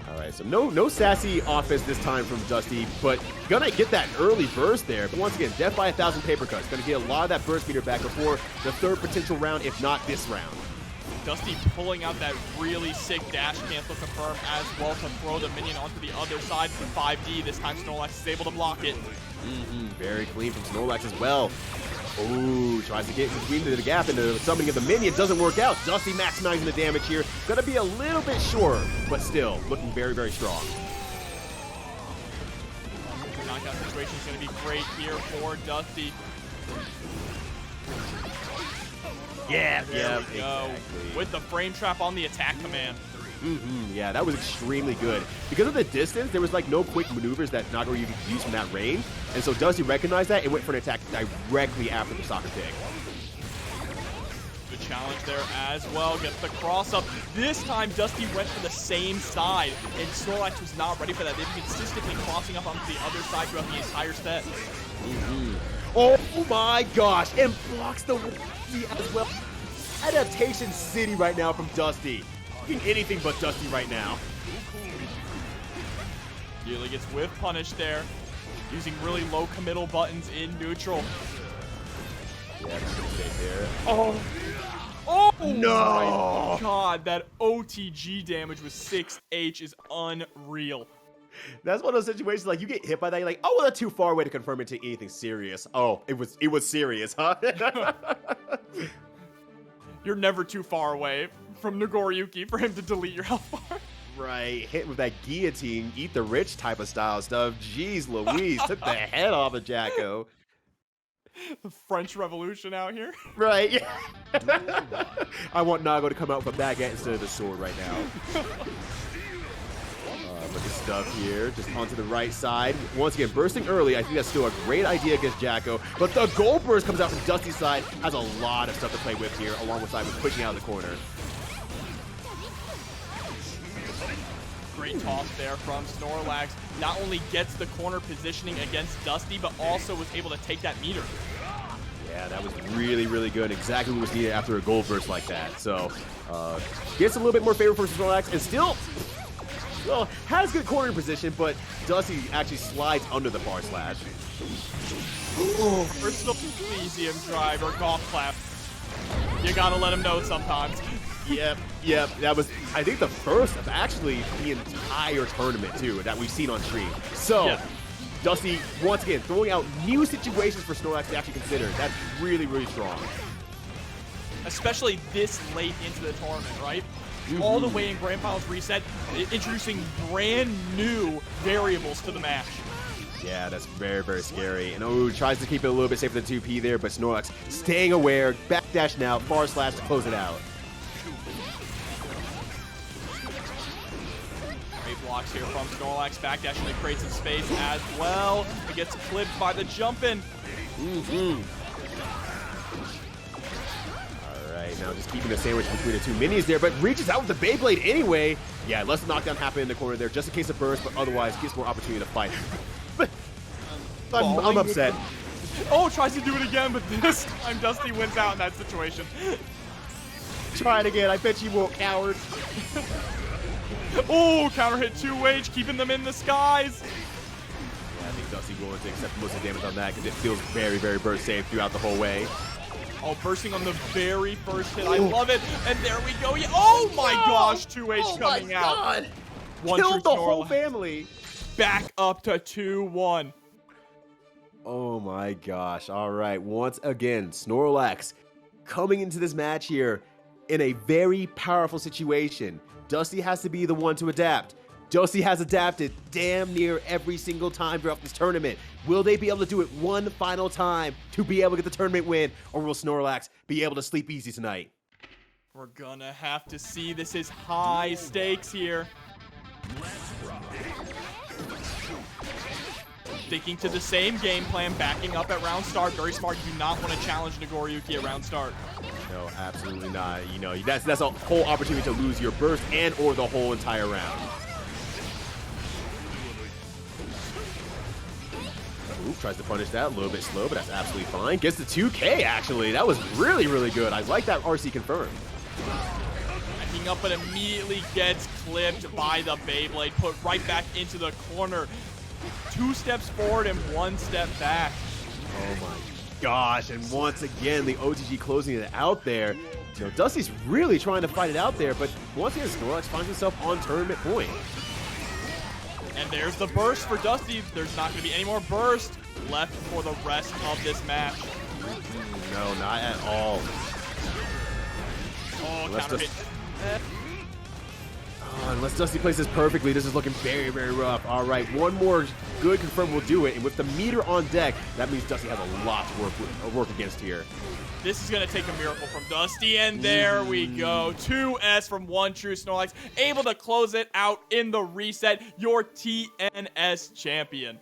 All Right, so no sassy offense this time from Dusty, but gonna get that early burst there. But once again, death by 1,000 paper cuts. Gonna get a lot of that burst meter back before the third potential round, if not this round. Dusty pulling out that really sick dash cancel confirm as well to throw the minion onto the other side for 5D. This time Snorlax is able to block it. Very clean from Snorlax as well. Ooh, tries to get in between the gap and the summoning of the minion doesn't work out. Dusty maximizing the damage here. Gonna be a little bit short, but still looking very, very strong. The knockout situation is gonna be great here for Dusty. Yeah, There we go. exactly. With the frame trap on the attack command. Yeah, that was extremely good. Because of the distance, there was like no quick maneuvers that Nagoriyuki could use from that range. And so Dusty recognized that and went for an attack directly after the soccer kick. Good challenge there as well. Gets the cross up. This time Dusty went for the same side, and Snorlax was not ready for that. They've been consistently crossing up onto the other side throughout the entire set. Oh my gosh, and blocks the Lousy as well. Adaptation City right now from Dusty. Anything but Dusty right now. Nearly gets whiff punished there, using really low committal buttons in neutral. Yeah, that's gonna stay there. Oh No! my god, that OTG damage with 6H is unreal. That's one of those situations like you get hit by that, you're like, oh well, that's too far away to confirm it to anything serious. Oh, it was serious, huh? You're never too far away from Nagoriyuki for him to delete your health bar. Right, hit with that guillotine, eat the rich type of style stuff. Jeez Louise, took the head off of Jacko. The French Revolution out here. Right, yeah. I want Nago to come out with a baguette instead of the sword right now. Look at stuff here, just onto the right side. Once again, bursting early, I think that's still a great idea against Jacko. But the gold burst comes out from Dusty's side, has a lot of stuff to play with here, along with pushing out of the corner. Great toss there from Snorlax. Not only gets the corner positioning against Dusty, but also was able to take that meter. Yeah, that was really, really good. Exactly what was needed after a gold burst like that. So, gets a little bit more favorable for Snorlax, and still, well, has good cornering position, but Dusty actually slides under the bar slash. Personal Elysium driver, golf clap. You gotta let him know sometimes. Yep. That was, I think, the first of actually the entire tournament, too, that we've seen on stream. So, Yeah. Dusty, once again, throwing out new situations for Snorlax to actually consider. That's really, really strong. Especially this late into the tournament, right? All the way in Grand Finals reset, introducing brand new variables to the match. Yeah, that's very, very scary. And tries to keep it a little bit safer than 2P there, but Snorlax staying aware, backdash now, bar slash to close it out. Great blocks here from Snorlax, backdash and creates some space as well. It gets clipped by the jump-in. Alright, now just keeping the sandwich between the two minis there, but reaches out with the Beyblade anyway. Yeah, lets the knockdown happen in the corner there, just in case of burst, but otherwise gets more opportunity to fight. But I'm upset. Oh, tries to do it again, but this time Dusty wins out in that situation. Try it again, I bet you won't, coward. Oh, counter hit 2H, keeping them in the skies. Yeah, I think Dusty will have to accept most of the damage on that because it feels very, very burst safe throughout the whole way. Oh, bursting on the very first hit. I love it. And there we go. Yeah. Oh my gosh, 2H coming out. Killed the whole family. Back up to 2-1. Oh my gosh. All right. Once again, Snorlax coming into this match here in a very powerful situation. Dusty has to be the one to adapt. Dusty has adapted damn near every single time throughout this tournament. Will they be able to do it one final time to be able to get the tournament win, or will Snorlax be able to sleep easy tonight? We're gonna have to see. This is high stakes here. Sticking to the same game plan, backing up at round start. Very smart. You do not want to challenge Nagoriyuki at round start. No, absolutely not. You know, that's a whole opportunity to lose your burst and or the whole entire round. Ooh, tries to punish that a little bit slow, but that's absolutely fine. Gets the 2K, actually. That was really, really good. I like that RC confirmed. I backing up, but immediately gets clipped by the Beyblade, put right back into the corner. 2 steps forward and 1 step back. Oh my gosh, and once again, the OTG closing it out there. You know, Dusty's really trying to fight it out there, but once again, Snorlax finds himself on tournament point. And there's the burst for Dusty. There's not going to be any more burst left for the rest of this match. No, not at all. Oh, Unless counter hit. Unless Dusty plays this perfectly, this is looking very, very rough. All right, one more good confirm will do it. And with the meter on deck, that means Dusty has a lot to work against here. This is going to take a miracle from Dusty, and there we go. 2S from OneTrueSnorlax, able to close it out in the reset. Your TNS champion.